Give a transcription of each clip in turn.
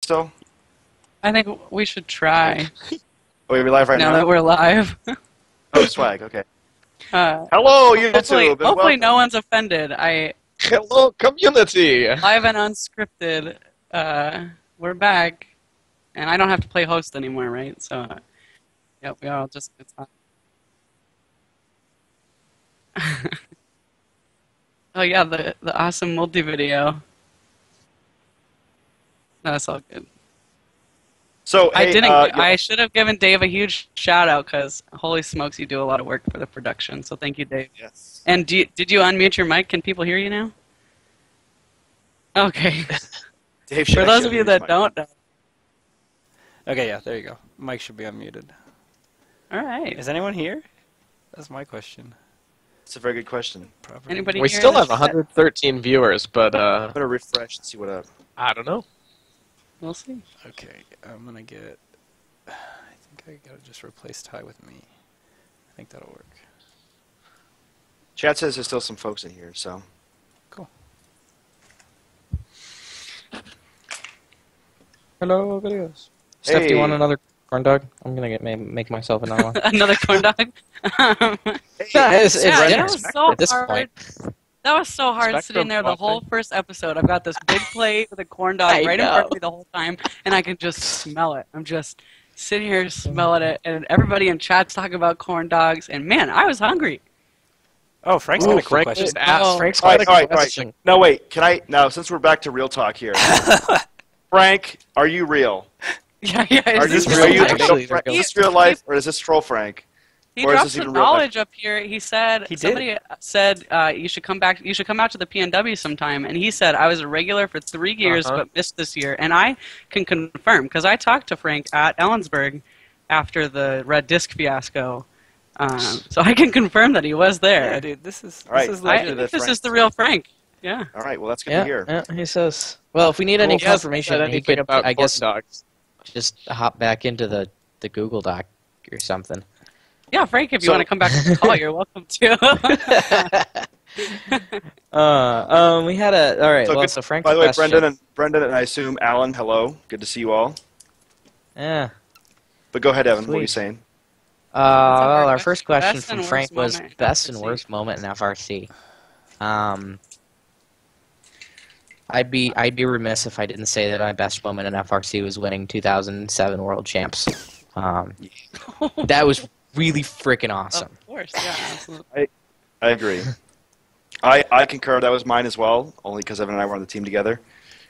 still? I think we should try. Oh, are we live right now? Now that we're live. Oh, swag. Okay. Hello, YouTube. Hopefully no one's offended. Hello, community! Live and unscripted. We're back. And I don't have to play host anymore, right? So, yep, we all just... It's fine. Oh yeah, the awesome multi-video. No, that's all good. So, hey, I should have given Dave a huge shout out because holy smokes, you do a lot of work for the production. So thank you, Dave. Yes. And did you unmute your mic? Can people hear you now? Okay. Dave, for those of you that don't know. Okay, yeah, there you go. Mic should be unmuted. All right. Is anyone here? That's my question. It's a very good question. Probably. Anybody We here still in the have chat? 113 viewers, but I'm gonna refresh and see what up. I don't know. We'll see. Okay, I'm gonna get... I think I gotta just replace Ty with me. I think that'll work. Chat says there's still some folks in here, so. Cool. Hello, videos. Steph, do you want Hey. another corn dog? I'm gonna make myself another one. Another corn dog. It's Yeah, dinner that was so at this hard. point. That was so hard Spectrum sitting there the coffee. whole first episode. I've got this big plate with a corn dog I right in front of know. me the whole time, and I can just smell it. I'm just sitting here smelling it, and everybody in chat's talking about corn dogs, and man, I was hungry. Oh, Frank's Ooh, got a cool Frank question. just asked. Oh. Frank's All got right, a all right, all right. question. No, wait. Can I now? Since we're back to real talk here, Frank, are you real? Yeah. Are Is you, this are you Actually, real they're Frank? real. Is this real life or is this troll Frank? He Or is dropped this some even real life? knowledge up here. He said He did. somebody said you should come back. You should come out to the PNW sometime. And he said I was a regular for 3 years, Uh-huh. but missed this year. And I can confirm because I talked to Frank at Ellensburg after the red disc fiasco. So I can confirm that he was there. Yeah, dude, this is All right. this is I legit. that think this Frank is the real Frank. Yeah. All right. Well, that's good Yeah, to hear. yeah, he says. Well, if we need any He hasn't confirmation, said he anything could, about I corn guess, dogs. just hop back into the Google Doc or something. Yeah, Frank, if you So- want to come back to the call, you're welcome to. We had a all right. So well, good- so Frank's By the way, question. Brendan, and I assume Alan. Hello. Good to see you all. Yeah. But go ahead, Evan. What are you Sweet. saying? Well, our first question Best from and Frank worst was moment in best and FRC. worst moment in FRC. I'd be remiss if I didn't say that my best moment in FRC was winning 2007 World Champs. That was really freaking awesome. Of course, yeah, absolutely. I agree. I concur. That was mine as well, only because Evan and I were on the team together.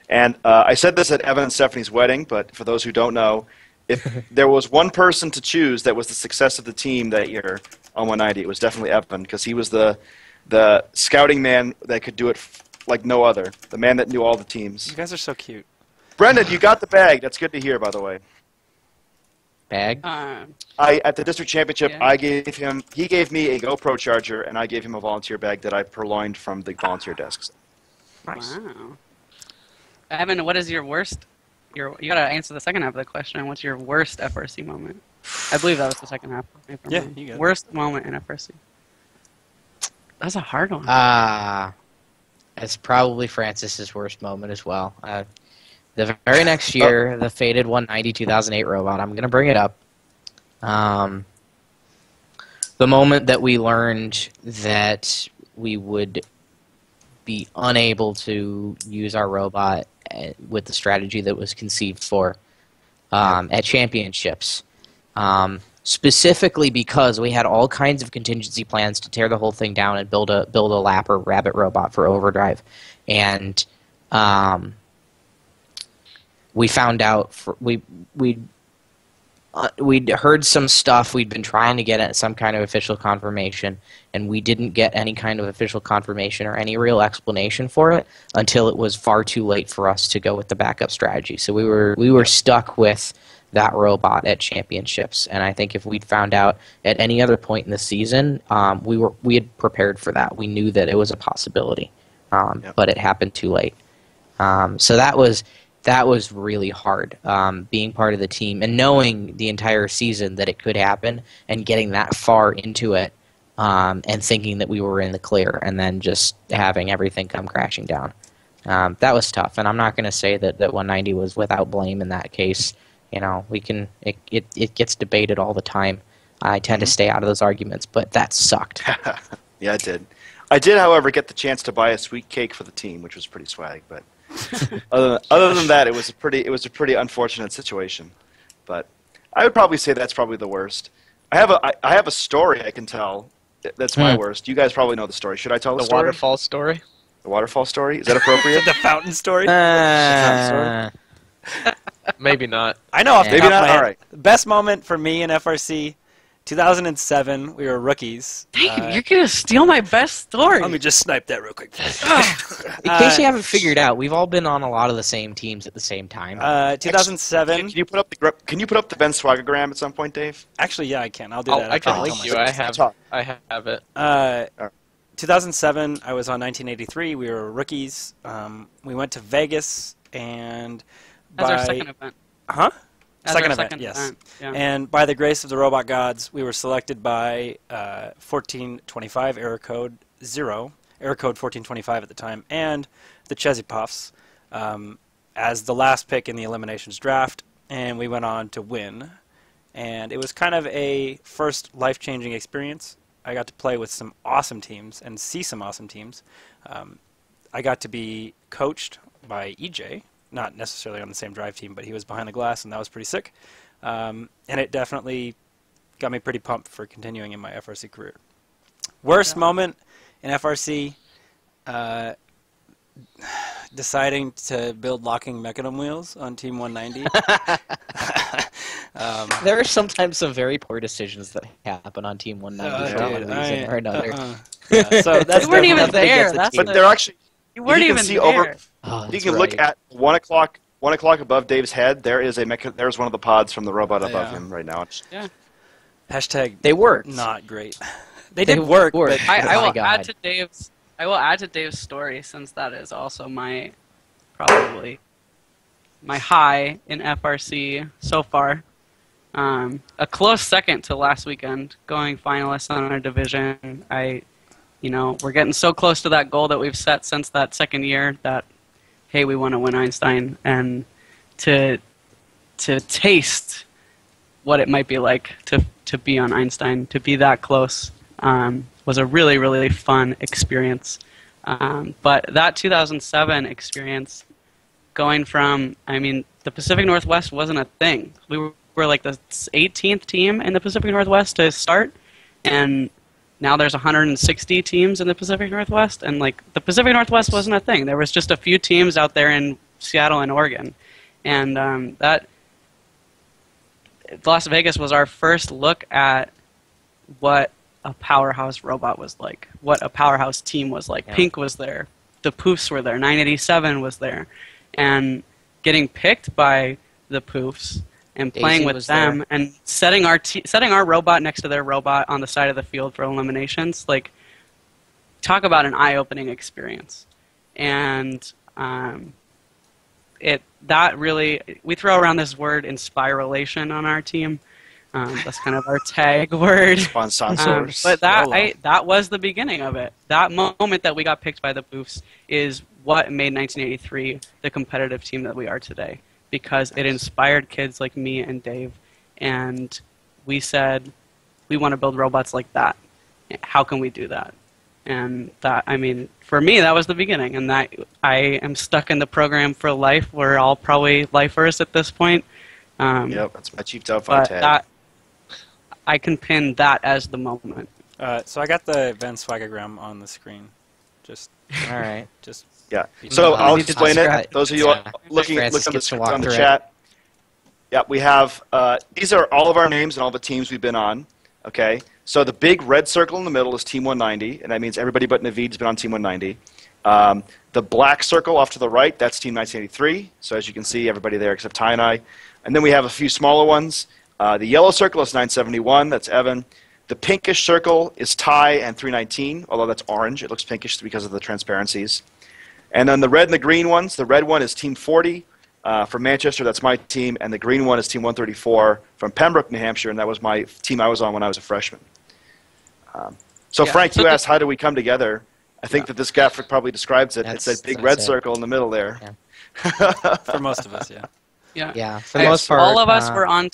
And I said this at Evan and Stephanie's wedding, but for those who don't know, if there was one person to choose that was the success of the team that year on 190, it was definitely Evan, because he was the scouting man that could do it like no other, the man that knew all the teams. You guys are so cute. Brendan, you got the bag. That's good to hear, by the way. Bag. At the district championship, Yeah. he gave me a GoPro charger, and I gave him a volunteer bag that I purloined from the volunteer desks. Nice. Wow. Evan, what is your worst? You got to answer the second half of the question. What's your worst FRC moment? I believe that was the second half. if I'm Yeah, wrong. you got it. Worst moment in FRC. That's a hard one. It's probably Francis's worst moment as well. The very next year, the fated 190 2008 robot. I'm gonna bring it up. The moment that we learned that we would be unable to use our robot with the strategy that was conceived for at championships. Specifically because we had all kinds of contingency plans to tear the whole thing down and build a lap or rabbit robot for overdrive, and we found out we'd heard some stuff. We'd been trying to get some kind of official confirmation, and we didn't get any kind of official confirmation or any real explanation for it until it was far too late for us to go with the backup strategy. So we were stuck with that robot at championships, and I think if we'd found out at any other point in the season, we had prepared for that. We knew that it was a possibility, but it happened too late. So that was really hard, being part of the team and knowing the entire season that it could happen, and getting that far into it, and thinking that we were in the clear, and then just having everything come crashing down. That was tough, and I'm not going to say that 190 was without blame in that case. You know, it gets debated all the time. I tend to stay out of those arguments, but that sucked. Yeah, it did. I did, however, get the chance to buy a sweet cake for the team, which was pretty swag. But other than that, it was a pretty unfortunate situation. But I would probably say that's probably the worst. I have a story I can tell. That's my worst. You guys probably know the story. Should I tell the story? Waterfall story? The waterfall story? Is that appropriate? The fountain story? Maybe not. I know off the Maybe top of not? my head. All right. The best moment for me in FRC, 2007, we were rookies. Dang, you're going to steal my best story. Let me just snipe that real quick. In case you haven't figured out, we've all been on a lot of the same teams at the same time. 2007. Can you put up the Ben Swagagram at some point, Dave? Actually, yeah, I can. I'll do that. I can I'll link tell you. myself. I have it. 2007, I was on 1983. We were rookies. We went to Vegas, and That's our second event. Huh? That's Second our event, second yes. event, yeah. And by the grace of the robot gods, we were selected by 1425 error code 0, error code 1425 at the time, and the Chesy Puffs as the last pick in the eliminations draft, and we went on to win. And it was kind of a first life-changing experience. I got to play with some awesome teams and see some awesome teams. I got to be coached by EJ, not necessarily on the same drive team, but he was behind the glass, and that was pretty sick. And it definitely got me pretty pumped for continuing in my FRC career. Worst moment in FRC, deciding to build locking mechanism wheels on Team 190. There are sometimes some very poor decisions that happen on Team 190 for one reason or another. So that's You weren't even nothing there. against the That's team. But they're actually You weren't you can even see there. over. Oh, You that's can look right. at 1 o'clock above Dave's head. There is there's one of the pods from the robot above him right now. Yeah. Hashtag They worked. not great. They did work, but I My will God. add to Dave's story, since that is also probably my high in FRC so far. A close second to last weekend, going finalists on our division. We're getting so close to that goal that we've set since that second year that, hey, we want to win Einstein, and to taste what it might be like to be on Einstein, to be that close, was a really, really fun experience. But that 2007 experience, going from, the Pacific Northwest wasn't a thing. We were like the 18th team in the Pacific Northwest to start, and now there's 160 teams in the Pacific Northwest, and the Pacific Northwest wasn't a thing. There was just a few teams out there in Seattle and Oregon, and that Las Vegas was our first look at what a powerhouse robot was like, what a powerhouse team was like. Yeah. Pink was there, the Poofs were there, 987 was there, and getting picked by the Poofs and playing Daisy with was them there. and setting our robot next to their robot on the side of the field for eliminations, talk about an eye-opening experience. And we throw around this word inspirelation on our team. That's kind of our tag word. But that was the beginning of it. That moment that we got picked by the Poofs is what made 1983 the competitive team that we are today, because it inspired kids like me and Dave, and we said, we want to build robots like that. How can we do that? And that, for me, that was the beginning, and that I am stuck in the program for life. We're all probably lifers at this point. Yep, that's my Chief Doubtfire tag. I can pin that as the moment. so I got the event swagagram on the screen. All right. Yeah. So I'll explain it. Francis- Those of you looking at Francis the gets to script walk on the through it. chat. Yeah, we have these are all of our names and all the teams we've been on. Okay. So the big red circle in the middle is Team 190, and that means everybody but Naveed's been on Team 190. The black circle off to the right, that's Team 1983. So as you can see, everybody there except Ty and I. And then we have a few smaller ones. The yellow circle is 971. That's Evan. The pinkish circle is Ty and 319, although that's orange. It looks pinkish because of the transparencies. And then the red and the green ones, the red one is Team 40 from Manchester. That's my team. And the green one is Team 134 from Pembroke, New Hampshire, and that was my team I was on when I was a freshman. So Frank, you asked how do we come together. I think that this graphic probably describes it. It's that big red circle in the middle there. Yeah. For most of us, yeah. Yeah. Yeah, for the most part. All of us were on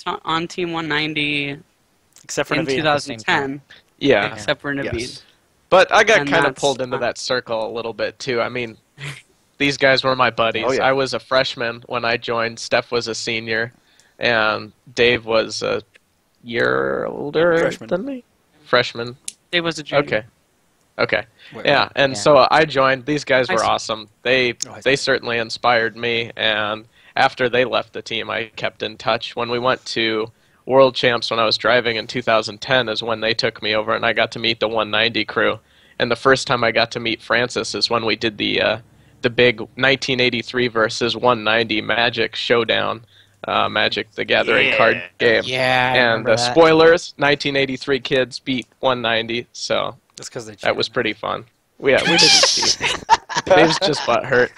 Team 190 Except for in Naveed. 2010, Yeah. except for Naveed. Yes. But I got And kind of that's- pulled into that circle a little bit, too. I mean, these guys were my buddies. Oh, yeah. I was a freshman when I joined. Steph was a senior. And Dave was a year older Freshman. than me? Freshman. Dave was a junior. Okay. Okay. Wait, Yeah, and Yeah. so I joined. These guys High were school. awesome. They high they school. certainly inspired me, and after they left the team, I kept in touch. When we went to World Champs when I was driving in 2010 is when they took me over, and I got to meet the 190 crew. And the first time I got to meet Francis is when we did the big 1983 versus 190 Magic Showdown, Magic the Gathering card game. Yeah, I And remember that. spoilers, 1983 kids beat 190, so That's because they cheated. that was pretty fun. We didn't cheat. Dave's just butthurt.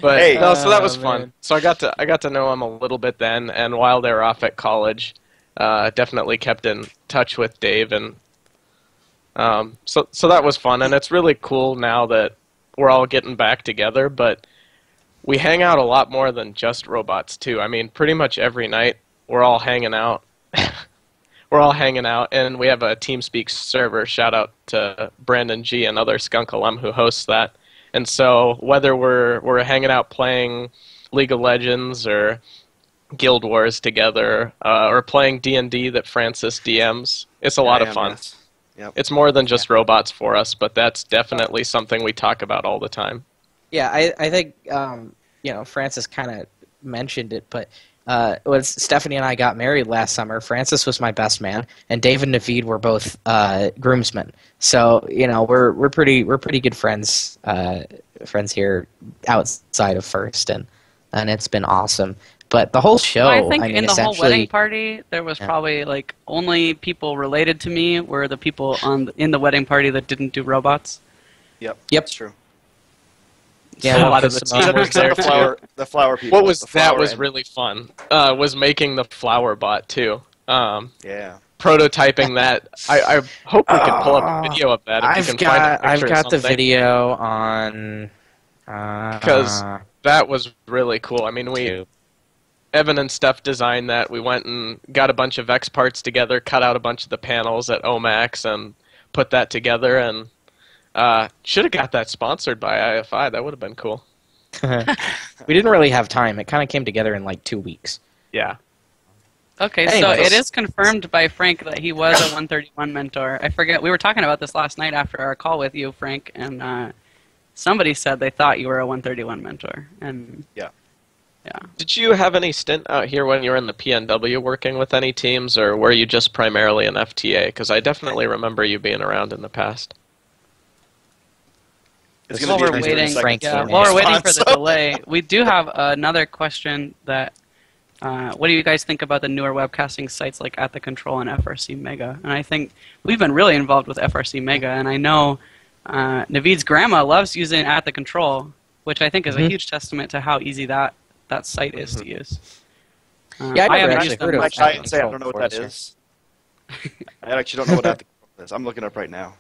But Hey. no, so that was Oh, fun. man. So I got to know him a little bit then, and while they were off at college, definitely kept in touch with Dave, and so that was fun. And it's really cool now that we're all getting back together. But we hang out a lot more than just robots too. I mean, pretty much every night we're all hanging out. We're all hanging out, and we have a TeamSpeak server. Shout out to Brandon G, another Skunk alum who hosts that. And so whether we're hanging out playing League of Legends or Guild Wars together, or playing D&D that Francis DMs, it's a lot of fun. Yes. Yep. It's more than just robots for us, but that's definitely something we talk about all the time. Yeah, I think Francis kind of mentioned it, but when Stephanie and I got married last summer, Francis was my best man, and Dave and Naveed were both groomsmen. So we're pretty good friends here outside of First, and it's been awesome. But the whole show, Well, I think mean, in the whole essentially, wedding party, there was probably like only people related to me were the people in the wedding party that didn't do robots. Yep. Yep. That's true. yeah, A lot of because the team was there too. The flower people. What was the that flower was and- really fun. Was making the flower bot too. Yeah. Prototyping that. I hope we can pull up a video of that. If you can find a I've picture or got the something. video on. Because that was really cool. I mean, Evan and Steph designed that. We went and got a bunch of X parts together, cut out a bunch of the panels at Omax, and put that together. And should have got that sponsored by IFI. That would have been cool. we didn't really have time. It kind of came together in like 2 weeks. Yeah. Okay, Anyways. so it is confirmed by Frank that he was a 131 mentor. I forget, we were talking about this last night after our call with you, Frank, and somebody said they thought you were a 131 mentor. And Yeah. yeah. Did you have any stint out here when you were in the PNW working with any teams, or were you just primarily an FTA? Because I definitely remember you being around in the past. It's While gonna we're be a waiting, Frank yeah, came in. while we're waiting for the Response. delay, we do have another question that. What do you guys think about the newer webcasting sites like At the Control and FRC Mega? And I think we've been really involved with FRC Mega, and I know Naveed's grandma loves using At the Control, which I think is a huge testament to how easy that site is to use. Yeah, I never haven't actually used heard them of I much. try At and the say I Control don't know what before that this is. I actually don't know what At the Control is. I'm looking it up right now.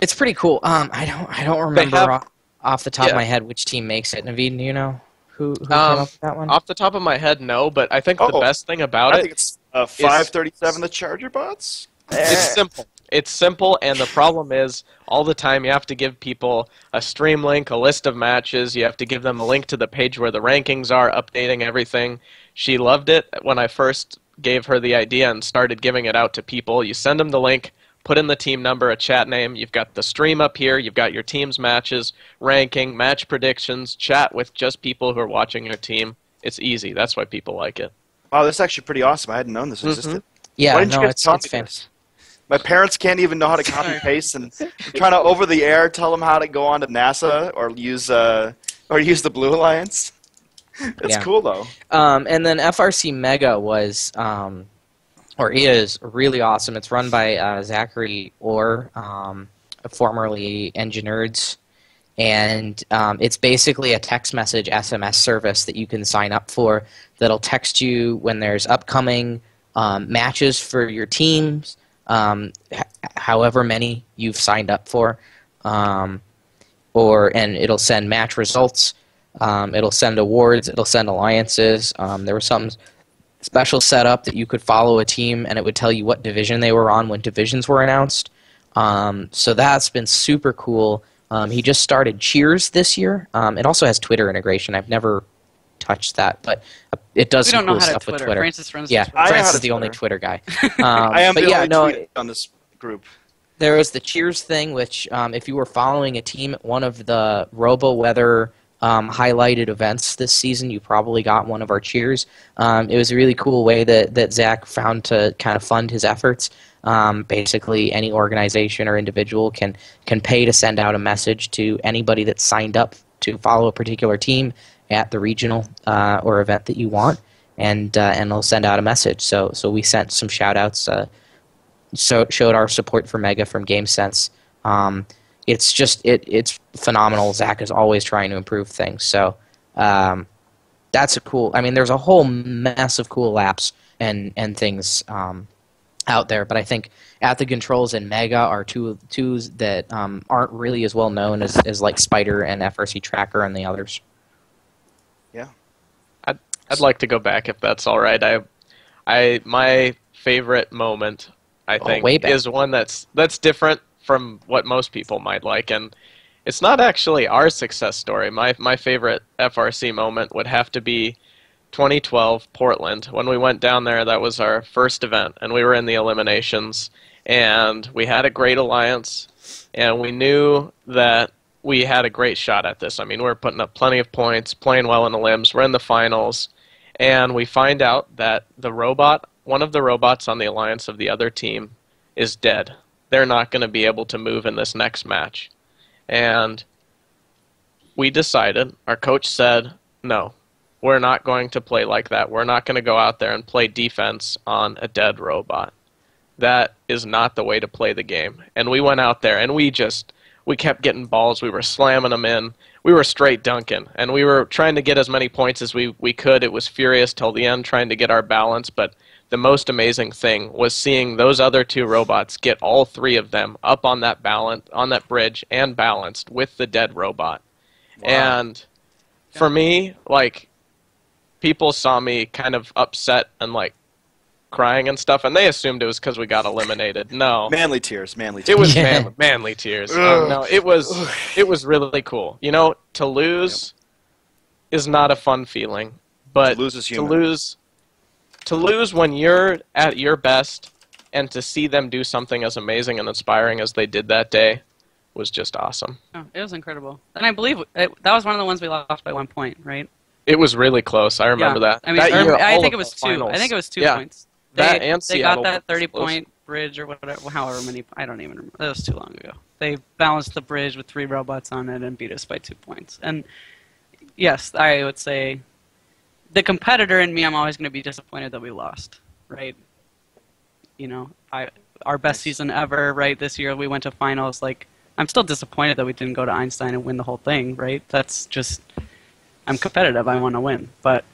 It's pretty cool. I don't remember have- off the top of Yeah. my head which team makes it. Naveed, do you know who came Um, up with that one? Off the top of my head, no, but I think the Oh. best thing about I it think it's 537, the Charger bots. It's simple. It's simple, and the problem is all the time you have to give people a stream link, a list of matches. You have to give them a link to the page where the rankings are, updating everything. She loved it when I first gave her the idea and started giving it out to people. You send them the link, put in the team number, a chat name. You've got the stream up here. You've got your team's matches, ranking, match predictions, chat with just people who are watching your team. It's easy. That's why people like it. Wow, this is actually pretty awesome. I hadn't known this existed. Yeah, Why didn't no, you guys it's tell me fantastic. this? My parents can't even know how to copy paste, and I'm trying to over the air tell them how to go on to NASA or use the Blue Alliance. It's Yeah. cool though. And then FRC Mega was, or is, really awesome. It's run by Zachary Orr, formerly Engineerds, and it's basically a text message SMS service that you can sign up for that'll text you when there's upcoming matches for your teams, however many you've signed up for. and it'll send match results. It'll send awards. It'll send alliances. There was some special setup that you could follow a team, and it would tell you what division they were on when divisions were announced. So that's been super cool. He just started Cheers this year. It also has Twitter integration. I've never touched that, but it does some cool stuff with Twitter. Francis runs Yeah, Twitter. Francis is the only Twitter guy. I am but the yeah, only no, tweet on this group. there was the Cheers thing, which if you were following a team at one of the RoboWeather highlighted events this season, you probably got one of our Cheers. It was a really cool way that Zach found to kind of fund his efforts. Basically, any organization or individual can pay to send out a message to anybody that's signed up to follow a particular team at the regional or event that you want, and they'll send out a message. So we sent some shout-outs, showed our support for Mega from GameSense. It's just it's phenomenal. Zach is always trying to improve things. So that's a cool. I mean, there's a whole mess of cool apps and things out there, but I think At the Controls and Mega are two that aren't really as well known as like Spider and FRC Tracker and the others. Yeah, I'd like to go back if that's all right. My favorite moment, I think, way back. is one that's different from what most people might like, and it's not actually our success story. My favorite FRC moment would have to be 2012 Portland. When we went down there, that was our first event, and we were in the eliminations, and we had a great alliance, and we knew that we had a great shot at this. I mean, we're putting up plenty of points, playing well in the limbs, we're in the finals, and we find out that one of the robots on the alliance of the other team is dead. They're not going to be able to move in this next match. And we decided, our coach said, no, we're not going to play like that. We're not going to go out there and play defense on a dead robot. That is not the way to play the game. And we went out there and we kept getting balls. We were slamming them in. We were straight dunking. And we were trying to get as many points as we could. It was furious till the end, trying to get our balance. But the most amazing thing was seeing those other two robots get all three of them up on that bridge and balanced with the dead robot. Wow. And for me, like, people saw me kind of upset and like crying and stuff, and they assumed it was because we got eliminated. No, manly tears. It was manly tears. No, it was really cool. You know, to lose is not a fun feeling, but to lose is human. To lose when you're at your best and to see them do something as amazing and inspiring as they did that day was just awesome. Oh, it was incredible. And I believe that was one of the ones we lost by 1 point, right? It was really close. I remember that. I mean, I think it was 2. I think it was 2 points. They got that 30-point bridge or whatever, however many. I don't even remember. That was too long ago. They balanced the bridge with 3 robots on it and beat us by 2 points. And yes, I would say the competitor in me, I'm always going to be disappointed that we lost, right? You know, our best season ever, right? This year we went to finals. Like, I'm still disappointed that we didn't go to Einstein and win the whole thing, right? That's just, I'm competitive. I want to win, but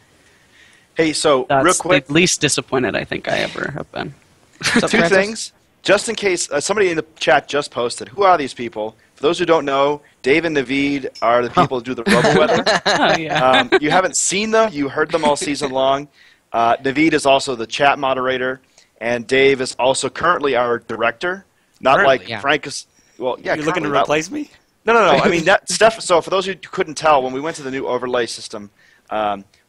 hey, so that's real quick, the least disappointed I think I ever have been. 2 things. Just in case somebody in the chat just posted, who are these people? For those who don't know, Dave and Naveed are the people who do the RoboWeather. Oh, yeah. You haven't seen them. You heard them all season long. Naveed is also the chat moderator, and Dave is also currently our director. Frank is. Well, yeah. You're looking to replace me? No. I mean, Steph. So for those who couldn't tell, when we went to the new overlay system,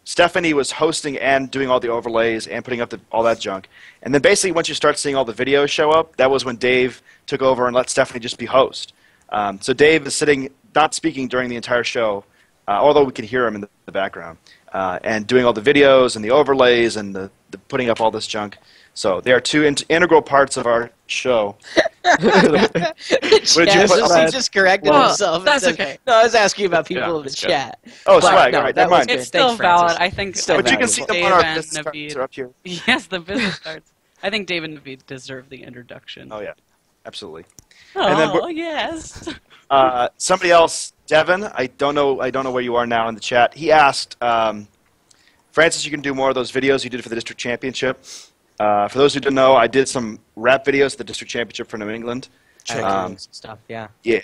Stephanie was hosting and doing all the overlays and putting up all that junk. And then basically once you start seeing all the videos show up, that was when Dave took over and let Stephanie just be host. So Dave is sitting, not speaking during the entire show, although we can hear him in the background, and doing all the videos and the overlays and the putting up all this junk. So they are 2 integral parts of our show. He just corrected himself. That's okay. No, I was asking about people in the chat. Oh, swag. No, all right, never mind. It's still valid. I think. But you can see them on our business Naveed, cards are up here. Yes, the business cards. I think Dave and Naveed deserve the introduction. Oh yeah, absolutely. Oh yes. Somebody else, Devin. I don't know where you are now in the chat. He asked, Francis, you can do more of those videos you did for the district championship. For those who don't know, I did some rap videos at the district championship for New England. Stuff, yeah. Yeah.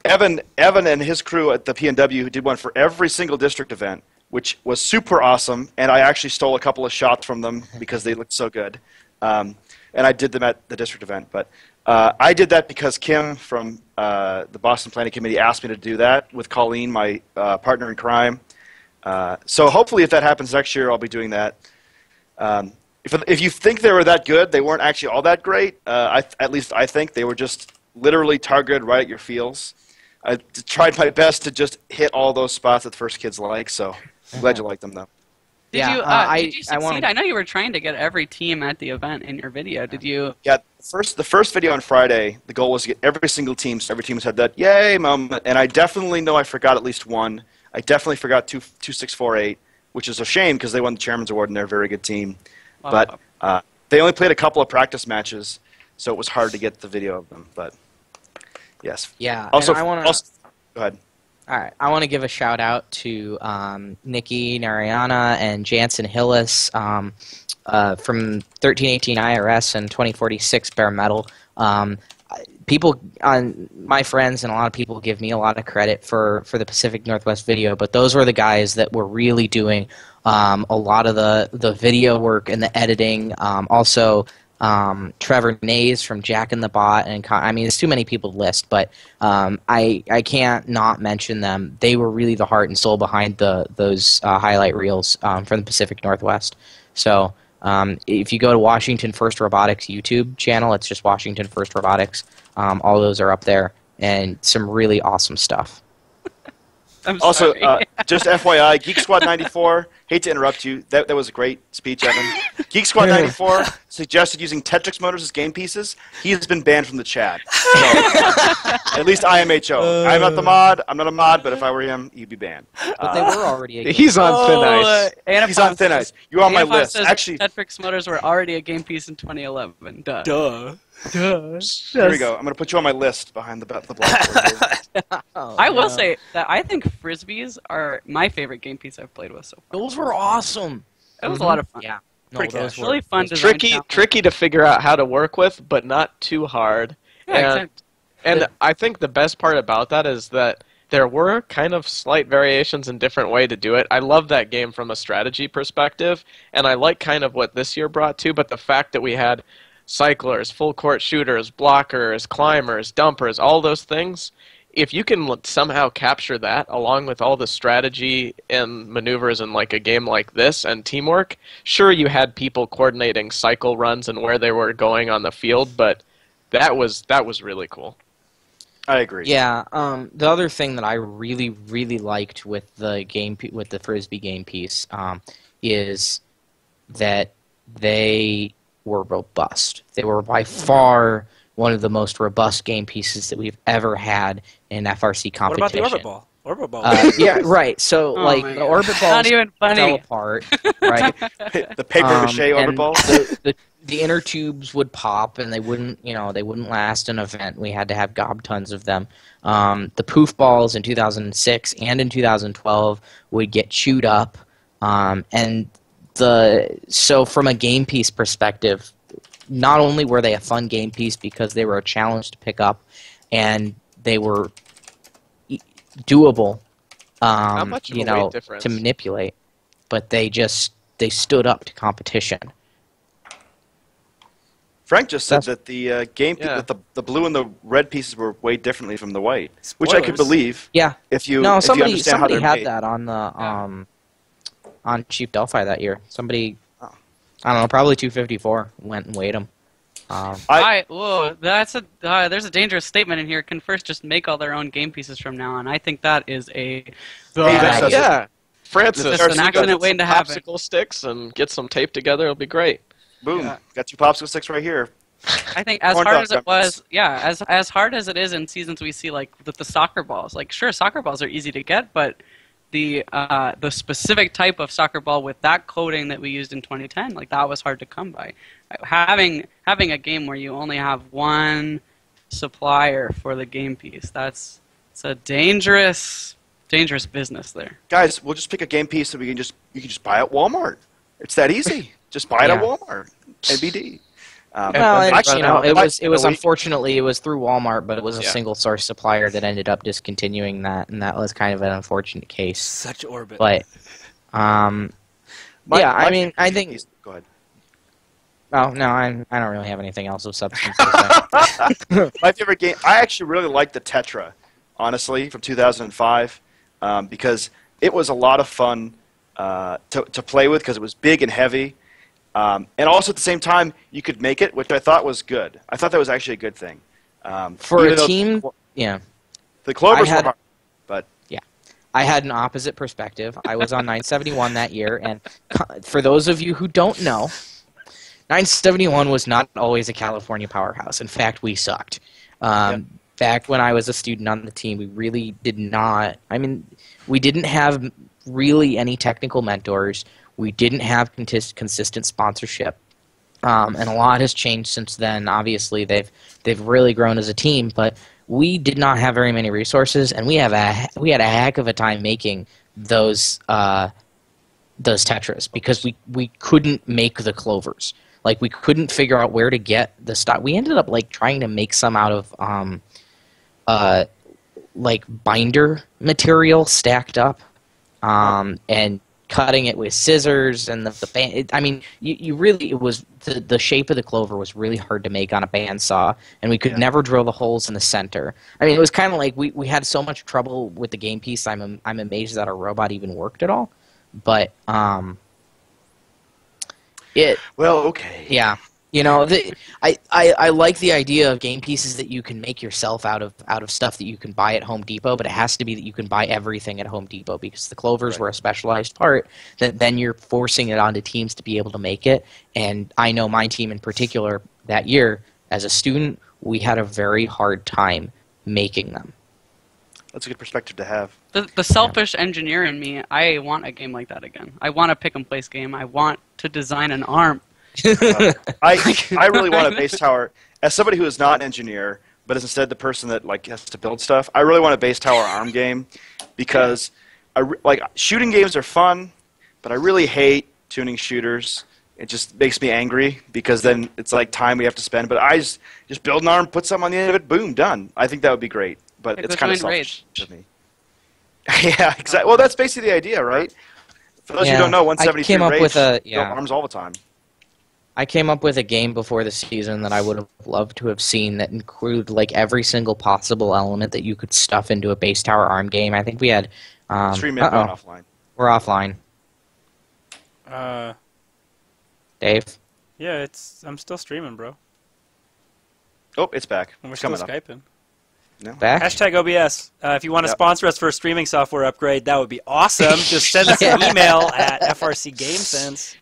Evan and his crew at the PNW did one for every single district event, which was super awesome, and I actually stole a couple of shots from them because they looked so good. And I did them at the district event. But I did that because Kim from the Boston Planning Committee asked me to do that with Colleen, my partner in crime. So hopefully if that happens next year, I'll be doing that. If you think they were that good, they weren't actually all that great. At least I think they were just literally targeted right at your feels. I tried my best to just hit all those spots that the first kids like, so I'm glad you like them, though. Did you succeed? I know you were trying to get every team at the event in your video. Did you? Yeah, the first video on Friday, the goal was to get every single team, so every team has had that yay moment, and I definitely know I forgot at least one. I definitely forgot 2648, which is a shame because they won the Chairman's Award and they're a very good team. Wow. But they only played a couple of practice matches, so it was hard to get the video of them. But yes. Yeah. Also, I want to go ahead. All right. I want to give a shout out to Nikki Narayana and Jansen Hillis from 1318 IRS and 2046 Bare Metal. People, my friends and a lot of people give me a lot of credit for the Pacific Northwest video, but those were the guys that were really doing a lot of the video work and the editing. Also, Trevor Nays from Jack and the Bot, and I mean, there's too many people to list, but I can't not mention them. They were really the heart and soul behind those highlight reels from the Pacific Northwest. So if you go to Washington First Robotics YouTube channel, it's just Washington First Robotics. All those are up there, and some really awesome stuff. Also, just FYI, Geek Squad 94, hate to interrupt you, that was a great speech, Evan. Geek Squad 94 suggested using Tetrix motors as game pieces. He has been banned from the chat. So, at least IMHO. I'm not the mod, I'm not a mod, but if I were him, he'd be banned. But they were already a game He's on thin ice. He's on thin ice. You're on my list. Actually, Tetrix motors were already a game piece in 2011. Duh. Here we go. I'm going to put you on my list behind the blackboard. I will say that I think Frisbees are my favorite game piece I've played with so far. Those were awesome. It was a lot of fun. Yeah. No, Pretty those cash. were Really fun design. Tricky to figure out how to work with, but not too hard. Yeah, exactly. And I think the best part about that is that there were kind of slight variations in different way to do it. I love that game from a strategy perspective, and I like kind of what this year brought too, but the fact that we had cyclers, full court shooters, blockers, climbers, dumpers, all those things, if you can somehow capture that along with all the strategy and maneuvers in like a game like this and teamwork, sure you had people coordinating cycle runs and where they were going on the field, but that was really cool. I agree. Yeah. The other thing that I really, really liked with the with the Frisbee game piece is that they were robust. They were by far one of the most robust game pieces that we've ever had in FRC competition. What about the Orbit Ball? Yeah, right. So, the Orbit Ball Not even funny. fell apart, right? The paper-mache Orbit and Ball. The inner tubes would pop, and they wouldn't last an event. We had to have gob tons of them. The poof balls in 2006 and in 2012 would get chewed up, and so from a game piece perspective, not only were they a fun game piece because they were a challenge to pick up, and they were doable, How much of a weight difference? to manipulate, but they stood up to competition. Frank just said that the that the blue and the red pieces were weighed differently from the white, which I could Spoilers. believe. Yeah. If you somebody understand how they're had made. that on the on Chief Delphi that year. Somebody, I don't know, probably 254 went and weighed them. Whoa, there's a dangerous statement in here. Can First just make all their own game pieces from now on? I think that is Yeah. Francis, It's an accident waiting to happen. popsicle sticks and get some tape together. It'll be great. Boom! Yeah. Got 2 popsicle sticks right here. I think as Corn hard dog as it was, as hard as it is in seasons we see like with the soccer balls. Like sure, soccer balls are easy to get, but the specific type of soccer ball with that coating that we used in 2010, like that was hard to come by. Having a game where you only have one supplier for the game piece, it's a dangerous business there. Guys, we'll just pick a game piece that you can just buy at Walmart. It's that easy. Just buy it at Walmart. NBD. Well, and, actually, it was unfortunately it was through Walmart, but it was a single source supplier that ended up discontinuing that, and that was kind of an unfortunate case. Such orbit. But, I think. Go ahead. Oh no, I don't really have anything else of substance to say. My favorite game. I actually really liked the Tetra, honestly, from 2005, because it was a lot of fun to play with because it was big and heavy. And also at the same time, you could make it, which I thought was good. I thought that was actually a good thing. For a team, yeah. The Clovers were hard, but... Yeah. I had an opposite perspective. I was on 971 that year, and for those of you who don't know, 971 was not always a California powerhouse. In fact, we sucked. Back when I was a student on the team, we really did not... I mean, we didn't have really any technical mentors. We didn't have consistent sponsorship, and a lot has changed since then. Obviously, they've really grown as a team, but we did not have very many resources, and we had a heck of a time making those Tetras because we couldn't make the Clovers. Like, we couldn't figure out where to get the stock. We ended up like trying to make some out of like binder material stacked up, and cutting it with scissors and the band. I mean, you really, it was the shape of the Clover was really hard to make on a bandsaw, and we could never drill the holes in the center. I mean, it was kind of like we had so much trouble with the game piece. I'm amazed that our robot even worked at all. But yeah. You know, I like the idea of game pieces that you can make yourself out of stuff that you can buy at Home Depot, but it has to be that you can buy everything at Home Depot because the Clovers were a specialized part that then you're forcing it onto teams to be able to make it. And I know my team in particular that year, as a student, we had a very hard time making them. That's a good perspective to have. The selfish engineer in me, I want a game like that again. I want a pick-and-place game. I want to design an ARM. I really want a base tower. As somebody who is not an engineer, but is instead the person that like has to build stuff, I really want a base tower ARM game because like shooting games are fun, but I really hate tuning shooters. It just makes me angry because then it's like time we have to spend. But I just build an ARM, put something on the end of it, boom, done. I think that would be great, but it's kind of selfish to me. Yeah, exactly. Well, that's basically the idea, right? For those who don't know, 173 Rage built ARMs all the time. I came up with a game before the season that I would have loved to have seen that included like every single possible element that you could stuff into a base tower ARM game. I think we had... Stream it offline. We're offline. Dave? Yeah, I'm still streaming, bro. Oh, it's back. And we're still Skyping. No. Back? Hashtag OBS. If you want to sponsor us for a streaming software upgrade, that would be awesome. Just send us an email at FRC GameSense.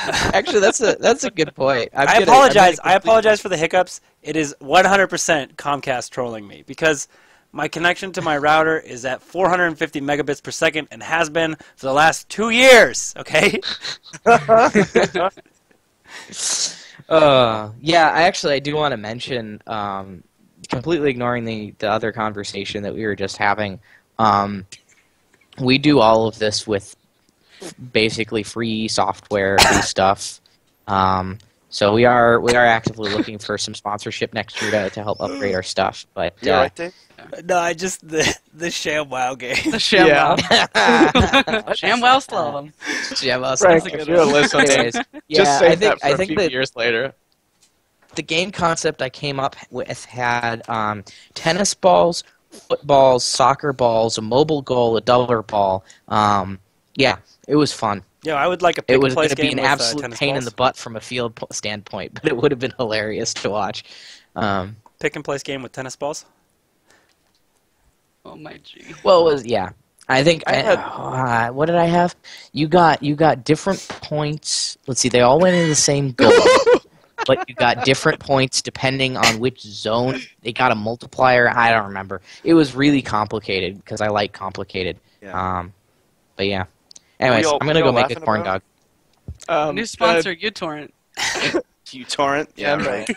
Actually, that's a good point. I apologize for the hiccups. It is 100% Comcast trolling me because my connection to my router is at 450 megabits per second and has been for the last 2 years. Okay. I do want to mention, completely ignoring the other conversation that we were just having. We do all of this with basically free software, free stuff. So we are actively looking for some sponsorship next year to help upgrade our stuff. But right, Dave? No, I just the ShamWow game. The ShamWow. ShamWow slow. ShamWow Frank, if you're listening, just say that for a few years later. The game concept I came up with had tennis balls, footballs, soccer balls, a mobile goal, a double ball. It was fun. Yeah, I would like a pick and place game. It was going to be an absolute pain in the butt from a field standpoint, but it would have been hilarious to watch. Pick and place game with tennis balls? Oh my G. Well, it was, I think what did I have? You got different points. Let's see, they all went in the same goal. But you got different points depending on which zone. They got a multiplier. I don't remember. It was really complicated because I like complicated. Yeah. But yeah. Anyways, I'm going to go make a corn dog. New sponsor, uTorrent. uTorrent? Yeah, right.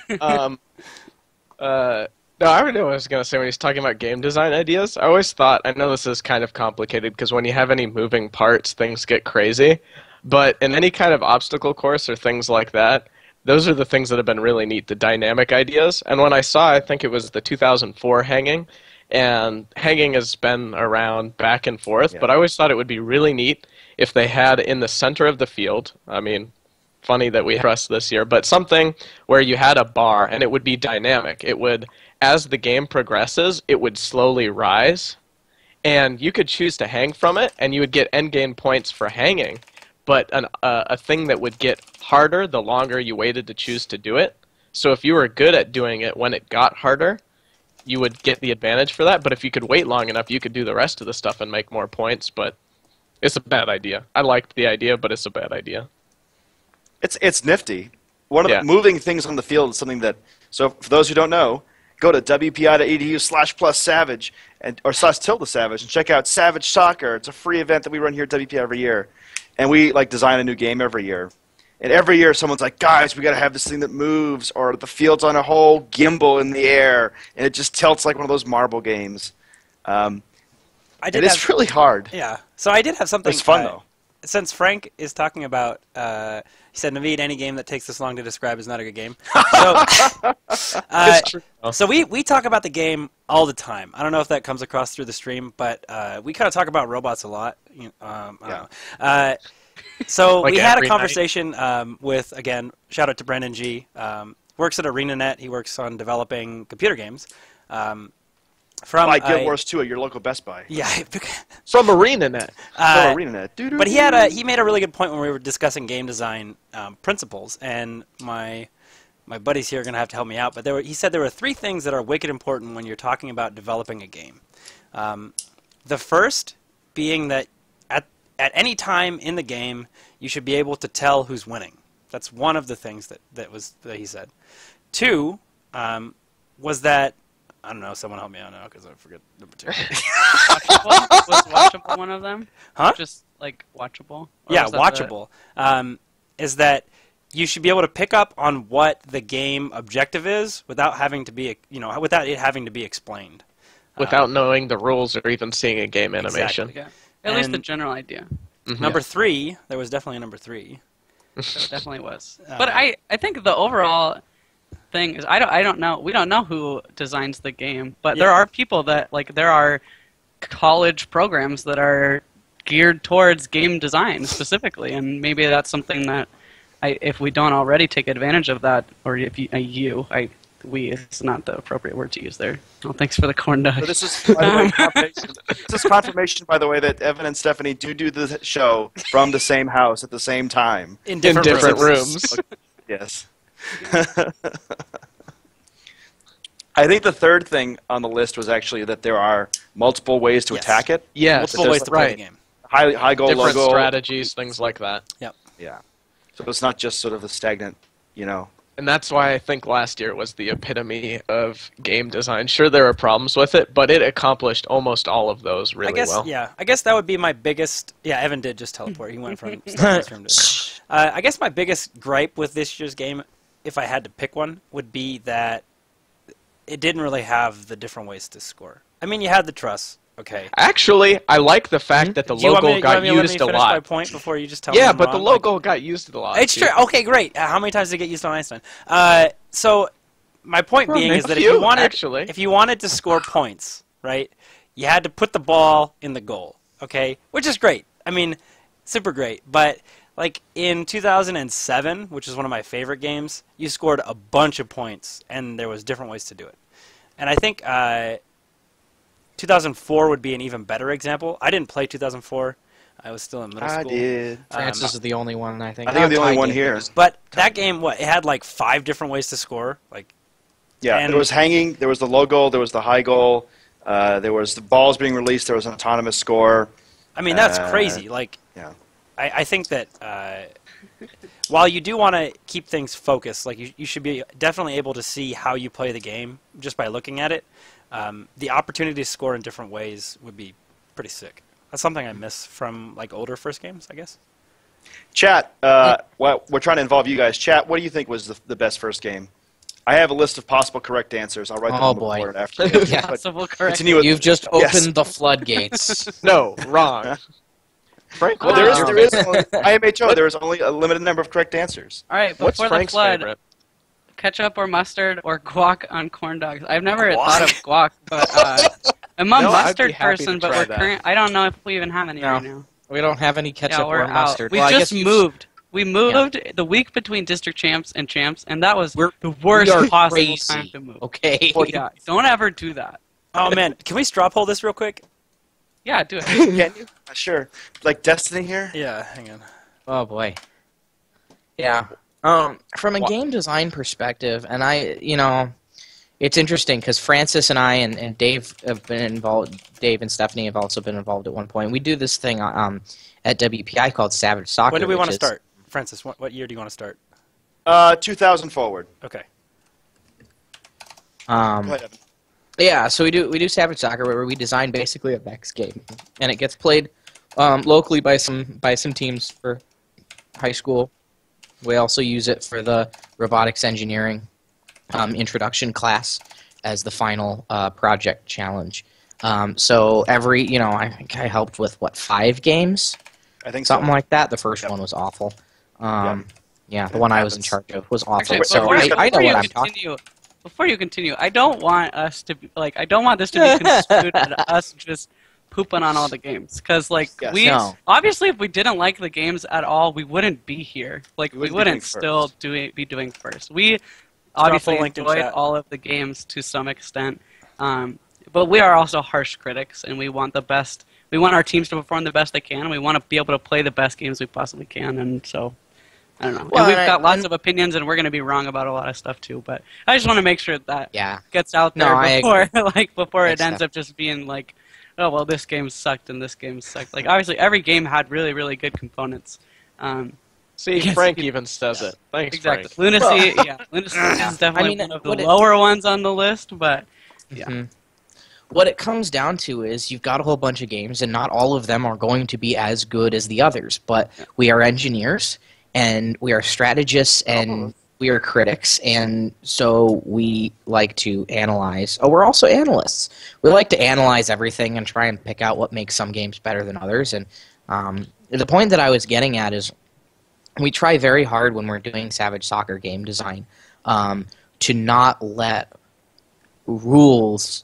No, I already know what I was going to say when he's talking about game design ideas. I always thought, I know this is kind of complicated because when you have any moving parts, things get crazy. But in any kind of obstacle course or things like that, those are the things that have been really neat, the dynamic ideas. And when I saw, I think it was the 2004 hanging, and hanging has been around back and forth, but I always thought it would be really neat if they had in the center of the field, I mean, funny that we had press this year, but something where you had a bar and it would be dynamic. It would, as the game progresses, it would slowly rise, and you could choose to hang from it, and you would get endgame points for hanging, but a thing that would get harder the longer you waited to choose to do it. So if you were good at doing it when it got harder, you would get the advantage for that, but if you could wait long enough, you could do the rest of the stuff and make more points, but it's a bad idea. I liked the idea, but it's a bad idea. It's nifty. One of the moving things on the field is something that, so for those who don't know, go to wpi.edu/+savage or /savage and check out Savage Soccer. It's a free event that we run here at WPI every year. And we like design a new game every year. And every year someone's like, guys, we got to have this thing that moves, or the field's on a whole gimbal in the air, and it just tilts like one of those marble games. It's really hard. Yeah. So I did have something. It's fun, though. Since Frank is talking about, he said, Naveed, any game that takes this long to describe is not a good game. So we talk about the game all the time. I don't know if that comes across through the stream, but we kind of talk about robots a lot. So like we had a conversation with, again, shout out to Brendan G. Works at ArenaNet. He works on developing computer games. From like Guild Wars 2 at your local Best Buy. Yeah. From ArenaNet. He made a really good point when we were discussing game design principles, and my buddies here are going to have to help me out, but he said there were 3 things that are wicked important when you're talking about developing a game. The first being that at any time in the game, you should be able to tell who's winning. That's one of the things that he said. 2 was that, I don't know, someone help me out now because I forget number 2. Watchable? Was watchable one of them? Huh? Just like watchable? Yeah, watchable. Is that you should be able to pick up on what the game objective is without having to be, without it having to be explained. Without knowing the rules or even seeing a game animation. Exactly. Yeah. At least the general idea. Number 3, there was definitely a number 3. There definitely was. But I think the overall thing is I don't know. We don't know who designs the game, but there are people that there are college programs that are geared towards game design specifically, and maybe that's something that if we don't already take advantage of that, or if we is not the appropriate word to use there. Oh, thanks for the corn dog. So this is, by the way, confirmation, by the way, that Evan and Stephanie do the show from the same house at the same time. In different rooms. Yes. I think the third thing on the list was actually that there are multiple ways to attack it. Yeah, multiple ways to play the game. High goal, different low goal. strategies, things like that. Yep. Yeah. So it's not just sort of a stagnant, And that's why I think last year was the epitome of game design. Sure, there were problems with it, but it accomplished almost all of those really well. Yeah, I guess that would be my biggest... Yeah, Evan did just teleport. He went from Stefan's room to... I guess my biggest gripe with this year's game, if I had to pick one, would be that it didn't really have the different ways to score. I mean, you had the truss. Okay. Actually, I like the fact that the logo got used a lot. My point before you just tell me but the logo got used a lot. It's true. Okay, great. How many times did it get used on Einstein? So my point being is that if you wanted to score points, right, you had to put the ball in the goal. Okay, which is great. I mean, super great. But like in 2007, which is one of my favorite games, you scored a bunch of points, and there was different ways to do it. And I think 2004 would be an even better example. I didn't play 2004. I was still in middle school. I did. Francis is the only one, I think. I think I'm the only one here. But that game, it had like 5 different ways to score. Yeah, there was hanging, there was the low goal, there was the high goal, there was the balls being released, there was an autonomous score. I mean, that's crazy. I think that while you do want to keep things focused, you should be definitely able to see how you play the game just by looking at it. The opportunity to score in different ways would be pretty sick. That's something I miss from older first games, I guess. Chat, we're trying to involve you guys. Chat, what do you think was the best first game? I have a list of possible correct answers. I'll write them on the board after. Possible correct. You've just opened the floodgates. No, wrong. Frank, Well, what is your there is favorite? only, IMHO. There is only a limited number of correct answers. All right, What's before the Frank's flood, favorite? ketchup or mustard or guac on corn dogs. I've never Guac? thought of guac, but I'm a No, I'd be mustard happy to person. But try we're that. current. I don't know if we even have any No. right now. We don't have any ketchup Yeah, we're or mustard. out. We Well, I just guess you- moved. We moved the week between district champs, and that was We're- the worst we are possible crazy. time to move. Okay. Yeah, don't ever do that. Oh man, can we straw poll this real quick? Yeah, do it. Can you? Sure. Like Destiny here? Yeah, hang on. Oh boy. Yeah. From a game design perspective, and it's interesting because Francis and I and Dave have been involved. Dave and Stephanie have also been involved at one point. We do this thing at WPI called Savage Soccer. When do we want to which is- start? Francis, what year do you want to start? 2000 forward. Okay. Go ahead, Evan. Yeah, so we do Savage Soccer where we design basically a Vex game, and it gets played locally by some teams for high school. We also use it for the robotics engineering introduction class as the final project challenge. So every I think I helped with 5 games, I think something so. like that. The first one was awful. Yeah, the one I was in happens. charge of was awful. Actually, So before you- I know before you what I'm talking. continue, Before you continue, I don't want us to I don't want this to be construed as us just pooping on all the games, because Yes. we No. obviously if we didn't like the games at all, we wouldn't be here. We wouldn't be wouldn't doing still be doing first. We obviously full link in enjoyed chat. all of the games to some extent, but we are also harsh critics, and we want the best. We want our teams to perform the best they can, and we want to be able to play the best games we possibly can, and so. I don't know. Well, and we've got lots of opinions, and we're going to be wrong about a lot of stuff too. But I just want to make sure that Yeah. gets out No, there I before it Thanks, ends Steph. up just being like, oh well, this game sucked and this game sucked. Like obviously, every game had really, really good components. See, Yes. Frank even says it. Thanks, Exactly. Frank. Lunacy, Lunacy is definitely mean, one of the what it- lower ones on the list, but yeah. Mhm. What it comes down to is you've got a whole bunch of games, and not all of them are going to be as good as the others. But we are engineers, and we are strategists, and we are critics, and so we like to analyze. Oh, we're also analysts. We like to analyze everything and try and pick out what makes some games better than others. And the point that I was getting at is we try very hard when we're doing Savage Soccer game design to not let rules...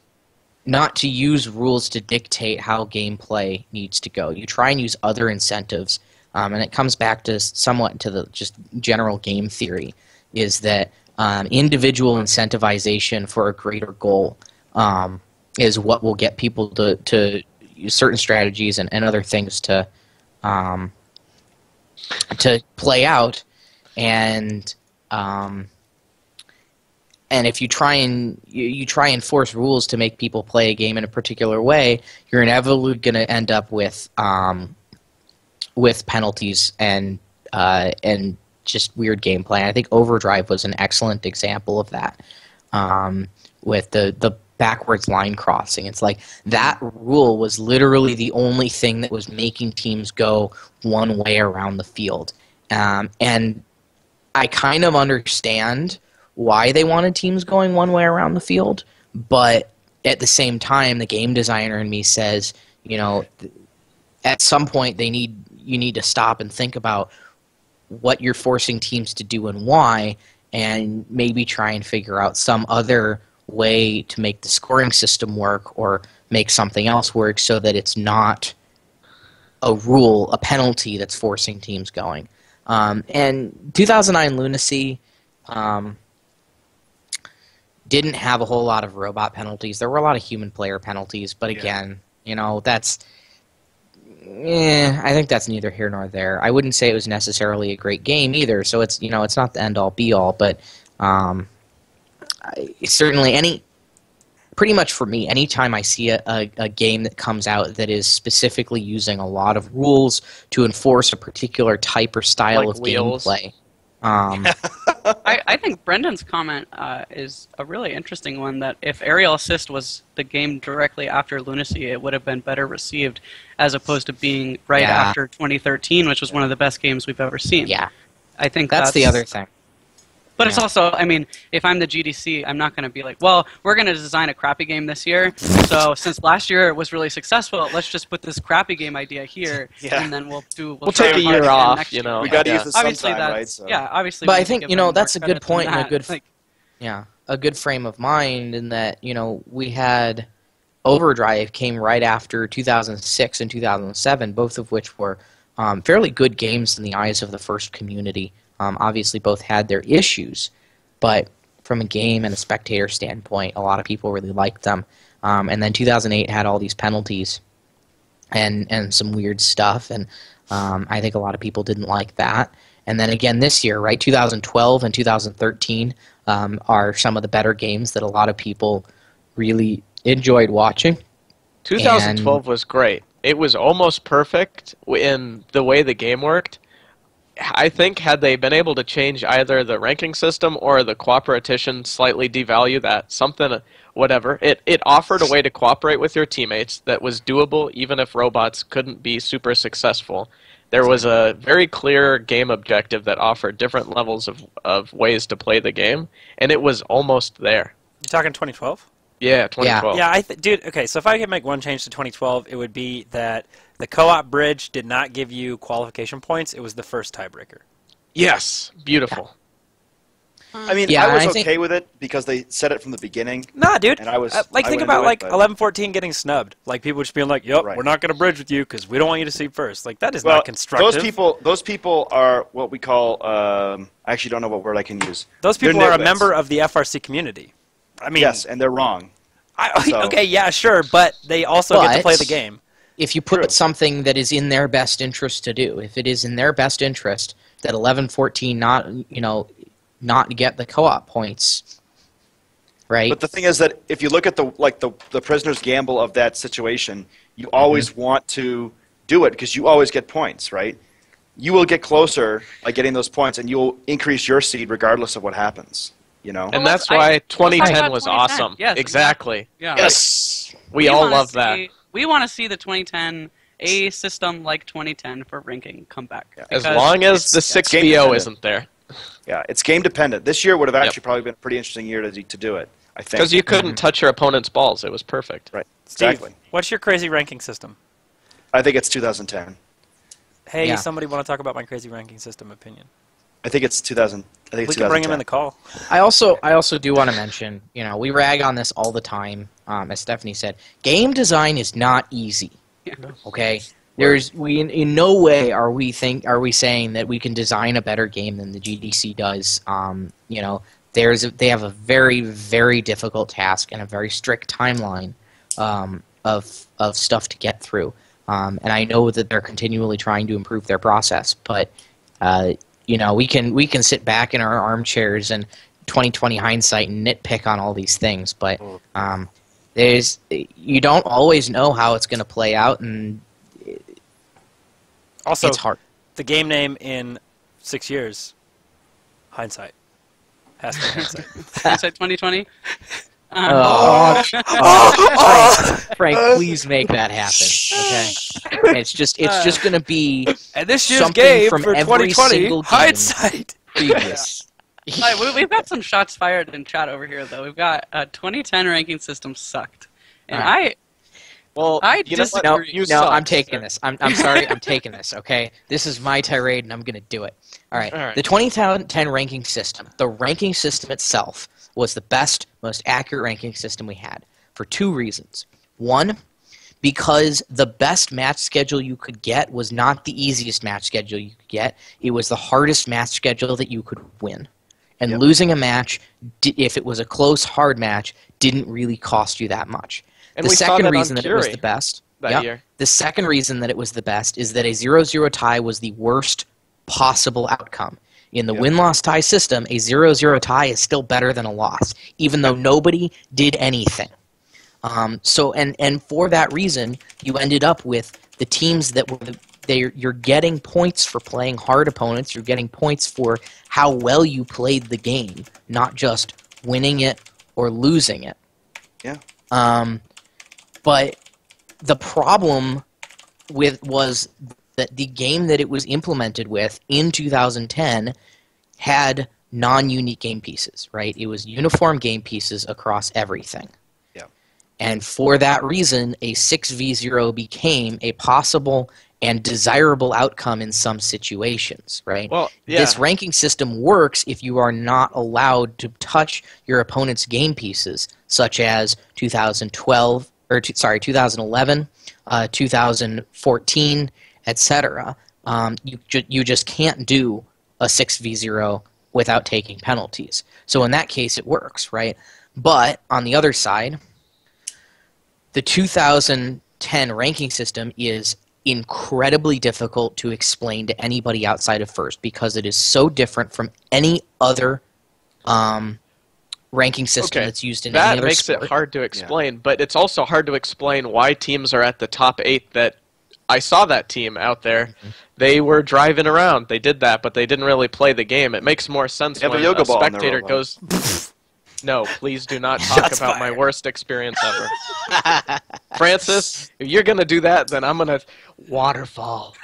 not to use rules to dictate how gameplay needs to go. You try and use other incentives, and it comes back to somewhat to the just general game theory, is that individual incentivization for a greater goal is what will get people to use certain strategies and other things to play out, and if you try and you try and force rules to make people play a game in a particular way, you're inevitably going to end up with penalties and just weird gameplay. And I think Overdrive was an excellent example of that, with the backwards line crossing. It's like that rule was literally the only thing that was making teams go one way around the field, and I kind of understand why they wanted teams going one way around the field, but at the same time, the game designer in me says, at some point you need to stop and think about what you're forcing teams to do and why, and maybe try and figure out some other way to make the scoring system work or make something else work so that it's not a penalty that's forcing teams going. And 2009 Lunacy didn't have a whole lot of robot penalties. There were a lot of human player penalties, but again, that's... I think that's neither here nor there. I wouldn't say it was necessarily a great game either, so it's it's not the end-all be-all, but certainly pretty much for me, anytime I see a game that comes out that is specifically using a lot of rules to enforce a particular type or style Like of wheels. gameplay... I think Brendan's comment is a really interesting one, that if Aerial Assist was the game directly after Lunacy, it would have been better received as opposed to being right Yeah. after 2013, which was one of the best games we've ever seen. Yeah, I think that's the other thing. But it's also, I mean, if I'm the GDC, I'm not going to be like, well, we're going to design a crappy game this year. So since last year it was really successful, let's just put this crappy game idea here, and then we'll take a year off. You know, we got to use this obviously sometime, right? that's So. yeah, obviously. But I think that's a good point and a good like, a good frame of mind in that we had Overdrive came right after 2006 and 2007, both of which were fairly good games in the eyes of the first community. Obviously, both had their issues, but from a game and a spectator standpoint, a lot of people really liked them. And then 2008 had all these penalties and some weird stuff, and I think a lot of people didn't like that. And then again this year, right, 2012 and 2013 are some of the better games that a lot of people really enjoyed watching. 2012 was great. It was almost perfect in the way the game worked. I think had they been able to change either the ranking system or the cooperation, slightly devalue that, something, whatever, it offered a way to cooperate with your teammates that was doable even if robots couldn't be super successful. There was a very clear game objective that offered different levels of ways to play the game, and it was almost there. You talking 2012? Yeah, 2012. Yeah, dude, okay, so if I could make one change to 2012, it would be that the co-op bridge did not give you qualification points. It was the first tiebreaker. Yes, beautiful. I mean, I was okay with it because they said it from the beginning. Nah, dude. And I was think about like 11-14 getting snubbed. Like people just being like, "Yep, we're not going to bridge with you because we don't want you to see first." Like that is not constructive. Those people are what we call. I actually don't know what word I can use. Those people are a member of the FRC community. I mean, yes, and they're wrong. Okay, yeah, sure, but they also get to play the game. If you put something that is in their best interest to do, if it is in their best interest that 11-14 not get the co-op points, right? But the thing is that if you look at the prisoner's gamble of that situation, you always want to do it because you always get points, right? You will get closer by getting those points, and you will increase your seed regardless of what happens. And that's why 2010 was awesome. Yes, exactly. Yeah. Yes. We all love that. We want to see the 2010 a system like 2010 for ranking come back. Yeah. As long as the 6BO isn't there. Yeah, it's game dependent. This year would have actually probably been a pretty interesting year to do it, I think. Because you couldn't touch your opponent's balls. It was perfect. Right. Steve, Exactly. What's your crazy ranking system? I think it's 2010. Hey, somebody want to talk about my crazy ranking system opinion? I think it's 2000. I think we it's can 2010. bring him in the call. I also do want to mention, we rag on this all the time. As Stephanie said, game design is not easy. Okay, in no way are we saying that we can design a better game than the GDC does. They have a very, very difficult task and a very strict timeline of stuff to get through. And I know that they're continually trying to improve their process, but we can sit back in our armchairs and 20/20 hindsight and nitpick on all these things, but you don't always know how it's going to play out, and also it's hard. The game name in 6 years, hindsight. Has to be hindsight. Hindsight 2020. Frank, please make that happen. Okay, it's just going to be and this year's something game from for every 2020 single game hindsight. previous. We've got some shots fired in chat over here, though. We've got 2010 ranking system sucked, and I disagree. No, I'm taking this. I'm sorry, I'm taking this. Okay, this is my tirade, and I'm going to do it. All right. The 2010 ranking system, the ranking system itself, was the best, most accurate ranking system we had for two reasons. One, because the best match schedule you could get was not the easiest match schedule you could get. It was the hardest match schedule that you could win. And losing a match, if it was a close, hard match, didn't really cost you that much. And the we saw second that reason on that it was Curie the best that year. The second reason that it was the best is that a 0-0 tie was the worst possible outcome. In the win-loss tie system, a 0-0 tie is still better than a loss, even though nobody did anything. And for that reason, you ended up with the teams that were you're getting points for playing hard opponents. You're getting points for how well you played the game, not just winning it or losing it. Yeah. But the problem was that the game that it was implemented with in 2010 had non-unique game pieces, right? It was uniform game pieces across everything. Yeah. And for that reason, a 6v0 became a possible and desirable outcome in some situations, right? Well, yeah. This ranking system works if you are not allowed to touch your opponent's game pieces, such as 2011, 2014, etc. You just can't do a 6v0 without taking penalties. So in that case, it works, right? But on the other side, the 2010 ranking system is incredibly difficult to explain to anybody outside of First because it is so different from any other ranking system that's used in any other That makes sport. it hard to explain, but it's also hard to explain why teams are at the top 8 that I saw that team out there. They were driving around. They did that, but they didn't really play the game. It makes more sense They have when a yoga a ball in their spectator robot. goes... No, please do not talk Shots about my fired. worst experience ever. Francis, if you're going to do that, then I'm going to... Waterfall,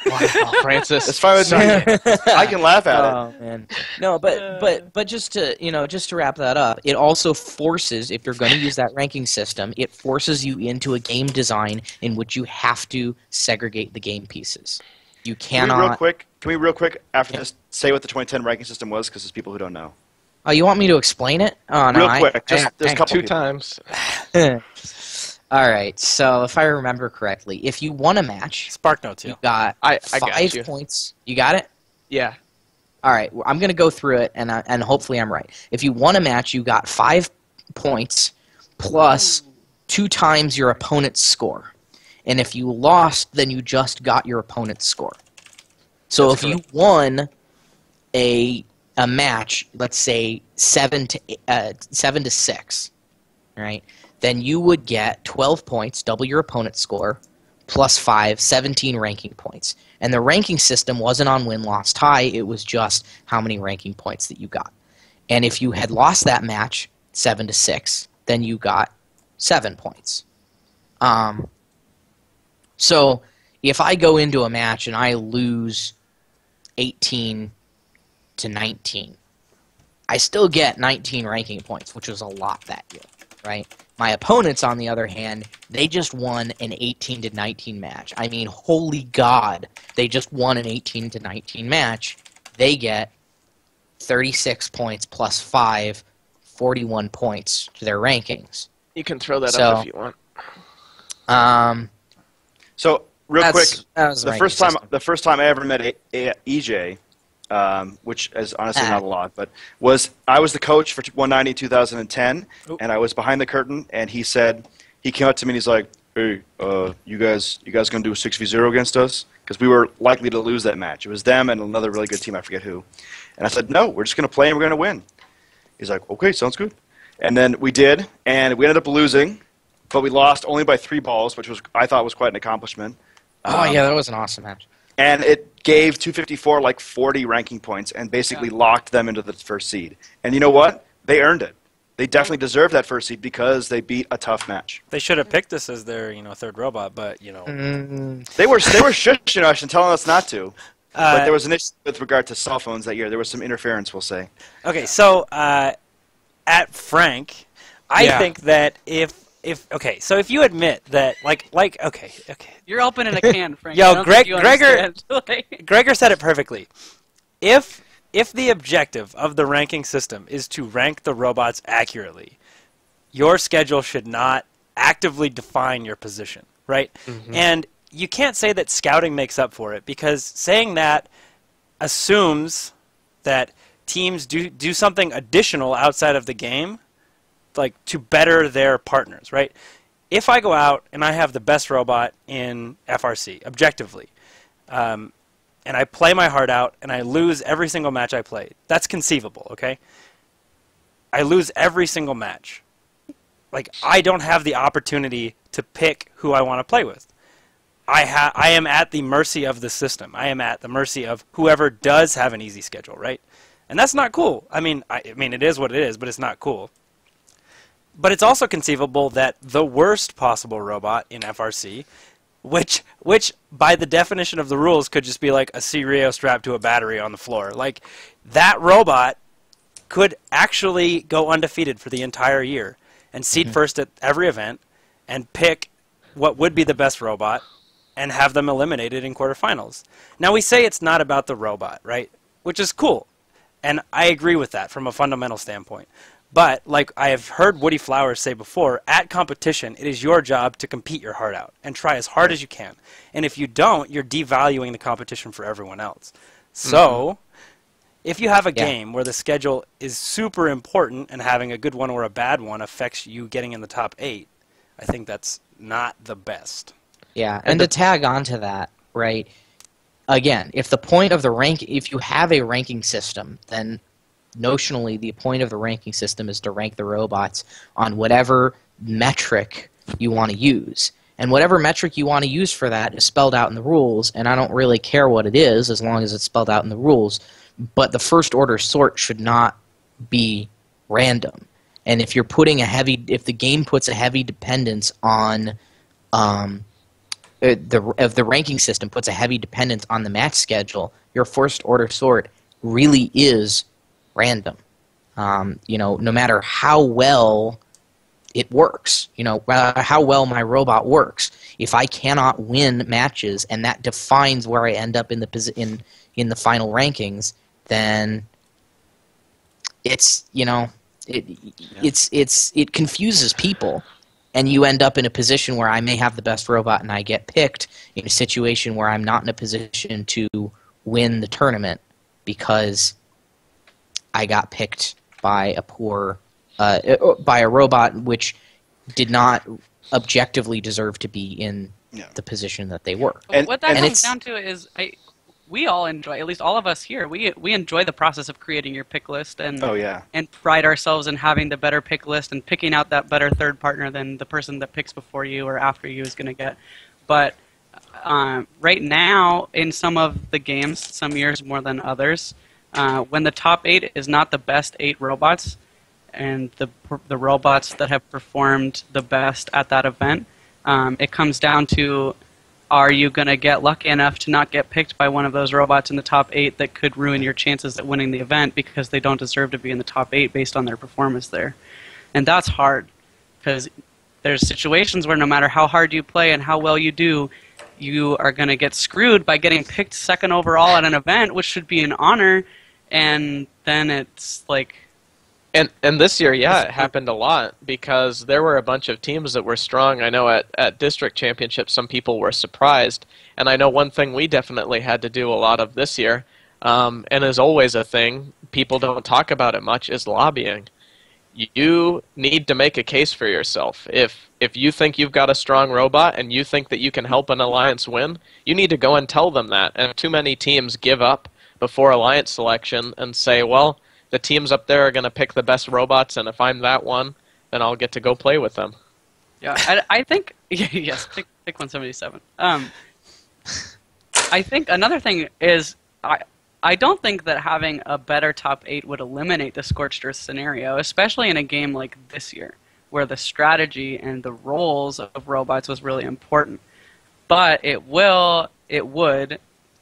Francis. It's fine with me. I can laugh at it. Oh man, no, but just to wrap that up, it also forces, if you're going to use that ranking system, it forces you into a game design in which you have to segregate the game pieces. You Can cannot. we real quick after this say what the 2010 ranking system was? Because there's people who don't know. Oh, you want me to explain it? Oh no, Real quick, there's a couple 2 people. times. All right, so if I remember correctly, if you won a match, Spark notes, you yeah. got I got 5 you. points. You got it? Yeah. All right, I'm going to go through it, and hopefully I'm right. If you won a match, you got 5 points plus 2 times your opponent's score. And if you lost, then you just got your opponent's score. So That's if you won a match, let's say 7 to 6, right? Then you would get 12 points, double your opponent's score, plus 5, 17 ranking points. And the ranking system wasn't on win-loss tie, it was just how many ranking points that you got. And if you had lost that match 7 to 6, then you got 7 points. So if I go into a match and I lose 18 to 19, I still get 19 ranking points, which was a lot that year, right? My opponents, on the other hand, they just won an 18 to 19 match. I mean, holy God, they just won an 18 to 19 match. They get 36 points plus 5, 41 points to their rankings. You can throw that So, up if you want. So real quick, that was the first time I ever met EJ, which is honestly not a lot, but I was the coach for 190 2010, and I was behind the curtain, and he came up to me and he's like, "Hey, you guys gonna do a 6v0 against us?" Because we were likely to lose that match. It was them and another really good team, I forget who. And I said, "No, we're just gonna play and we're gonna win." He's like, "Okay, sounds good." And then we did, and we ended up losing, but we lost only by 3 balls, which I thought was quite an accomplishment. Oh, yeah, that was an awesome match. And it gave 254 like 40 ranking points and basically locked them into the first seed. And you know what? They earned it. They definitely deserved that first seed because they beat a tough match. They should have picked us as their, third robot, but They were shushing us and telling us not to. But there was an issue with regard to cell phones that year. There was some interference, we'll say. Okay, so at Frank, I think that if you admit that okay. You're opening a can, Frank. Yo, I don't think you understand. Gregor said it perfectly. If the objective of the ranking system is to rank the robots accurately, your schedule should not actively define your position, right? Mm-hmm. And you can't say that scouting makes up for it, because saying that assumes that teams do something additional outside of the game, like to better their partners, right? If I go out and I have the best robot in FRC, objectively, and I play my heart out and I lose every single match I play, that's conceivable, okay? I lose every single match. Like, I don't have the opportunity to pick who I want to play with. I am at the mercy of the system. I am at the mercy of whoever does have an easy schedule, right? And that's not cool. I mean, it is what it is, but it's not cool. But it's also conceivable that the worst possible robot in FRC, which by the definition of the rules could just be like a C-Rio strapped to a battery on the floor, like that robot could actually go undefeated for the entire year and seed first at every event and pick what would be the best robot and have them eliminated in quarterfinals. Now, we say it's not about the robot, right? Which is cool. And I agree with that from a fundamental standpoint. But, like I have heard Woody Flowers say before, at competition, it is your job to compete your heart out and try as hard as you can. And if you don't, you're devaluing the competition for everyone else. So, if you have a game where the schedule is super important and having a good one or a bad one affects you getting in the top 8, I think that's not the best. Yeah, and to tag on to that, right, again, if the point of the if you have a ranking system, then notionally the point of the ranking system is to rank the robots on whatever metric you want to use. And whatever metric you want to use for that is spelled out in the rules, and I don't really care what it is as long as it's spelled out in the rules. But the first order sort should not be random. And if you're putting if the game puts a heavy dependence on the ranking system puts a heavy dependence on the match schedule, your first order sort really is random. No matter how well it works, how well my robot works, if I cannot win matches and that defines where I end up in the final rankings, then it confuses people. And you end up in a position where I may have the best robot and I get picked in a situation where I'm not in a position to win the tournament because I got picked by by a robot which did not objectively deserve to be in the position that they were. And what that comes down to is we all enjoy, at least all of us here, we enjoy the process of creating your pick list and and pride ourselves in having the better pick list and picking out that better third partner than the person that picks before you or after you is going to get. But right now, in some of the games, some years more than others, when the top 8 is not the best 8 robots and the robots that have performed the best at that event, it comes down to, are you going to get lucky enough to not get picked by one of those robots in the top 8 that could ruin your chances at winning the event because they don't deserve to be in the top 8 based on their performance there? And that's hard because there's situations where no matter how hard you play and how well you do, you are going to get screwed by getting picked second overall at an event, which should be an honor, and then it's like... And this year, it happened a lot because there were a bunch of teams that were strong. I know at district championships, some people were surprised. And I know one thing we definitely had to do a lot of this year, and is always a thing, people don't talk about it much, is lobbying. You need to make a case for yourself. If you think you've got a strong robot and you think that you can help an alliance win, you need to go and tell them that. And too many teams give up before alliance selection and say, well, the teams up there are going to pick the best robots, and if I'm that one, then I'll get to go play with them. Yeah, I think... Yes, pick 177. I think another thing is... I don't think that having a better top 8 would eliminate the Scorched Earth scenario, especially in a game like this year, where the strategy and the roles of robots was really important. But it would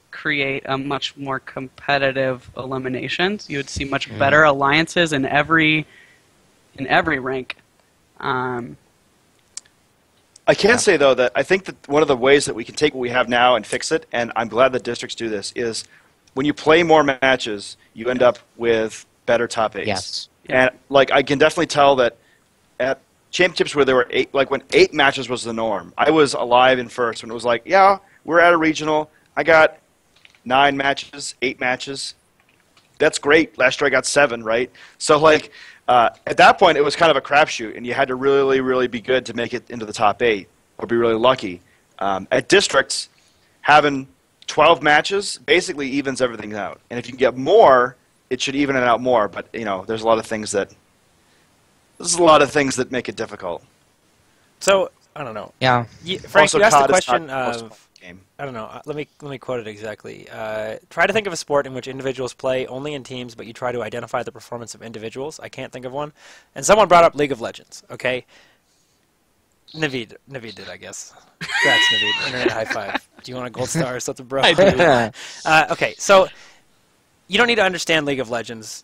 create a much more competitive eliminations. You would see much better alliances in every rank. I can say, though, that I think that one of the ways that we can take what we have now and fix it, and I'm glad that districts do this, is when you play more matches, you end up with better top 8s. Yes. And I can definitely tell that at championships where there were 8, when 8 matches was the norm, I was alive in first when it was like, we're at a regional, I got 9 matches, 8 matches. That's great. Last year I got 7, right? So at that point it was kind of a crapshoot, and you had to really, really be good to make it into the top 8 or be really lucky. At districts, having 12 matches basically evens everything out. And if you can get more, it should even it out more. But there's a lot of things that make it difficult. So I don't know. Yeah. Frank, you asked the question of... I don't know. Let me quote it exactly. Try to think of a sport in which individuals play only in teams, but you try to identify the performance of individuals. I can't think of one. And someone brought up League of Legends. Okay. Naveed did, I guess. Congrats, Naveed. Internet high five. Do you want a gold star or something, bro? I do. Okay, so you don't need to understand League of Legends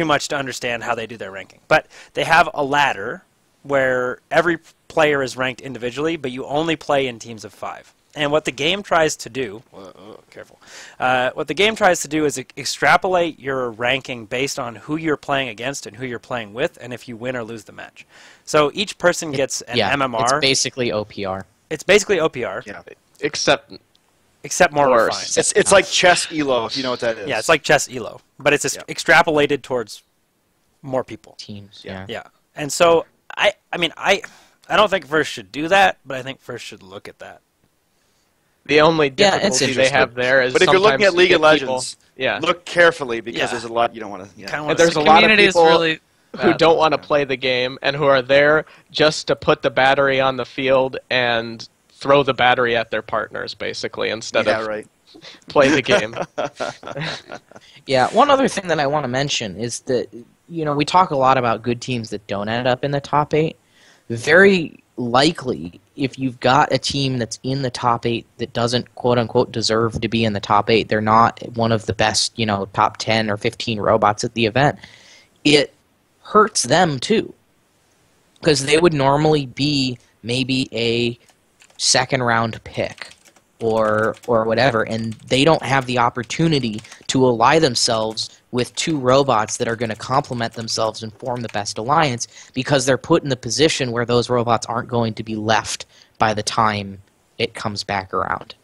too much to understand how they do their ranking. But they have a ladder where every player is ranked individually, but you only play in teams of 5. And what the game tries to do, careful, what the game tries to do is extrapolate your ranking based on who you're playing against and who you're playing with, and if you win or lose the match. So each person gets an MMR. It's basically OPR. It's basically OPR. Yeah. Except more worse. refined. It's like chess elo, if you know what that is. Yeah, it's like chess elo, but it's extrapolated towards more people. Teams. Yeah. Yeah, and so I don't think First should do that, but I think First should look at that. the only it's difficulty they have there is But if you're looking at sometimes League you of get people- Legends, look carefully because Yeah. there's a lot you don't want to. Kinda And wanna there's see- a lot of community is people really who bad. don't want to play the game and who are there just to put the battery on the field and throw the battery at their partners, basically, instead Yeah, of right. play the game. Yeah, one other thing that I want to mention is that, we talk a lot about good teams that don't end up in the top 8. Very likely, if you've got a team that's in the top 8 that doesn't, quote-unquote, deserve to be in the top 8, they're not one of the best, top 10 or 15 robots at the event, it hurts them too. Because they would normally be maybe a second-round pick or whatever, and they don't have the opportunity to ally themselves with 2 robots that are going to complement themselves and form the best alliance because they're put in the position where those robots aren't going to be left by the time it comes back around.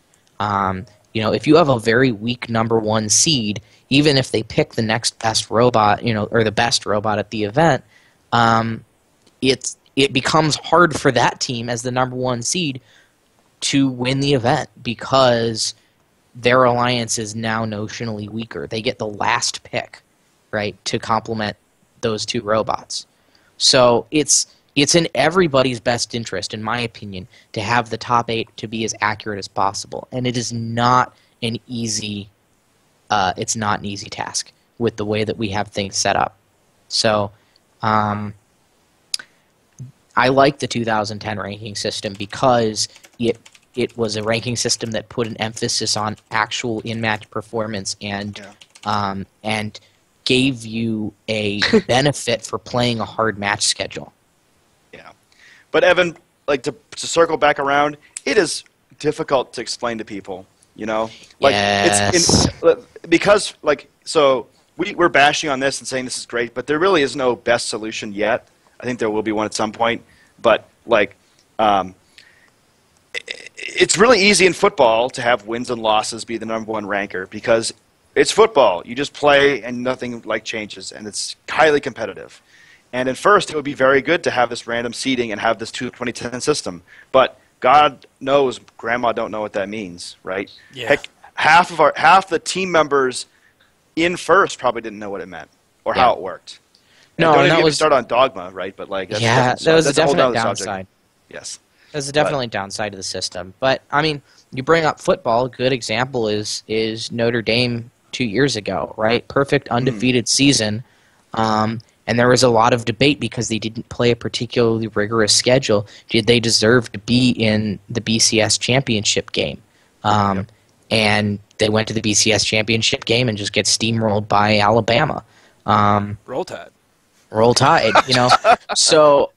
If you have a very weak number 1 seed, even if they pick the next best robot, or the best robot at the event, it becomes hard for that team as the number 1 seed to win the event because their alliance is now notionally weaker. They get the last pick, right, to complement those 2 robots. So it's in everybody's best interest, in my opinion, to have the top 8 to be as accurate as possible. And it is not an easy task with the way that we have things set up. So I like the 2010 ranking system because it was a ranking system that put an emphasis on actual in-match performance and gave you a benefit for playing a hard match schedule. Yeah, but Evan, like to circle back around, it is difficult to explain to people. Yes. Because we're bashing on this and saying this is great, but there really is no best solution yet. I think there will be one at some point, but it's really easy in football to have wins and losses be the number 1 ranker because it's football. You just play and nothing changes, and it's highly competitive. And in First, it would be very good to have this random seeding and have this 2010 system. But God knows, Grandma don't know what that means, right? Yeah. Heck, half the team members in First probably didn't know what it meant or how it worked. No, don't and even that was start on Dogma, right? But that was a definite downside. Subject. Yes. That's a definitely downside of the system. But, you bring up football. A good example is Notre Dame 2 years ago, right? Perfect undefeated season. And there was a lot of debate because they didn't play a particularly rigorous schedule. Did they deserve to be in the BCS championship game? And they went to the BCS championship game and just get steamrolled by Alabama. Roll Tide. Roll Tide, So...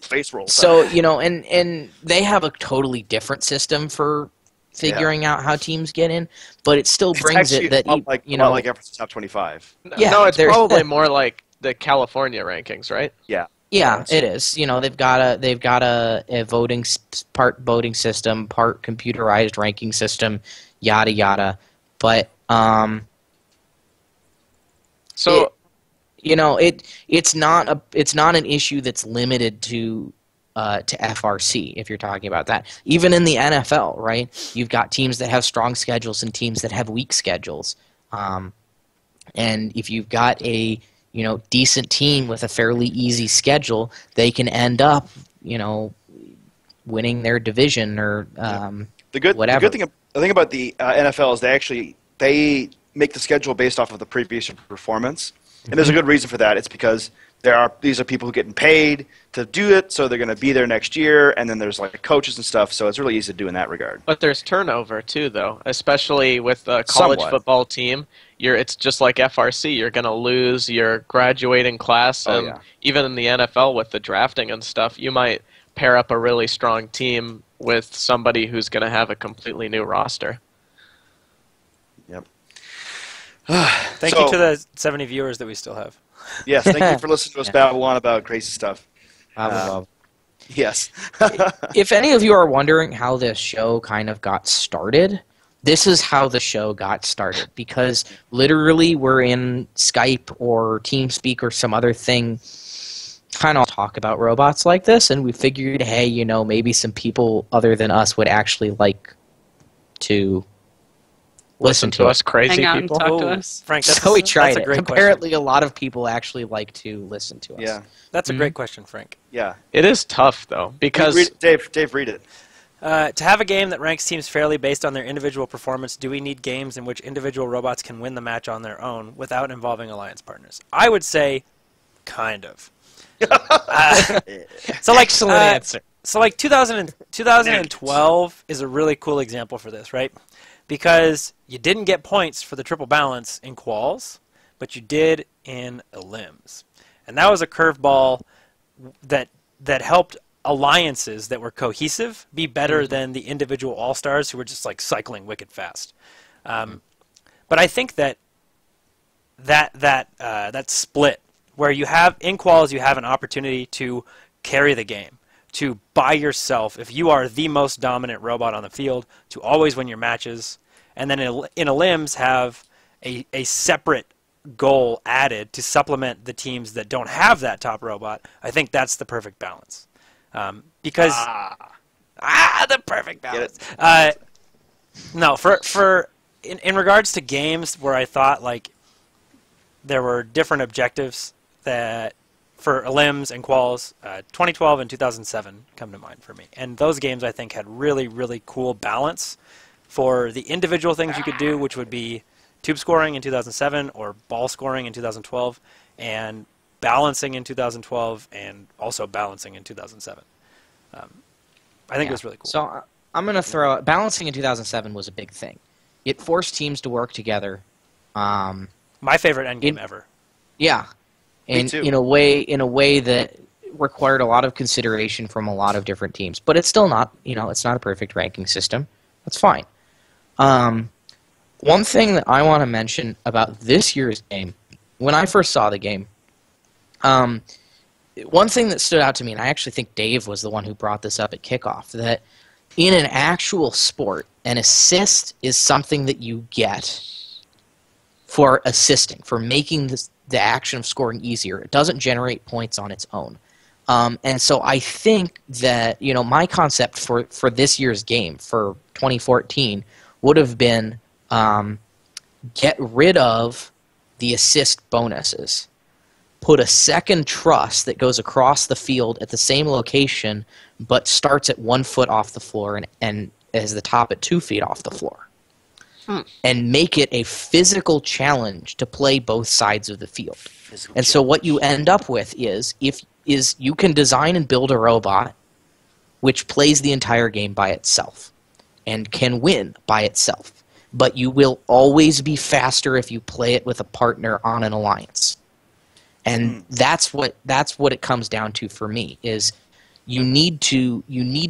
Face roll. So, and they have a totally different system for figuring out how teams get in, but it still brings it that, like FRC Top 25. No, it's probably more like the California rankings, right? Yeah. Yeah, it is. They've got a voting part voting system, part computerized ranking system, yada yada. But it's not an issue that's limited to FRC if you're talking about that. Even in the NFL, right? You've got teams that have strong schedules and teams that have weak schedules. And if you've got a decent team with a fairly easy schedule, they can end up winning their division or whatever. The good thing about the NFL is they make the schedule based off of the previous performance. And there's a good reason for that. It's because these are people who are getting paid to do it, so they're going to be there next year, and then there's coaches and stuff, so it's really easy to do in that regard. But there's turnover too, though, especially with a college football team. it's just like FRC. You're going to lose your graduating class, Oh, and yeah. even in the NFL with the drafting and stuff, you might pair up a really strong team with somebody who's going to have a completely new roster. Yep. Thank you to the 70 viewers that we still have. Yes, thank you for listening to us babble on about crazy stuff. Yes. If any of you are wondering how this show kind of got started, this is how the show got started. Because literally we're in Skype or TeamSpeak or some other thing kind of talk about robots like this, and we figured, hey, you know, maybe some people other than us would actually like to listen to us crazy Hang out people. and talk to us. Frank, So we tried that's a it. great Apparently a lot of people actually like to listen to us. Yeah. That's a great question, Frank. Yeah. It is tough though, because Dave, read it. To have a game that ranks teams fairly based on their individual performance, do we need games in which individual robots can win the match on their own without involving alliance partners? I would say, kind of. So like, Excellent answer. So like 2012 is a really cool example for this, right? Because you didn't get points for the triple balance in quals, but you did in elims. And that was a curveball that helped alliances that were cohesive be better than the individual all-stars who were just like cycling wicked fast. But I think that split where you have in quals you have an opportunity to carry the game, to by yourself, if you are the most dominant robot on the field, to always win your matches, and then in elims have a separate goal added to supplement the teams that don't have that top robot. I think that's the perfect balance. Because the perfect balance. No, in regards to games where I thought like there were different objectives that for elims and quals, 2012 and 2007 come to mind for me. And those games I think had really, really cool balance for the individual things you could do, which would be tube scoring in 2007 or ball scoring in 2012, and balancing in 2012 and also balancing in 2007. I think it was really cool. So I'm going to throw out, balancing in 2007 was a big thing. It forced teams to work together. My favorite endgame ever. Yeah. And too. in a way that required a lot of consideration from a lot of different teams. But it's still not, it's not a perfect ranking system. That's fine. One thing that I want to mention about this year's game, when I first saw the game, one thing that stood out to me, and I actually think Dave was the one who brought this up at kickoff, that in an actual sport, an assist is something that you get for assisting, for making the action of scoring easier. It doesn't generate points on its own. And so I think that, my concept for this year's game, for 2014, would have been get rid of the assist bonuses. Put a second truss that goes across the field at the same location, but starts at 1 foot off the floor and has the top at 2 feet off the floor. And make it a physical challenge to play both sides of the field. And so what you end up with is you can design and build a robot which plays the entire game by itself and can win by itself. But you will always be faster if you play it with a partner on an alliance. And that's what it comes down to for me, is you need to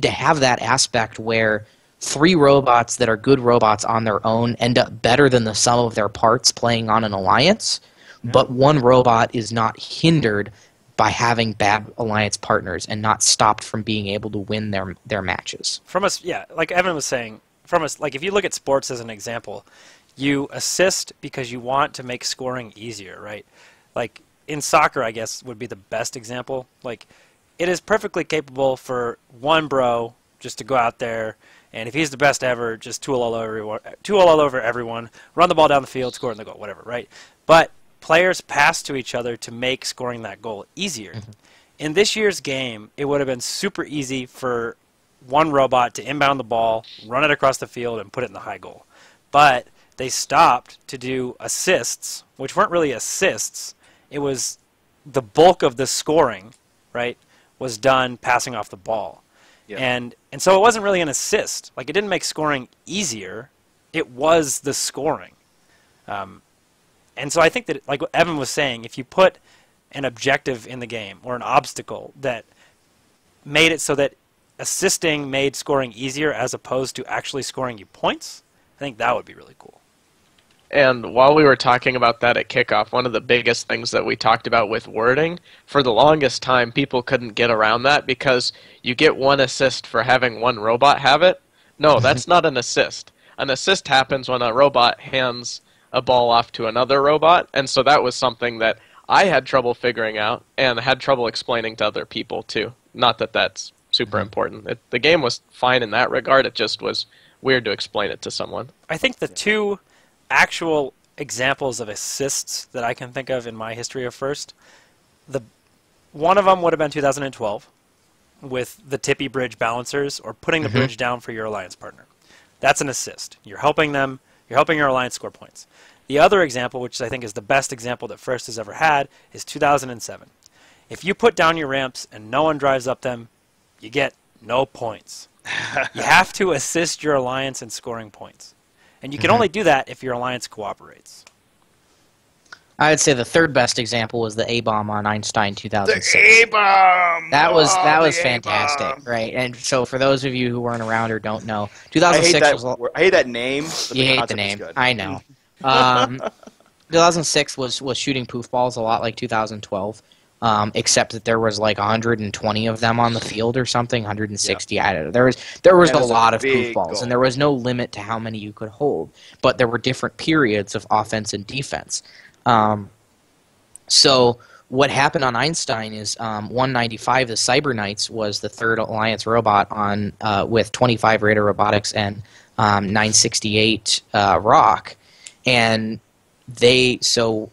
have that aspect where 3 robots that are good robots on their own end up better than the sum of their parts playing on an alliance, but 1 robot is not hindered by having bad alliance partners and not stopped from being able to win their matches. From us, yeah, like Evan was saying, like if you look at sports as an example, you assist because you want to make scoring easier, right? Like in soccer, I guess, would be the best example. Like, it is perfectly capable for one bro just to go out there, and if he's the best ever, just tool all over everyone, run the ball down the field, score in the goal, whatever, right? But players pass to each other to make scoring that goal easier. In this year's game, it would have been super easy for one robot to inbound the ball, run it across the field, and put it in the high goal. But they stopped to do assists, which weren't really assists. It was the bulk of the scoring, right, was done passing off the ball. Yeah. And so it wasn't really an assist. Like, it didn't make scoring easier. It was the scoring. And so I think that, like what Evan was saying, if you put an objective in the game or an obstacle that made it so that assisting made scoring easier as opposed to actually scoring you points, I think that would be really cool. And while we were talking about that at kickoff, one of the biggest things that we talked about with wording, for the longest time, people couldn't get around that because you get one assist for having one robot have it. No, that's not an assist. An assist happens when a robot hands a ball off to another robot, and so that was something that I had trouble figuring out and had trouble explaining to other people too. Not that that's super important. The game was fine in that regard. It just was weird to explain it to someone. I think the two actual examples of assists that I can think of in my history of First, one of them would have been 2012 with the tippy bridge balancers or putting the bridge down for your alliance partner. That's an assist. You're helping them. You're helping your alliance score points. The other example, which I think is the best example that First has ever had, is 2007. If you put down your ramps and no one drives up them, you get no points. You have to assist your alliance in scoring points. And you can only do that if your alliance cooperates. I would say the third best example was the A-bomb on Einstein 2006. The A-bomb! That was the fantastic, A-bomb. right? And so for those of you who weren't around or don't know, I 2006 hate, was... I hate that name. But You hate the concept is name. good. I know. 2006 was shooting poof balls a lot like 2012, except that there was like 120 of them on the field or something, 160. I don't know. There was a lot of poof balls, and there was no limit to how many you could hold. But there were different periods of offense and defense. So what happened on Einstein is 195, the Cyber Knights, was the third Alliance robot on with 25 Raider Robotics and 968 Rock. And so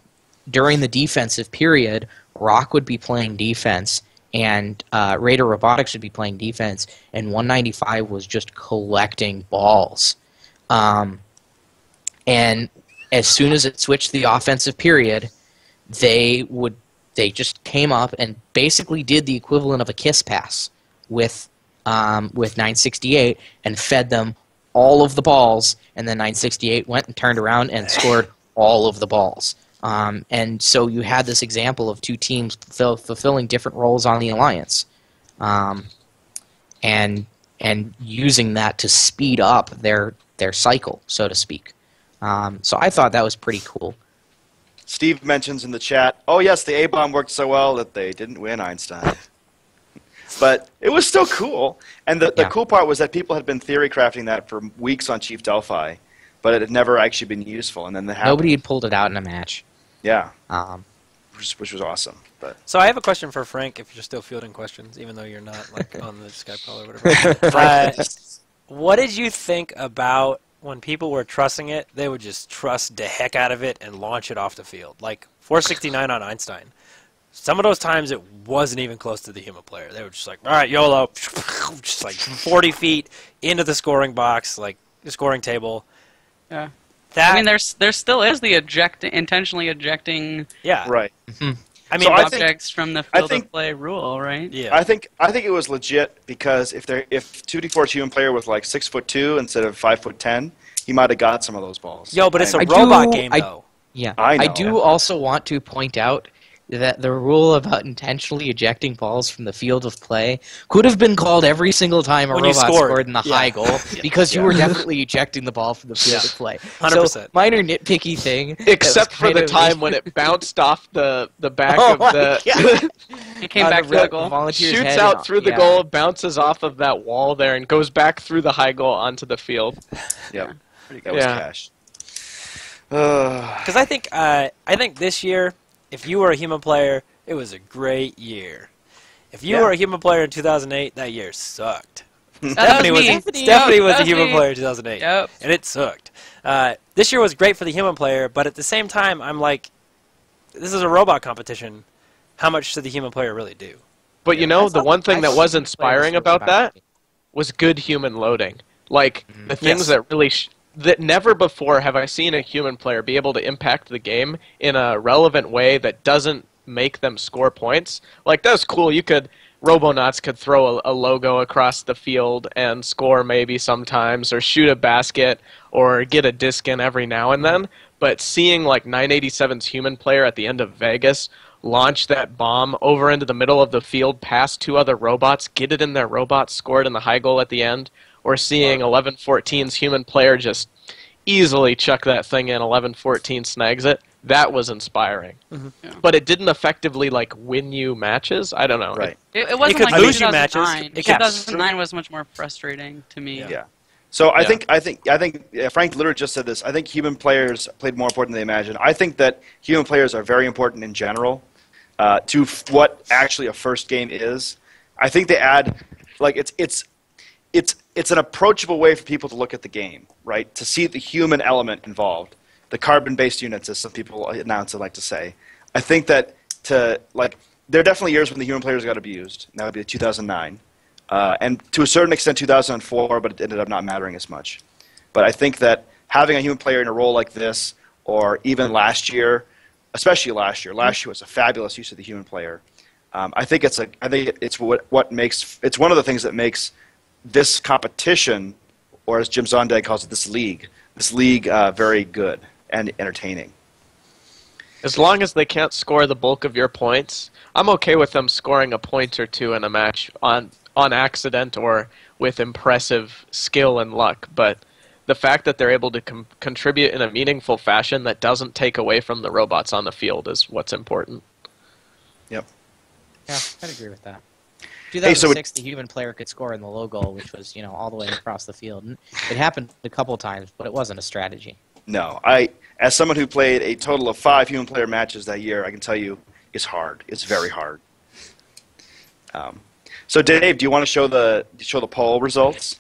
during the defensive period, Rock would be playing defense, and Raider Robotics would be playing defense, and 195 was just collecting balls. And as soon as it switched the offensive period, they just came up and basically did the equivalent of a kiss pass with 968 and fed them all of the balls, and then 968 went and turned around and scored all of the balls. And so you had this example of two teams fulfilling different roles on the Alliance, and using that to speed up their cycle, so to speak. So I thought that was pretty cool. Steve mentions in the chat, oh yes, the A-bomb worked so well that they didn't win Einstein. But it was still cool. And the cool part was that people had been theory crafting that for weeks on Chief Delphi, but it had never actually been useful. And then nobody had pulled it out in a match. Yeah, which was awesome. But So I have a question for Frank, if you're still fielding questions, even though you're not like on the Skype call or whatever. What did you think about when people were trusting it, they would just trust the heck out of it and launch it off the field? Like 469 on Einstein. Some of those times it wasn't even close to the human player. They were just like, all right, YOLO, just like 40 feet into the scoring box, like the scoring table. Yeah. That, I mean, there still is the intentionally ejecting yeah. right. I mean, So I objects from the field of play rule, right? yeah. I think it was legit because if 2D4's human player was like 6'2" instead of 5'10", he might have got some of those balls. Yo, but it's a And- robot game, though. Yeah, I know. I do also want to point out that the rule about intentionally ejecting balls from the field of play could have been called every single time a When you robot scored. scored in the Yeah. high goal, because you were definitely ejecting the ball from the field of play. 100%. So, minor nitpicky thing. Except that was for kind the of- time when it bounced off the back Oh of my the... It came On back the to the red goal. volunteer's shoots head out and- through the yeah. goal, bounces off of that wall there, and goes back through the high goal onto the field. Yep. That was Yeah. cash. Because I think this year, if you were a human player, it was a great year. If you Yeah. were a human player in 2008, that year sucked. That Stephanie was me. Stephanie was That a human me. player in 2008, Yep. and it sucked. This year was great for the human player, but at the same time, I'm like, this is a robot competition. How much should the human player really do? But you know, the one thing I that thought was the inspiring players were about about that was good human loading. Like, the things Yes. that really... that never before have I seen a human player be able to impact the game in a relevant way that doesn't make them score points. Like, that's cool. Robonauts could throw a logo across the field and score maybe sometimes, or shoot a basket, or get a disc in every now and then. but seeing like 987's human player at the end of Vegas launch that bomb over into the middle of the field past 2 other robots, get it in their robot, score it in the high goal at the end, or seeing 1114's human player just easily chuck that thing in, 1114 snags it, that was inspiring. Yeah. But it didn't effectively like win you matches. I don't know. Right. It wasn't could like lose you 2009. matches. It could- 2009 was much more frustrating to me. Yeah. So I Yeah. think Frank literally just said this. I think human players played more important than they imagine. I think that human players are very important in general to what actually a first game is. I think they add, like, it's an approachable way for people to look at the game, right? To see the human element involved, the carbon-based units, as some people announce like to say. I think that there are definitely years when the human players got abused. And that would be 2009. And to a certain extent 2004, but it ended up not mattering as much. But I think that having a human player in a role like this, or even last year, especially last year was a fabulous use of the human player. I think it's one of the things that makes this competition, or as Jim Zondag calls it, this league very good and entertaining. As long as they can't score the bulk of your points, I'm okay with them scoring a point or two in a match on accident or with impressive skill and luck. But the fact that they're able to contribute in a meaningful fashion that doesn't take away from the robots on the field is what's important. Yep. Yeah, I'd agree with that. Hey, 2006, the human player could score in the low goal, which was, all the way across the field. And it happened a couple times, but it wasn't a strategy. No, as someone who played a total of 5 human player matches that year, I can tell you it's hard. It's very hard. So Dave, do you want to show the poll results?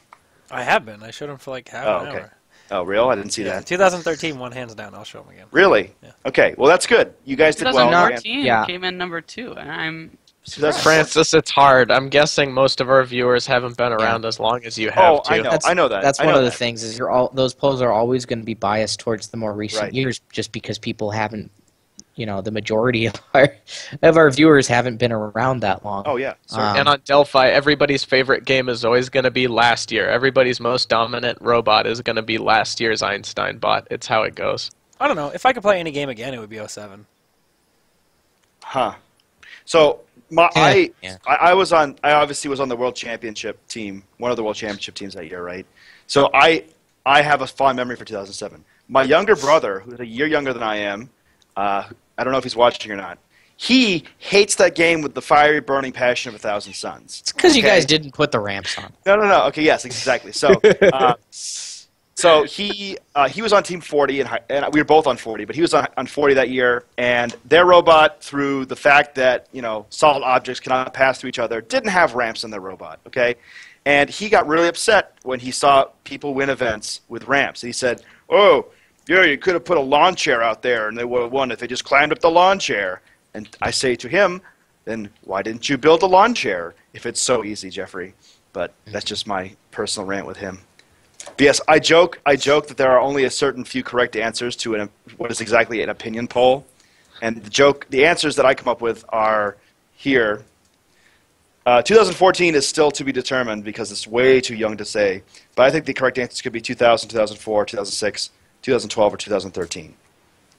I have been. I showed them for like half an hour. Oh, real? I didn't see that. 2013 won hands down. I'll show them again. Really? Yeah. Okay. Well, that's good. You guys did well. 2014 Yeah. came in number 2, and I'm Francis, it's hard. I'm guessing most of our viewers haven't been around as long as you have. Oh, I know. I know that. That's I one know of the that. things is those polls are always going to be biased towards the more recent Right. years, just because people haven't, the majority of our viewers haven't been around that long. Oh yeah. Certainly. And on Delphi, everybody's favorite game is always going to be last year. Everybody's most dominant robot is going to be last year's Einstein bot. It's how it goes. I don't know. If I could play any game again, it would be 07. Huh. So I Yeah. I obviously was on the world championship team, one of the world championship teams that year, right? So I have a fond memory for 2007. My younger brother, who's a year younger than I am, I don't know if he's watching or not. He hates that game with the fiery, burning passion of 1,000 suns. It's because you guys didn't put the ramps on. No. Okay, yes, exactly. So, so he was on Team 40, and we were both on 40, but he was on 40 that year. And their robot, through the fact that solid objects cannot pass through each other, didn't have ramps in their robot. Okay, and he got really upset when he saw people win events with ramps. He said, "Oh, yeah, you could have put a lawn chair out there, and they would have won if they just climbed up the lawn chair." And I say to him, "Then why didn't you build a lawn chair if it's so easy, Jeffrey?" But that's just my personal rant with him. But yes, I joke that there are only a certain few correct answers to what is exactly an opinion poll, and the answers that I come up with are here. 2014 is still to be determined because it's way too young to say, but I think the correct answers could be 2000, 2004, 2006, 2012, or 2013.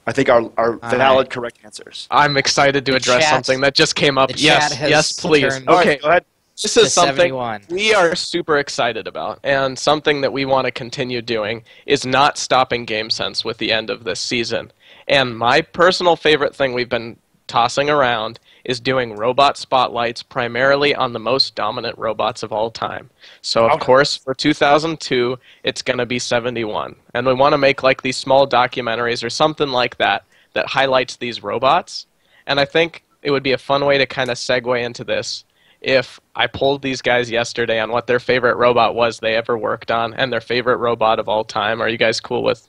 I think are valid, correct answers. I'm excited to address something that just came up. the Yes, chat has yes, please. turned- Okay, Go ahead. this is to something 71. we are super excited about, and something that we want to continue doing is not stopping GameSense with the end of this season. And my personal favorite thing we've been tossing around is doing robot spotlights primarily on the most dominant robots of all time. So, of course, for 2002, it's going to be 71. And we want to make like these small documentaries or something like that that highlights these robots. And I think it would be a fun way to kind of segue into this if I polled these guys yesterday on what their favorite robot was they ever worked on and their favorite robot of all time. Are you guys cool with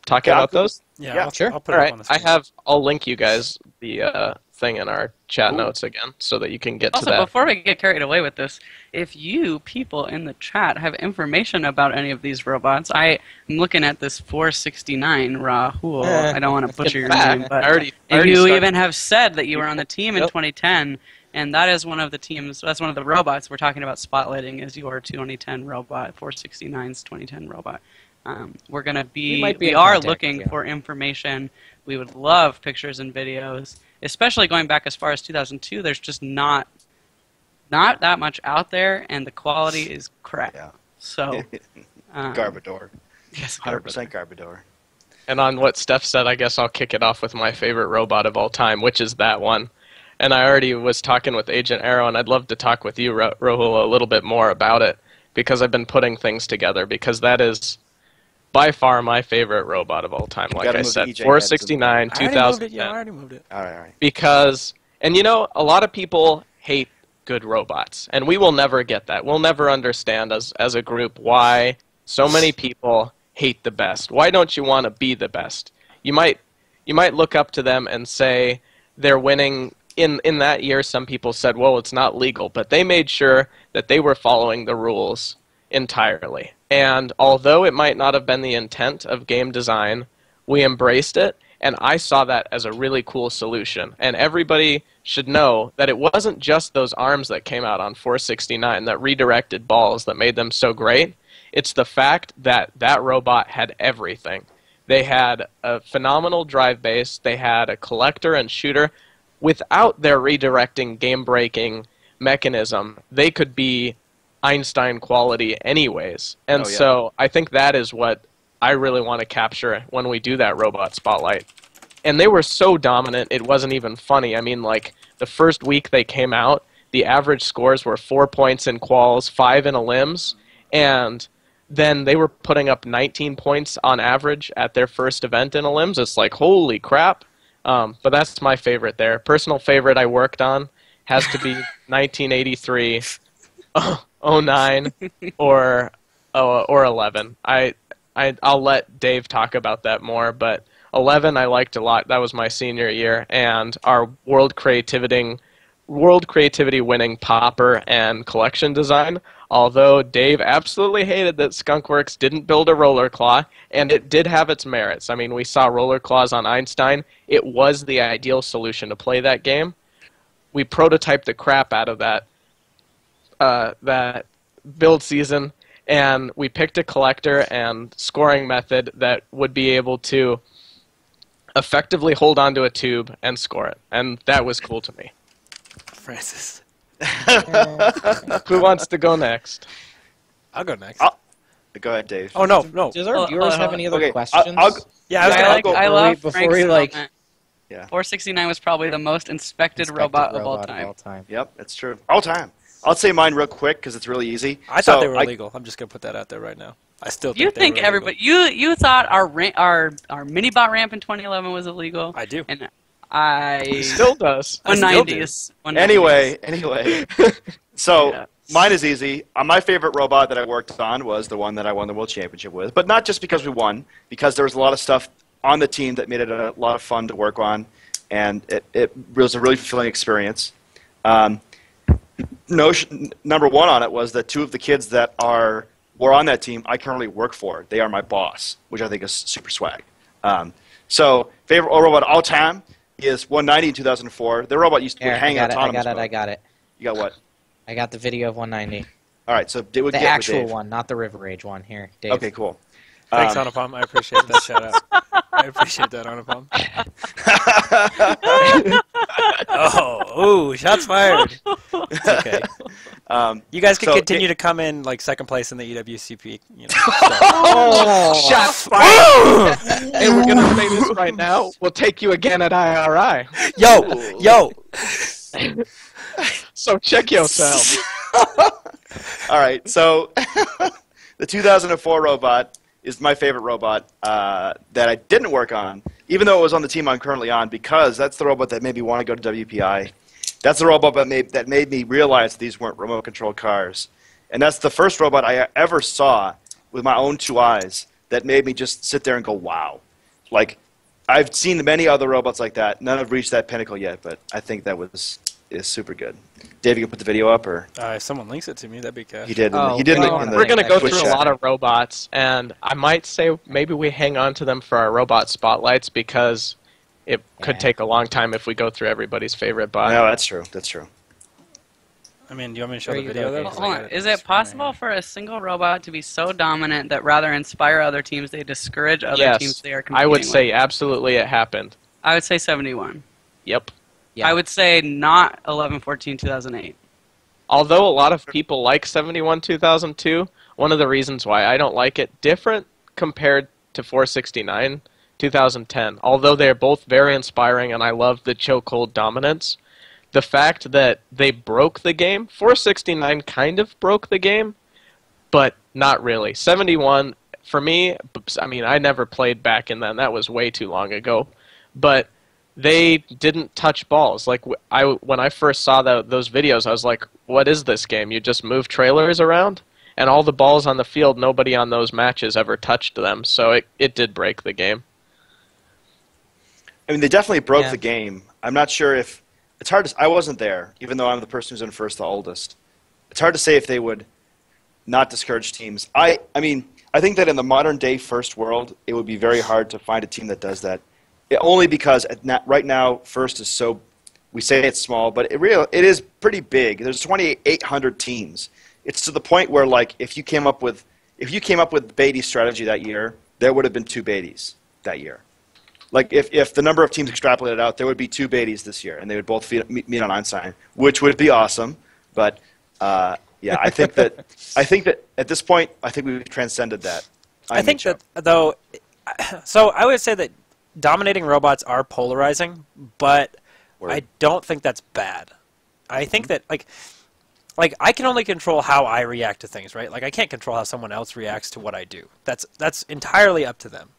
talking about those? Yeah, sure. I'll put All it right, up on the screen. I'll link you guys the thing in our chat notes again so that you can get to Also, that. before we get carried away with this, if you people in the chat have information about any of these robots, I am looking at this 469 Rahul. I don't want to butcher your name, but I already you started. even have said that you were on the team in Yep. 2010, and that is one of the teams. That's one of the robots we're talking about spotlighting is your 2010 robot, 469's 2010 robot. We're gonna We might be we in are contact, looking yeah. for information. We would love pictures and videos, especially going back as far as 2002. There's just not that much out there, and the quality is crap. Yeah. So, Garbador. yes, 100% Garbador. And on what Steph said, I guess I'll kick it off with my favorite robot of all time, which is that one. And I already was talking with Agent Arrow, and I'd love to talk with you, Rahul, a little bit more about it, because I've been putting things together, because that is by far my favorite robot of all time. Like gotta I move said, the EJ 469, I already moved it. 2010. Yeah, I already moved it. All right. Because, and you know, a lot of people hate good robots, and we will never get that. We'll never understand as a group why so many people hate the best. Why don't you want to be the best? You might look up to them and say they're winning. In that year, some people said, well, it's not legal, but they made sure that they were following the rules entirely. And although it might not have been the intent of game design, we embraced it, and I saw that as a really cool solution. And everybody should know that it wasn't just those arms that came out on 469 that redirected balls that made them so great. It's the fact that that robot had everything. They had a phenomenal drive base, they had a collector and shooter. Without their redirecting, game-breaking mechanism, they could be Einstein quality anyways. And so I think that is what I really want to capture when we do that robot spotlight. And they were so dominant, it wasn't even funny. I mean, like, the first week they came out, the average scores were 4 points in quals, 5 in elims, and then they were putting up 19 points on average at their first event in elims. It's like, holy crap. But that's my favorite there. Personal favorite I worked on has to be 1983, 09, or 11. I'll let Dave talk about that more, but 11 I liked a lot. That was my senior year, and our World Creativity winning popper and collection design. Although Dave absolutely hated that Skunkworks didn't build a roller claw, and it did have its merits. I mean, we saw roller claws on Einstein. It was the ideal solution to play that game. We prototyped the crap out of that build season, and we picked a collector and scoring method that would be able to effectively hold onto a tube and score it, and that was cool to me. Francis. Who wants to go next? I'll go next. Go ahead, Dave. Oh, no. Does our viewers have any other Okay, questions? Yeah, I love before Frank's we, like- comment. Yeah. 469 was probably the most inspected robot of all time. Yep, that's true. All time. I'll say mine real quick because it's really easy. I thought they were illegal. I'm just going to put that out there right now. I still think You they think were everybody? You thought our mini-bot ramp in 2011 was illegal? I do. And I He still does. 190 is 190. Anyway. So Yeah. mine is easy. My favorite robot that I worked on was the one that I won the World Championship with. But not just because we won, because there was a lot of stuff on the team that made it a lot of fun to work on, and it was a really fulfilling experience. Number one on it was that two of the kids that were on that team I currently work for. They are my boss, which I think is super swag. So favorite robot all time is 190 in 2004. The robot used to hang out autonomous mode. I got it. You got what? I got the video of 190. All right, so The get actual with Dave. one, not the River Rage one. Here, Dave. Okay, cool. Thanks, Anupam. I appreciate that shout out. I appreciate that, Anupam. Ooh, shots fired. It's okay. You guys can continue to come in like second place in the EWCP. You know, Shots fired! Hey, we're going to say this right now. We'll take you again at IRI. Yo! So check yourself. All right, so the 2004 robot is my favorite robot that I didn't work on, even though it was on the team I'm currently on, because that's the robot that made me want to go to WPI. That's the robot that made me realize these weren't remote-controlled cars. And that's the first robot I ever saw with my own two eyes that made me just sit there and go, wow. Like, I've seen many other robots like that. None have reached that pinnacle yet, but I think that is super good. Dave, you can put the video up, or if someone links it to me, that'd be cash. he did. Oh, He did. well, in the We're going to go Twitch through a chat. lot of robots, and I might say maybe we hang on to them for our robot spotlights because it could take a long time if we go through everybody's favorite bot. No, that's true. That's true. I mean, do you want me to show There the you video go, though? guys. 'Cause I Hold got on. it Is on the it screen right possible here. for a single robot to be so dominant that rather inspire other teams, they discourage other Yes, teams they are competing I would with? say absolutely it happened. I would say 71. Yep. Yeah. I would say not 11-14-2008. Although a lot of people like 71 2002, one of the reasons why I don't like it, different compared to 469 2010, although they're both very inspiring and I love the chokehold dominance, the fact that they broke the game, 469 kind of broke the game, but not really. 71, for me, I mean, I never played back in then. That was way too long ago. But they didn't touch balls. Like when I first saw those videos, I was like, what is this game? You just move trailers around? And all the balls on the field, nobody on those matches ever touched them. So it did break the game. I mean, they definitely broke Yeah. the game. I'm not sure if it's hard to. I wasn't there, even though I'm the person who's in first, the oldest. It's hard to say if they would not discourage teams. I mean, I think that in the modern day first world, it would be very hard to find a team that does that. Only because right now, first is so. We say it's small, but it is pretty big. There's 2,800 teams. It's to the point where, like, if you came up with Beatty's strategy that year, there would have been 2 Beatties that year. Like, if the number of teams extrapolated out, there would be 2 Beatties this year, and they would both meet on Einstein, which would be awesome. But yeah, I think that at this point, I think we've transcended that. I think that though, so I would say that dominating robots are polarizing, but I don't think that's bad. I think that like I can only control how I react to things, right? Like I can't control how someone else reacts to what I do. That's entirely up to them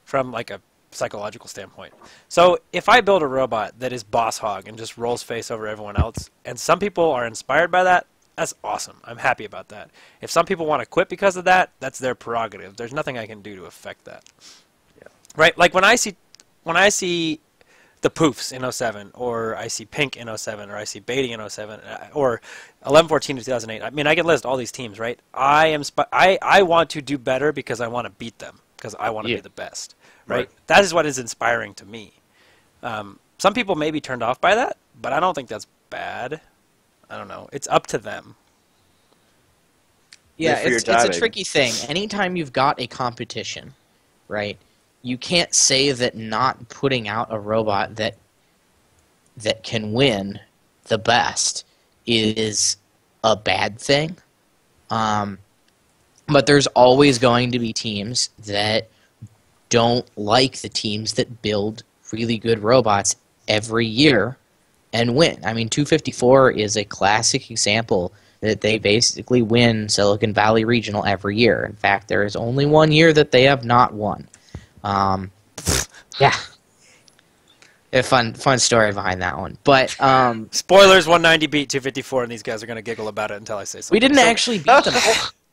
from like a psychological standpoint. So if I build a robot that is boss hog and just rolls face over everyone else, and some people are inspired by that, that's awesome. I'm happy about that. If some people want to quit because of that, that's their prerogative. There's nothing I can do to affect that. Yeah. Right? Like when I see the Poofs in 07, or I see Pink in 07, or I see Beatty in 07, or 11-14 to 2008. I mean, I can list all these teams, right? I want to do better because I want to beat them, because I want to be the best, right? That is what is inspiring to me. Some people may be turned off by that, but I don't think that's bad. I don't know. It's up to them. Yeah, for your it's a diving. tricky thing. Anytime you've got a competition, right, you can't say that not putting out a robot that can win the best is a bad thing. But there's always going to be teams that don't like the teams that build really good robots every year and win. I mean, 254 is a classic example that they basically win Silicon Valley Regional every year. In fact, there is only one year that they have not won. Yeah. A fun story behind that one. But Spoilers, 190 beat 254, and these guys are going to giggle about it until I say something. we didn't actually beat them.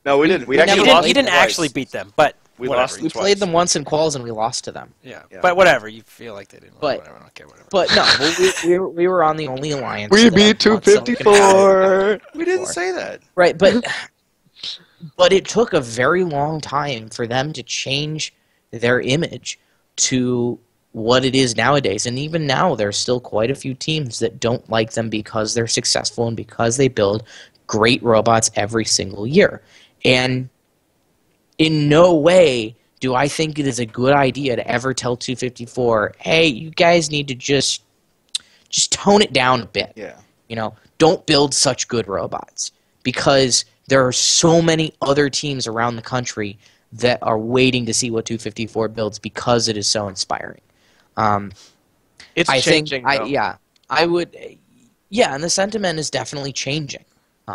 No, we didn't. We You actually never- lost. You didn't twice. actually beat them, but We whatever. lost We twice. played them once in quals and we lost to them. Yeah. Yeah. But whatever. You feel like they didn't. But- Whatever. I don't care. Whatever. But no, we were on the only alliance. We that beat won Silicon Valley. 254! We didn't say that. Right, but it took a very long time for them to change their image to what it is nowadays. And even now, there's still quite a few teams that don't like them because they're successful and because they build great robots every single year. And in no way do I think it is a good idea to ever tell 254, hey, you guys need to just tone it down a bit. Yeah. You know, don't build such good robots, because there are so many other teams around the country that are waiting to see what 254 builds because it is so inspiring. It's I changing, think, though. I would, and the sentiment is definitely changing.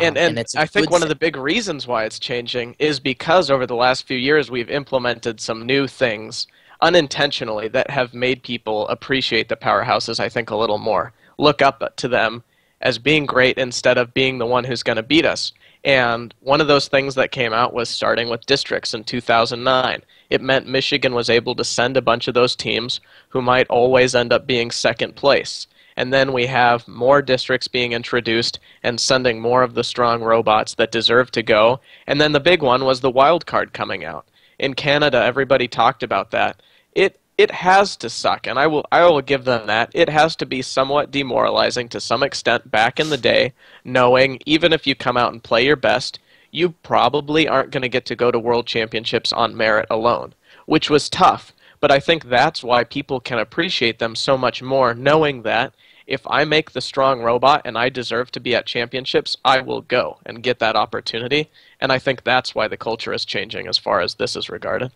And it's a I think good one of thing. the big reasons why it's changing is because over the last few years we've implemented some new things unintentionally that have made people appreciate the powerhouses, I think, a little more. Look up to them as being great instead of being the one who's going to beat us. And one of those things that came out was starting with districts in 2009. It meant Michigan was able to send a bunch of those teams who might always end up being second place. And then we have more districts being introduced and sending more of the strong robots that deserve to go. And then the big one was the wild card coming out. In Canada, everybody talked about that. It it has to suck, and I will give them that. It has to be somewhat demoralizing to some extent back in the day, knowing even if you come out and play your best, you probably aren't going to get to go to World Championships on merit alone, which was tough. But I think that's why people can appreciate them so much more, knowing that if I make the strong robot and I deserve to be at championships, I will go and get that opportunity. And I think that's why the culture is changing as far as this is regarded.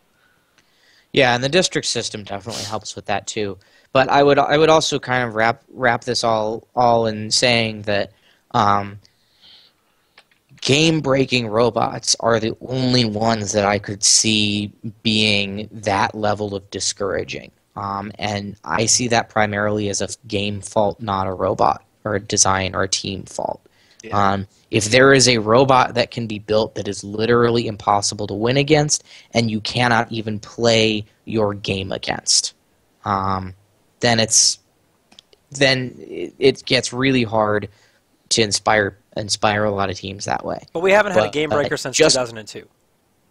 Yeah, and the district system definitely helps with that too. But I would also kind of wrap this all in saying that game-breaking robots are the only ones that I could see being that level of discouraging. And I see that primarily as a game fault, not a robot or a design or a team fault. Yeah. If there is a robot that can be built that is literally impossible to win against and you cannot even play your game against, then it gets really hard to inspire a lot of teams that way. But we haven't had a game breaker since 2002.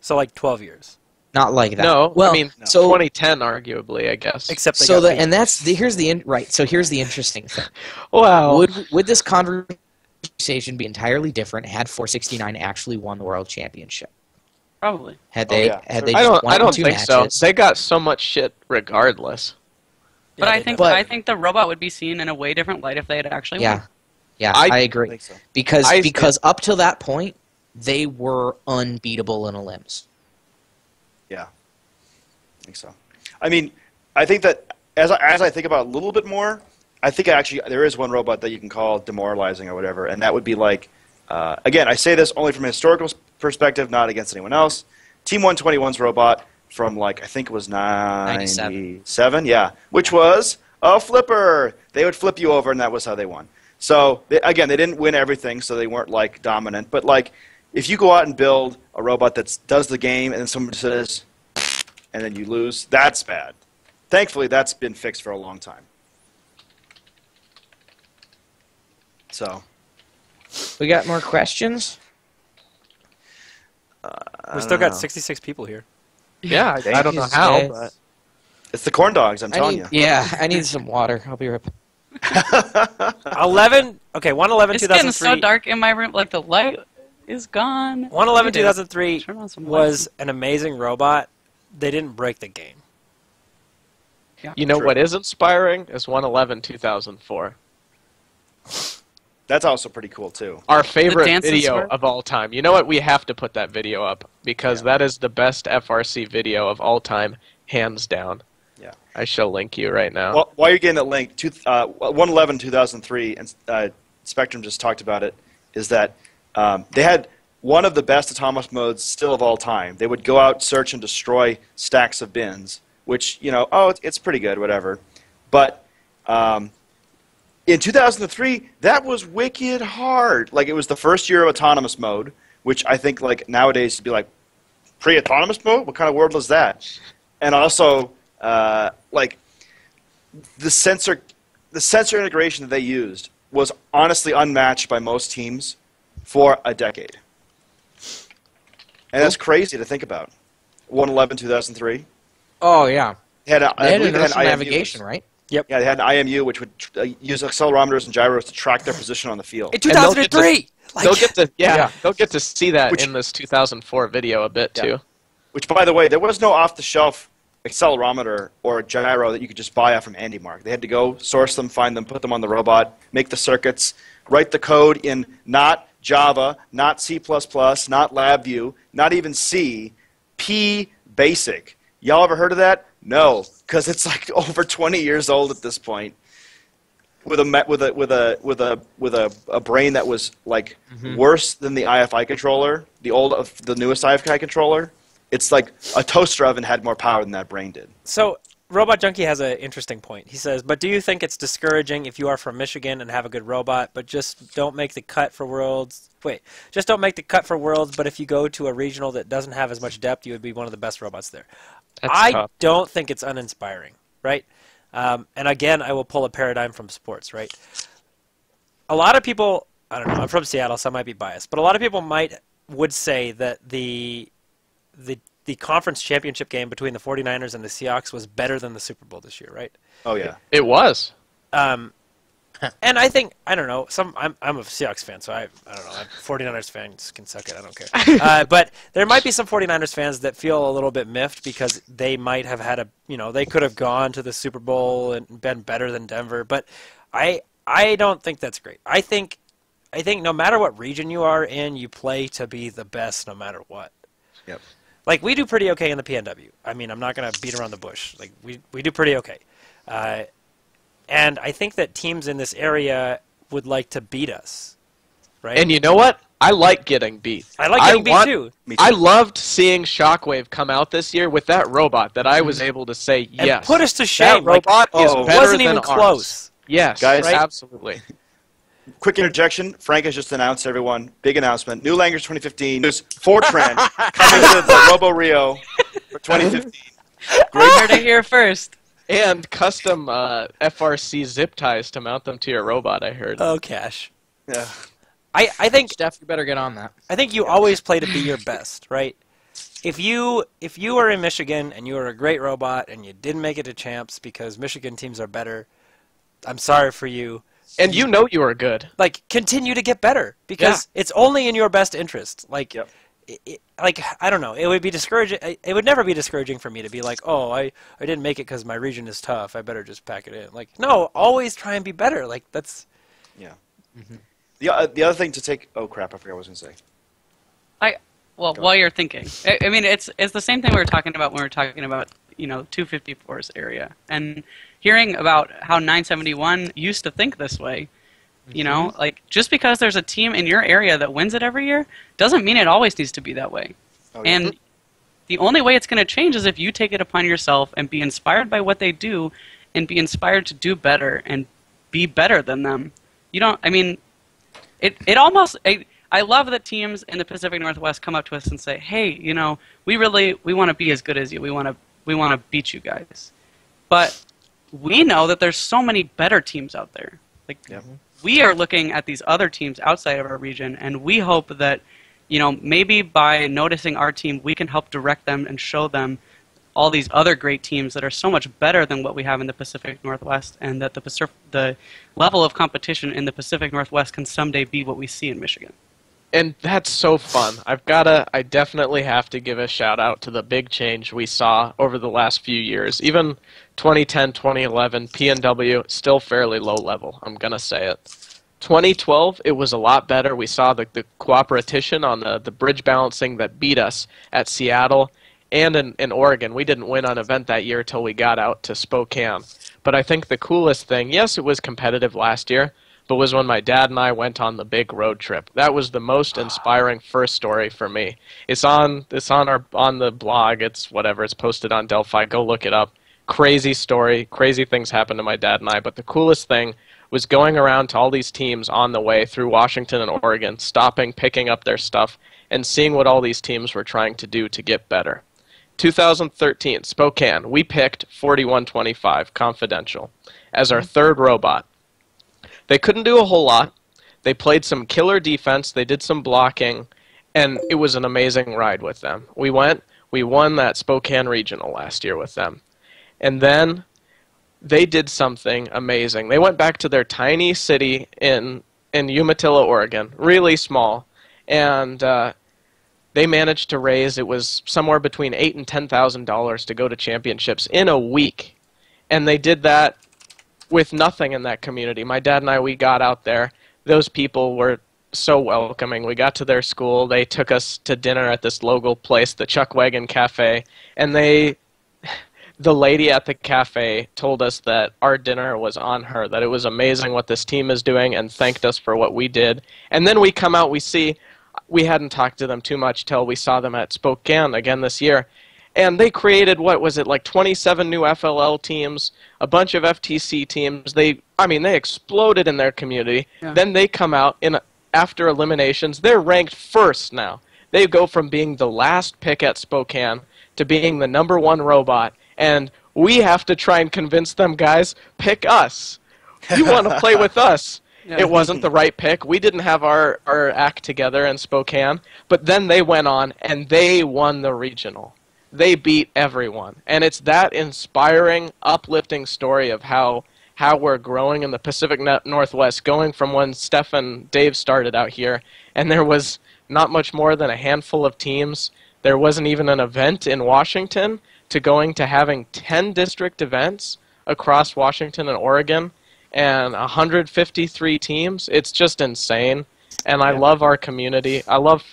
So like 12 years. Not like that. No, well, I mean, so 2010 arguably, I guess. Except they so got here's the interesting thing. Wow. Would this conversation be entirely different had 469 actually won the world championship? Probably. Had they I just won don't two think matches? so. They got so much shit regardless. But Yeah, I think the robot would be seen in a way different light if they had actually won. Yeah, I agree. think so. Because up till that point, they were unbeatable in Olymps. Yeah, I think so. I mean, I think that as I think about it a little bit more, I think actually there is one robot that you can call demoralizing or whatever, and that would be like, again, I say this only from a historical perspective, not against anyone else. Team 121's robot from like, I think it was 97, yeah, which was a flipper. They would flip you over, and that was how they won. So, again, they didn't win everything, so they weren't like dominant, but like, if you go out and build a robot that does the game and then someone says, and then you lose, that's bad. Thankfully, that's been fixed for a long time. So. We got more questions? We still got 66 people here. Yeah, I don't know how, but... It's the corn dogs, I'm telling you. Yeah, I need some water. I'll be right back. 111, okay, 111, It's 2003. getting so dark in my room, like the light is gone. 111, 2003 Turn on some was lights. an amazing robot. They didn't break the game. Yeah. You know True. what is inspiring is 111-2004. That's also pretty cool, too. Our favorite dances video were- of all time. You know what? We have to put that video up because that is the best FRC video of all time, hands down. Yeah. I shall link you right now. Well, while you're getting that link, 111-2003, and Spectrum just talked about it, is that they had one of the best autonomous modes still of all time. They would go out, search, and destroy stacks of bins, which, you know, it's pretty good, whatever. But in 2003, that was wicked hard. Like, it was the first year of autonomous mode, which I think, like, nowadays would be like, pre-autonomous mode? What kind of world was that? And also, like, the sensor integration that they used was honestly unmatched by most teams for a decade. And that's crazy to think about. 111-2003. Oh, yeah. They had, They had believe inertial IMU, navigation, right? Yeah, they had an IMU, which would use accelerometers and gyros to track their position on the field. In 2003! They'll get to see that Which- in this 2004 video a bit too. Which, by the way, there was no off-the-shelf accelerometer or gyro that you could just buy off from AndyMark. They had to go source them, find them, put them on the robot, make the circuits, write the code in not Java, not C++, not LabVIEW, not even C, P Basic. Y'all ever heard of that? No, because it's like over 20 years old at this point. With a brain that was like worse than the IFI controller, the newest IFI controller. It's like a toaster oven had more power than that brain did. So, Robot Junkie has an interesting point. He says, but do you think it's discouraging if you are from Michigan and have a good robot, but just don't make the cut for Worlds? Just don't make the cut for Worlds, but if you go to a regional that doesn't have as much depth, you would be one of the best robots there. That's tough. Don't think it's uninspiring, right? And again, I will pull a paradigm from sports, right? A lot of people, I don't know, I'm from Seattle, so I might be biased, but a lot of people would say that the the conference championship game between the 49ers and the Seahawks was better than the Super Bowl this year, right? Oh yeah. It was. And I think, I don't know, I'm a Seahawks fan, so I don't know, 49ers fans can suck it, I don't care. But there might be some 49ers fans that feel a little bit miffed because they might have had they could have gone to the Super Bowl and been better than Denver, but I don't think that's great. I think no matter what region you are in, you play to be the best no matter what. Yep. Like, we do pretty okay in the PNW. I mean, I'm not going to beat around the bush. Like, we do pretty okay. And I think that teams in this area would like to beat us, right? And you know what? I like getting beat. I like getting beat too. Me too. I loved seeing Shockwave come out this year with that robot that I was able to say, And yes. put us to shame. That robot is oh, better wasn't than even ours. close. Yes, Guys, right? Absolutely. Quick interjection. Frank has just announced, everyone, big announcement. New Language 2015. There's Fortran coming to the Robo Rio for 2015. Heard it here first. And custom FRC zip ties to mount them to your robot, I heard. Oh, Cash. Yeah. I think Steph, you better get on that. I think you always play to be your best, right? If you are in Michigan and you are a great robot and you didn't make it to champs because Michigan teams are better, I'm sorry for you. And you know you are good. Like, continue to get better because it's only in your best interest. Like, Yep. like, I don't know. It would be discouraging. It would never be discouraging for me to be like, oh, I didn't make it because my region is tough. I better just pack it in. Like, no, always try and be better. Like, that's. Yeah. The other thing to take. Oh crap! I forgot what I was going to say. While you're thinking, I mean, it's the same thing we were talking about when we were talking about 254's area and hearing about how 971 used to think this way. Like, just because there's a team in your area that wins it every year doesn't mean it always needs to be that way. Oh, yeah. And the only way it's going to change is if you take it upon yourself and be inspired by what they do and be inspired to do better and be better than them. It almost... I love that teams in the Pacific Northwest come up to us and say, hey, we want to be as good as you. We want to beat you guys. But we know that there's so many better teams out there. Like, we are looking at these other teams outside of our region, and we hope that, maybe by noticing our team, we can help direct them and show them all these other great teams that are so much better than what we have in the Pacific Northwest, and that the level of competition in the Pacific Northwest can someday be what we see in Michigan. And that's so fun. I definitely have to give a shout out to the big change we saw over the last few years. Even 2010, 2011, PNW, still fairly low level, I'm going to say it. 2012, it was a lot better. We saw the cooperation on the bridge balancing that beat us at Seattle and in Oregon. We didn't win an event that year until we got out to Spokane. But I think the coolest thing, yes, it was competitive last year, but was when my dad and I went on the big road trip. That was the most inspiring first story for me. It's on the blog. It's whatever. It's posted on Delphi. Go look it up. Crazy story. Crazy things happened to my dad and I. But the coolest thing was going around to all these teams on the way through Washington and Oregon, stopping, picking up their stuff, and seeing what all these teams were trying to do to get better. 2013, Spokane. We picked 4125 Confidential as our third robot. They couldn't do a whole lot. They played some killer defense. They did some blocking, and it was an amazing ride with them. We won that Spokane Regional last year with them. And then they did something amazing. They went back to their tiny city in Umatilla, Oregon, really small, and they managed to raise, it was somewhere between $8,000 and $10,000 to go to championships in a week. And they did that with nothing in that community. My dad and I, we got out there. Those people were so welcoming. We got to their school. They took us to dinner at this local place, the Chuck Wagon Cafe, and the lady at the cafe told us that our dinner was on her, that it was amazing what this team is doing, and thanked us for what we did. And then we come out, we hadn't talked to them too much till we saw them at Spokane again this year. And they created, what was it, like 27 new FLL teams, a bunch of FTC teams. They exploded in their community. Yeah. Then they come out after eliminations. They're ranked first now. They go from being the last pick at Spokane to being the #1 robot. And we have to try and convince them, guys, pick us. You want to play with us. Yeah. It wasn't the right pick. We didn't have our act together in Spokane. But then they went on and they won the regional. they beat everyone. And it's that inspiring, uplifting story of how we're growing in the Pacific Northwest, going from when Steph and Dave started out here, and there was not much more than a handful of teams. There wasn't even an event in Washington, to going to having 10 district events across Washington and Oregon and 153 teams. It's just insane. And I love our community. I love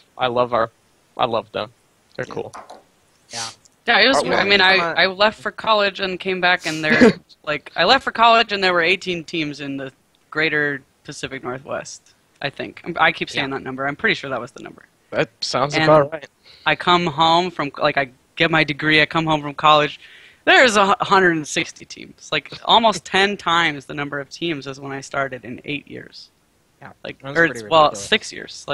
them. They're cool. Yeah. Yeah, it was. I mean, I left for college and came back, and I left for college, and there were 18 teams in the greater Pacific Northwest. I think I keep saying that number. I'm pretty sure that was the number. That sounds about right. I come home from I get my degree. I come home from college. There's 160 teams, like almost 10 times the number of teams as when I started in 8 years. Yeah, Well, 6 years.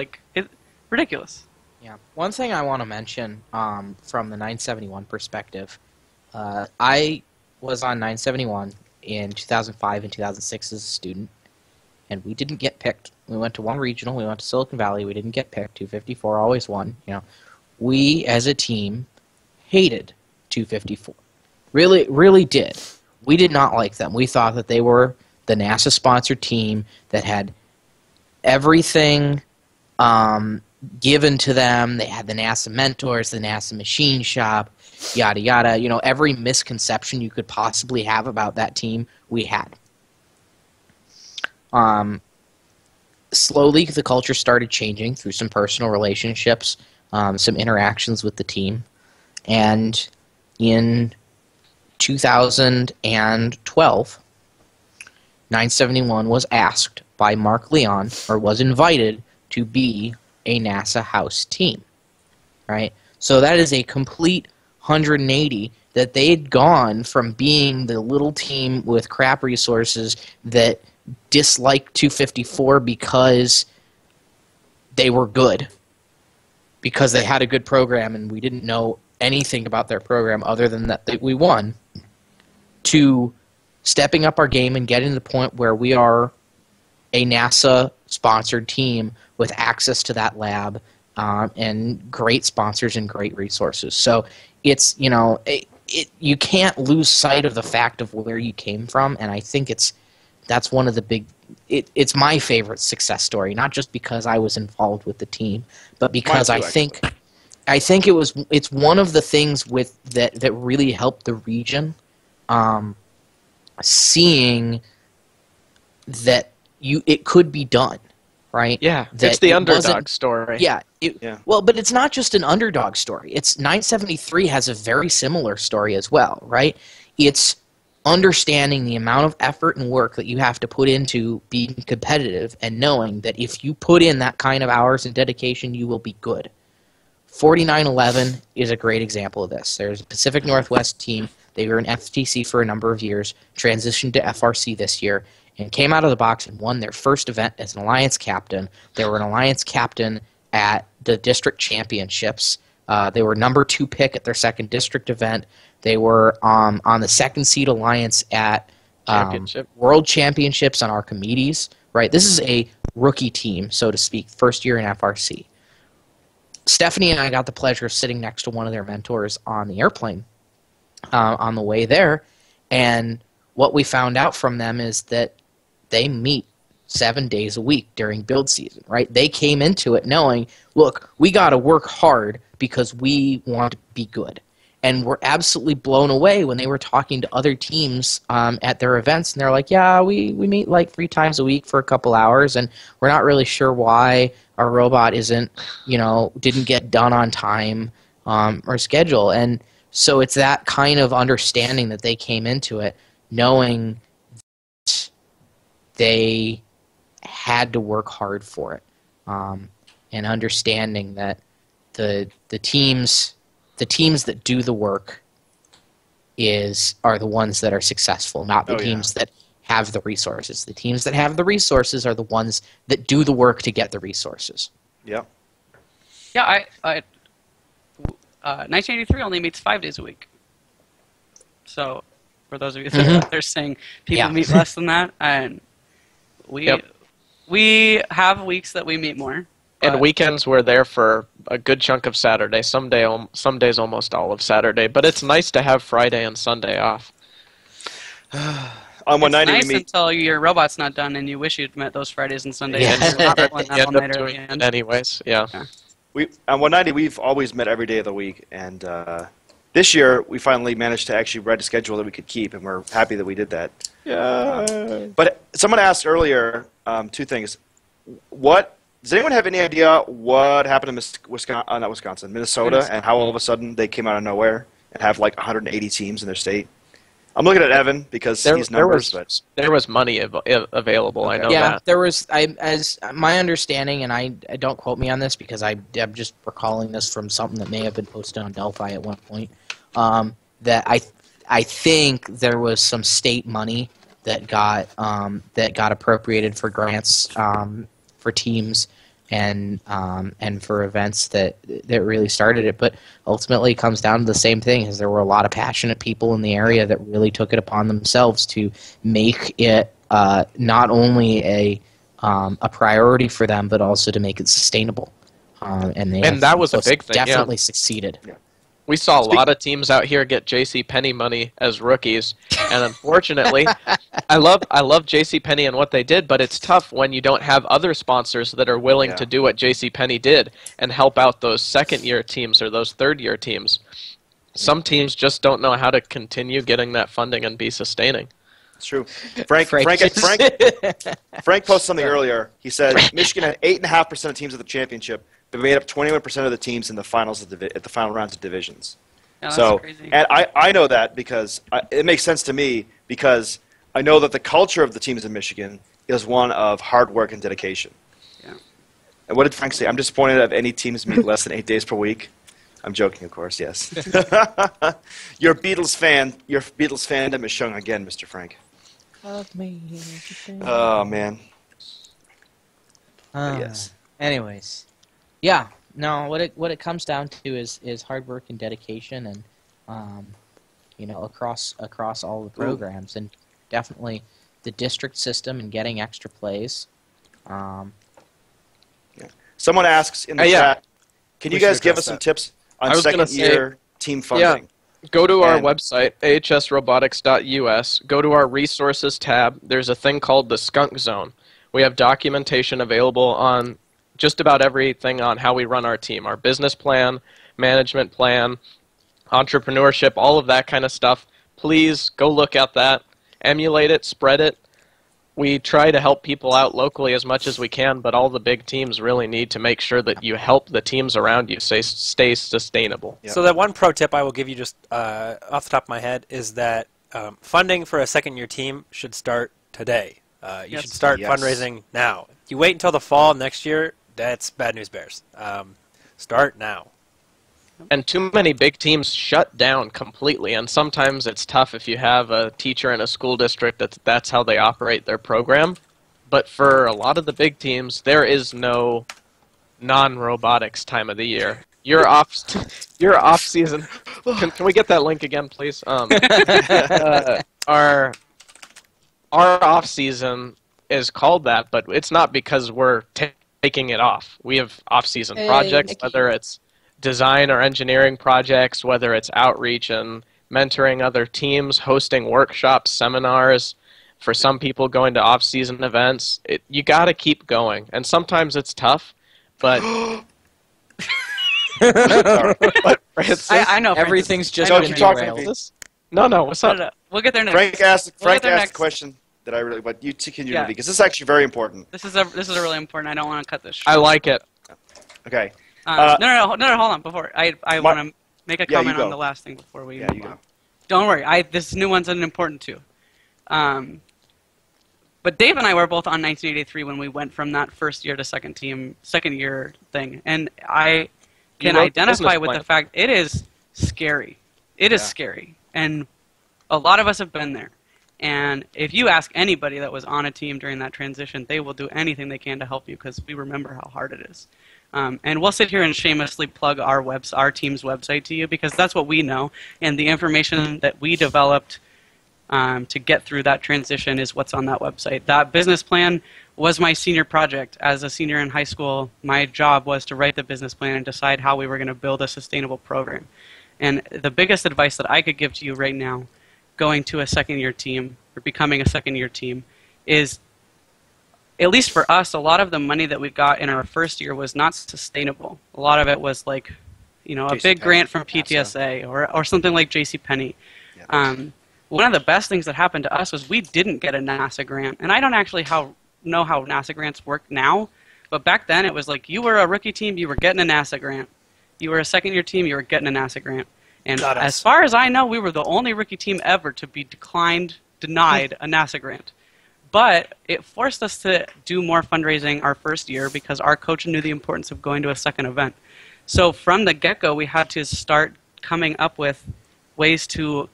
Ridiculous. Yeah. One thing I want to mention from the 971 perspective, I was on 971 in 2005 and 2006 as a student, and we didn't get picked. We went to one regional. We went to Silicon Valley. We didn't get picked. 254 always won. We as a team hated 254. Really, really did. We did not like them. We thought that they were the NASA-sponsored team that had everything given to them. They had the NASA mentors, the NASA machine shop, yada yada. Every misconception you could possibly have about that team, we had. Slowly, the culture started changing through some personal relationships, some interactions with the team, and in 2012, 971 was asked by Mark Leon, or was invited to be a NASA house team, right? So that is a complete 180 that they had gone from being the little team with crap resources that disliked 254 because they were good, because they had a good program and we didn't know anything about their program other than that we won, to stepping up our game and getting to the point where we are a NASA-sponsored team with access to that lab and great sponsors and great resources. So it's, you can't lose sight of the fact of where you came from, and I think that's one of the big, it's my favorite success story, not just because I was involved with the team, but because I think it's one of the things that really helped the region, seeing that it could be done, right? Yeah, that it's the underdog story. Yeah, well, but it's not just an underdog story. It's 973 has a very similar story as well, right? It's understanding the amount of effort and work that you have to put into being competitive and knowing that if you put in that kind of hours and dedication, you will be good. 4911 is a great example of this. There's a Pacific Northwest team. They were in FTC for a number of years, transitioned to FRC this year, and came out of the box and won their first event as an Alliance captain. They were an Alliance captain at the district championships. They were number 2 pick at their second district event. They were on the second seed Alliance at World Championships on Archimedes. Right, this is a rookie team, so to speak, first year in FRC. Stephanie and I got the pleasure of sitting next to one of their mentors on the airplane on the way there, and what we found out from them is that they meet 7 days a week during build season, right? They came into it knowing, look, we got to work hard because we want to be good. And were absolutely blown away when they were talking to other teams at their events, and they're like, yeah, we meet like 3 times a week for a couple hours, and we're not really sure why our robot didn't get done on time or schedule. And so it's that kind of understanding that they came into it, knowing that they had to work hard for it, and understanding that the teams that do the work are the ones that are successful, not the teams that have the resources. The teams that have the resources are the ones that do the work to get the resources. Yep. Yeah, 1983 only meets 5 days a week. So, for those of you that are out there saying people meet less than that, and we have weeks that we meet more. And weekends we're there for a good chunk of Saturday. Some days almost all of Saturday. But it's nice to have Friday and Sunday off. On 190 it's nice we meet. until your robot's not done and you wish you'd met those Fridays and Sundays. Yeah. And you're not pulling that You end up all-nighter at doing the it end. anyways. Yeah. On 190 we've always met every day of the week, and this year we finally managed to actually write a schedule that we could keep, and we're happy that we did that. Yeah. But someone asked earlier two things. Does anyone have any idea what happened in Minnesota, and how all of a sudden they came out of nowhere and have like 180 teams in their state? I'm looking at Evan because he's numbers, but there was money available. Okay. I know Yeah, that. there was. As my understanding, and I don't quote me on this because I'm just recalling this from something that may have been posted on Delphi at one point. That I think there was some state money that got appropriated for grants for teams and for events that really started it. But ultimately it comes down to the same thing, is there were a lot of passionate people in the area that really took it upon themselves to make it not only a priority for them, but also to make it sustainable. And that was a big thing, yeah. Definitely succeeded. Yeah. We saw a lot of teams out here get JCPenney money as rookies, and unfortunately, I love JCPenney and what they did, but it's tough when you don't have other sponsors that are willing to do what JCPenney did and help out those second-year teams or those third-year teams. Some teams just don't know how to continue getting that funding and be sustaining. it's true. Frank posted something earlier. He said Michigan had 8.5% of teams at the championship, but made up 21% of the teams in the finals at the final rounds of divisions. Yeah, that's So, crazy. and I know that because it makes sense to me, because I know that the culture of the teams in Michigan is one of hard work and dedication. Yeah. And what did Frank say? I'm disappointed if any teams meet less than 8 days per week. I'm joking, of course. Yes. Your Beatles fandom is shown again, Mr. Frank. Love me. Oh man. Yes. Anyways, yeah. No, what it comes down to is hard work and dedication, and across all the programs, and definitely the district system and getting extra plays. Someone asks in the chat, can you guys give us some tips on second-year team funding? Go to our website, ahsrobotics.us. Go to our resources tab. There's a thing called the Skunk Zone. We have documentation available on just about everything on how we run our team, our business plan, management plan, entrepreneurship, all of that kind of stuff. Please go look at that, emulate it, spread it. We try to help people out locally as much as we can, but all the big teams really need to make sure that you help the teams around you stay sustainable. So that one pro tip I will give you just off the top of my head is that funding for a second-year team should start today. You should start fundraising now. If you wait until the fall next year, that's bad news bears. Start now. And too many big teams shut down completely, and sometimes it's tough if you have a teacher in a school district that's how they operate their program. But for a lot of the big teams, there is no non-robotics time of the year. Your off season. Can we get that link again, please? Our off season is called that, but it's not because we're taking it off. We have off season projects, whether it's design or engineering projects, whether it's outreach and mentoring other teams, hosting workshops, seminars. For some people, going to off-season events. You got to keep going, and sometimes it's tough, but. I know. Everything's just Don't been you talk to derailed. me. No, what's up? We'll get there next. Frank asked a question that I really, but you continue because this is actually very important. This is a really important. I don't want to cut this short. I like it. Okay. No, hold on. Before I want to make a comment on go. the last thing before we Yeah, move you on. go. Don't worry. This new one's important too. But Dave and I were both on 1983 when we went from that first year to second year thing, and I can identify with the fact it is scary. It is scary, and a lot of us have been there. And if you ask anybody that was on a team during that transition, they will do anything they can to help you because we remember how hard it is. And we'll sit here and shamelessly plug our team's website to you because that's what we know, and the information that we developed to get through that transition is what's on that website. That business plan was my senior project. As a senior in high school, my job was to write the business plan and decide how we were going to build a sustainable program. And the biggest advice that I could give to you right now, going to a second-year team or becoming a second-year team, is, at least for us, a lot of the money that we got in our first year was not sustainable. A lot of it was like, you know, a big grant from PTSA or something like JCPenney. Yeah. One of the best things that happened to us was we didn't get a NASA grant. And I don't actually know how NASA grants work now, but back then it was like you were a rookie team, you were getting a NASA grant. You were a second-year team, you were getting a NASA grant. And as far as I know, we were the only rookie team ever to be denied a NASA grant. But it forced us to do more fundraising our first year because our coach knew the importance of going to a second event. So from the get-go, we had to start coming up with ways to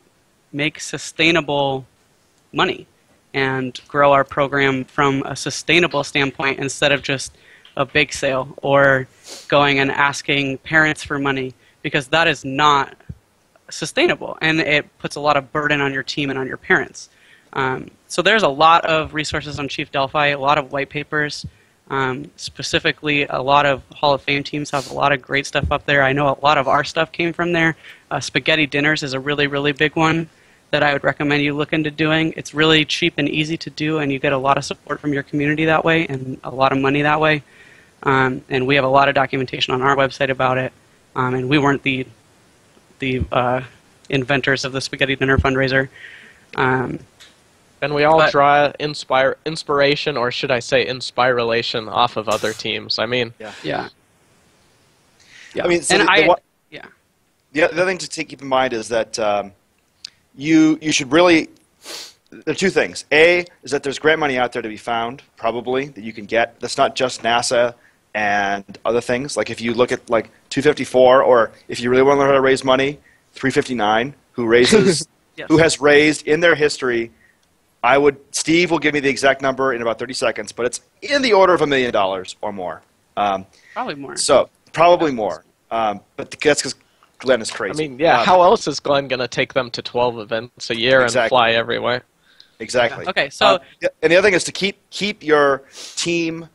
make sustainable money and grow our program from a sustainable standpoint instead of just a bake sale or going and asking parents for money, because that is not sustainable and it puts a lot of burden on your team and on your parents. So there's a lot of resources on Chief Delphi, a lot of white papers. Specifically, a lot of Hall of Fame teams have a lot of great stuff up there. I know a lot of our stuff came from there. Spaghetti Dinners is a really, really big one that I would recommend you look into doing. It's really cheap and easy to do, and you get a lot of support from your community that way and a lot of money that way. And we have a lot of documentation on our website about it. And we weren't the inventors of the Spaghetti Dinner fundraiser. And we all draw inspiration, or should I say inspiration, off of other teams. I mean, yeah. I mean, so the other thing to keep in mind is that you should really. There are two things. A is that there's grant money out there to be found, probably, that you can get. That's not just NASA and other things. Like if you look at like 254, or if you really want to learn how to raise money, 359, who raises, who has raised in their history. Steve will give me the exact number in about 30 seconds, but it's in the order of $1 million or more. Probably more. So, probably more. But that's because Glenn is crazy. I mean, yeah, how else is Glenn going to take them to 12 events a year and fly everywhere? Exactly. Yeah. Okay, so... and the other thing is to keep your team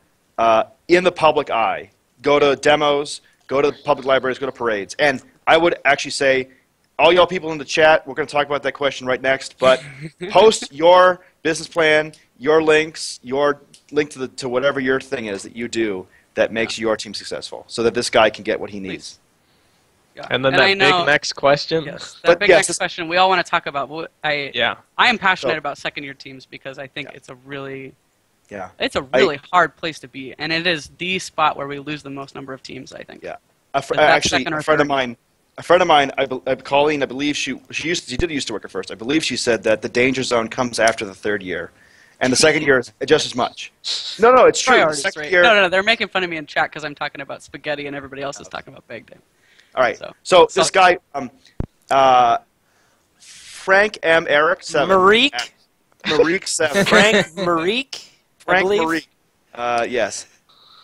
in the public eye. Go to demos, go to public libraries, go to parades. And I would actually say, all y'all people in the chat, we're going to talk about that question right next, but post your business plan, your links, your link to whatever your thing is that you do that makes your team successful, so that this guy can get what he needs. Yeah. And then that big next question. Yes, that big next question we all want to talk about. I am passionate about second-year teams because I think it's a really hard place to be, and it is the spot where we lose the most number of teams, I think. Yeah. Actually, a friend of mine, Colleen, I believe she did used to work at first. I believe she said that the danger zone comes after the third year, and the second year is just as much. No, it's true. No, they're making fun of me in chat because I'm talking about spaghetti and everybody else is talking about bag day. All right. So this guy, Frank M. Eric 7. Merrick 7. Frank Merrick. Frank Merrick. Yes.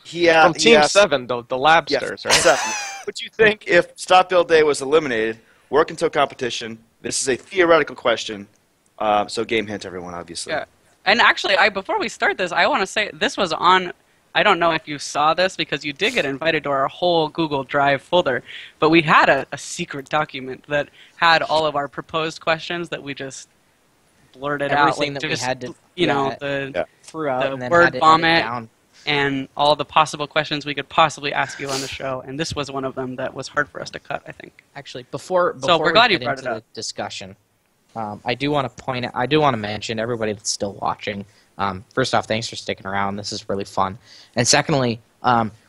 From Team 7, the Labsters, right? 7. Would you think if Stop Build Day was eliminated, work until competition? This is a theoretical question, so game hint, everyone, obviously. Yeah. And actually, before we start this, I want to say this was on. I don't know if you saw this because you did get invited to our whole Google Drive folder, but we had a secret document that had all of our proposed questions that we just blurted out. Everything that we had to threw out, and then word vomit. And all the possible questions we could possibly ask you on the show, and this was one of them that was hard for us to cut, I think. Actually, before we're glad you get brought into it up. the discussion, I do want to mention everybody that's still watching. First off, thanks for sticking around. This is really fun. And secondly,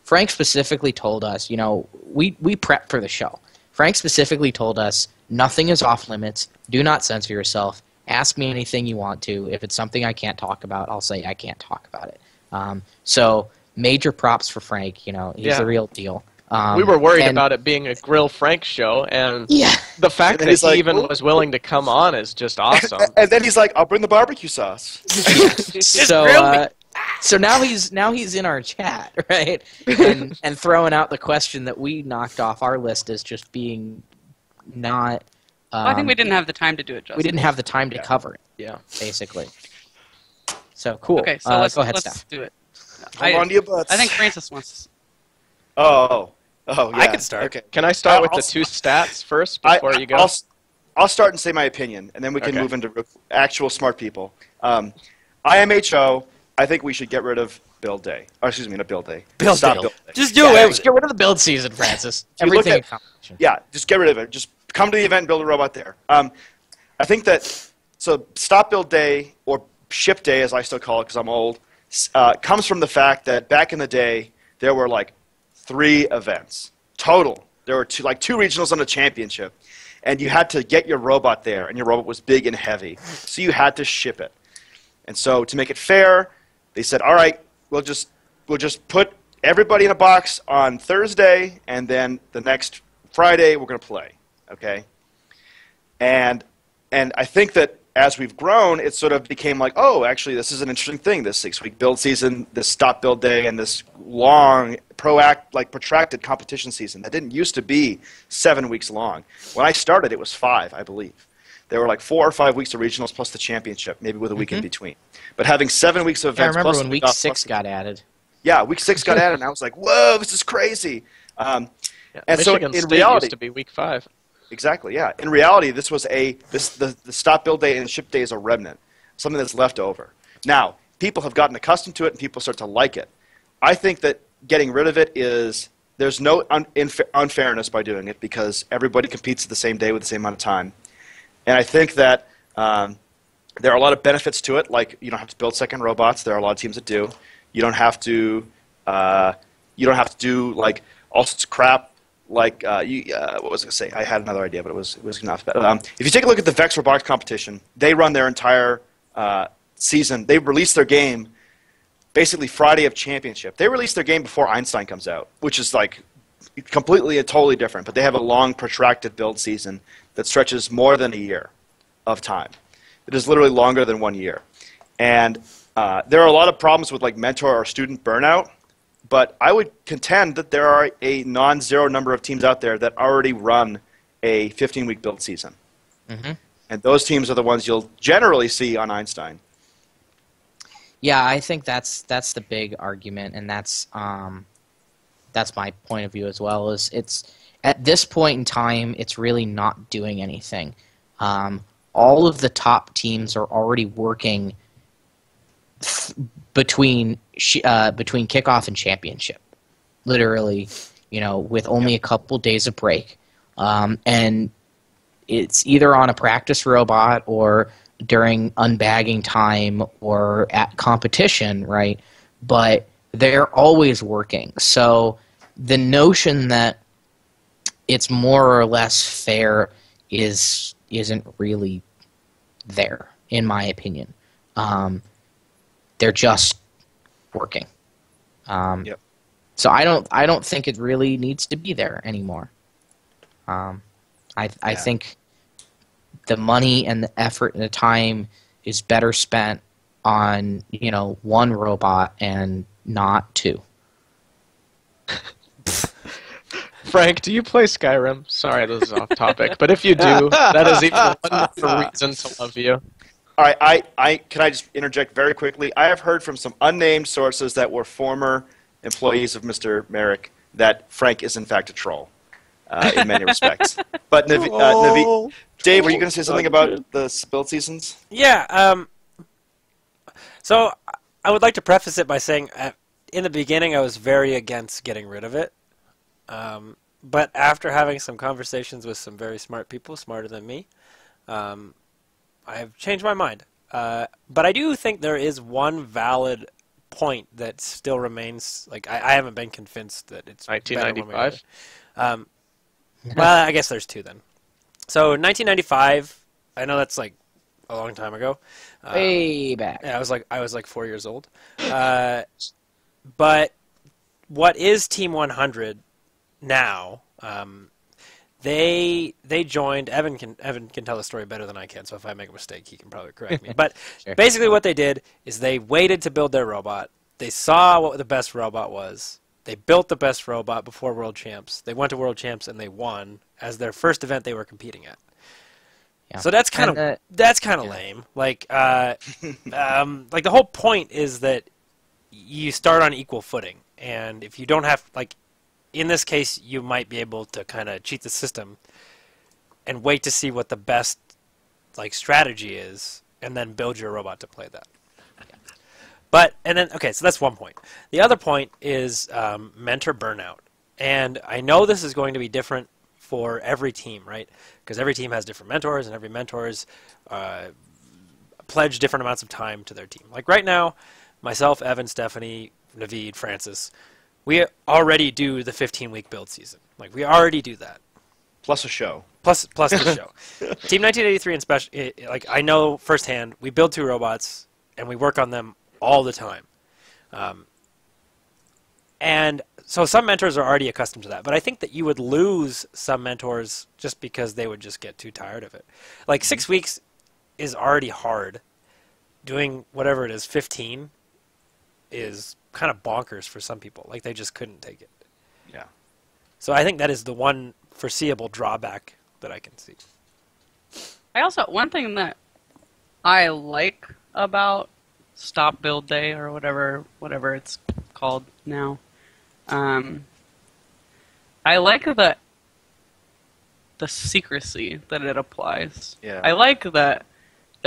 Frank specifically told us, we prepped for the show. Frank specifically told us nothing is off limits. Do not censor yourself. Ask me anything you want to. If it's something I can't talk about, I'll say I can't talk about it. So major props for Frank. He's the real deal. We were worried about it being a Grill Frank show, and the fact that he even was willing to come on is just awesome. And then he's like, "I'll bring the barbecue sauce." So now he's in our chat, right? And throwing out the question that we knocked off our list as just being not. I think we didn't have the time to do it, Justin. We didn't have the time to cover it. Yeah, basically. So cool. Okay, so let's go ahead, let's do it. Hold on to your butts. I think Francis wants. Oh, yeah. I can start. Okay. Can I start with I'll- the two stats first before you go? I'll start and say my opinion, and then we can Okay. move into actual smart people. IMHO, I think we should get rid of build day. Or excuse me, not build day. Build Stop day. build day. Just do away with Just it. get rid of the build season, Francis. you look Everything at- in competition. Yeah, just get rid of it. Just come to the event and build a robot there. I think that, so stop build day, or ship day as I still call it because I'm old, comes from the fact that back in the day, there were like 3 events total. There were two regionals and a championship. And you had to get your robot there, and your robot was big and heavy. So you had to ship it. And so to make it fair, they said, all right, we'll just put everybody in a box on Thursday, and then the next Friday we're going to play, okay? And I think that as we've grown, it sort of became like, oh, actually, this is an interesting thing, this 6-week build season, this stop build day, and this long, protracted competition season that didn't used to be 7 weeks long. When I started, it was 5, I believe. There were like 4 or 5 weeks of regionals plus the championship, maybe with a week in between. But having 7 weeks of Yeah, I events remember plus when week 6 got added. Yeah, week 6 got added, and I was like, whoa, this is crazy. And so Michigan in State reality, used to be week 5. exactly, yeah. In reality, this was the stop build day and ship day is a remnant, something that's left over. Now, people have gotten accustomed to it, and people start to like it. I think that getting rid of it there's no unfairness by doing it because everybody competes the same day with the same amount of time. And I think that there are a lot of benefits to it, like you don't have to build second robots. There are a lot of teams that do. You don't have to do like all sorts of crap. Like what was I going to say? I had another idea, but it was not bad. If you take a look at the Vex Robotics competition, they run their entire season. They release their game basically Friday of championship. They release their game before Einstein comes out, which is like completely and totally different. But they have a long, protracted build season that stretches more than a year of time. It is literally longer than 1 year. And there are a lot of problems with like mentor or student burnout, but I would contend that there are a non-zero number of teams out there that already run a 15-week build season. Mm-hmm. And those teams are the ones you'll generally see on Einstein. Yeah, I think that's the big argument, and that's my point of view as well. Is it's at this point in time, it's really not doing anything. All of the top teams are already working between kickoff and championship, literally, with only a couple days of break, and it's either on a practice robot or during unbagging time or at competition, right? But they're always working. So the notion that it's more or less fair isn't really there, in my opinion. They're just working. Yep. So I don't think it really needs to be there anymore. I think the money and the effort and the time is better spent on one robot and not 2. Frank, do you play Skyrim? Sorry, this is off topic, but if you do, that is even one more reason to love you. All right, can I just interject very quickly? I have heard from some unnamed sources that were former employees of Mr. Merrick that Frank is in fact a troll in many respects. But Dave, were you going to say something about the build seasons? Yeah. So I would like to preface it by saying, in the beginning, I was very against getting rid of it. But after having some conversations with some very smart people, smarter than me, I have changed my mind. But I do think there is one valid point that still remains. Like I haven't been convinced that it's 1995. Well, I guess there's 2 then. So 1995, I know that's like a long time ago. Way back. Yeah, I was like 4 years old. But what is Team 100 now? They joined. Evan can tell the story better than I can. So if I make a mistake, he can probably correct me. But Sure. Basically, what they did is they waited to build their robot. They saw what the best robot was. They built the best robot before World Champs. They went to World Champs and they won as their first event they were competing at. Yeah. So that's kind of lame. Like, like the whole point is that you start on equal footing, and if you don't have, like, in this case, you might be able to kind of cheat the system and wait to see what the best, like, strategy is, and then build your robot to play that. But, and then, okay, so that's one point. The other point is mentor burnout. And I know this is going to be different for every team, right? Because every team has different mentors, and every mentors pledge different amounts of time to their team. Like right now, myself, Evan, Stephanie, Naveed, Francis, we already do the 15-week build season. Like, we already do that. Plus a show. Plus the show. Team 1983 and special, like, I know firsthand, we build 2 robots, and we work on them all the time. And so some mentors are already accustomed to that, but I think that you would lose some mentors just because they would just get too tired of it. Like 6 weeks is already hard. Doing whatever it is, 15 is kind of bonkers for some people. Like they just couldn't take it. Yeah. So I think that is the one foreseeable drawback that I can see. I also, one thing that I like about Stop Build Day or whatever it's called now, I like the secrecy that it applies. Yeah. I like that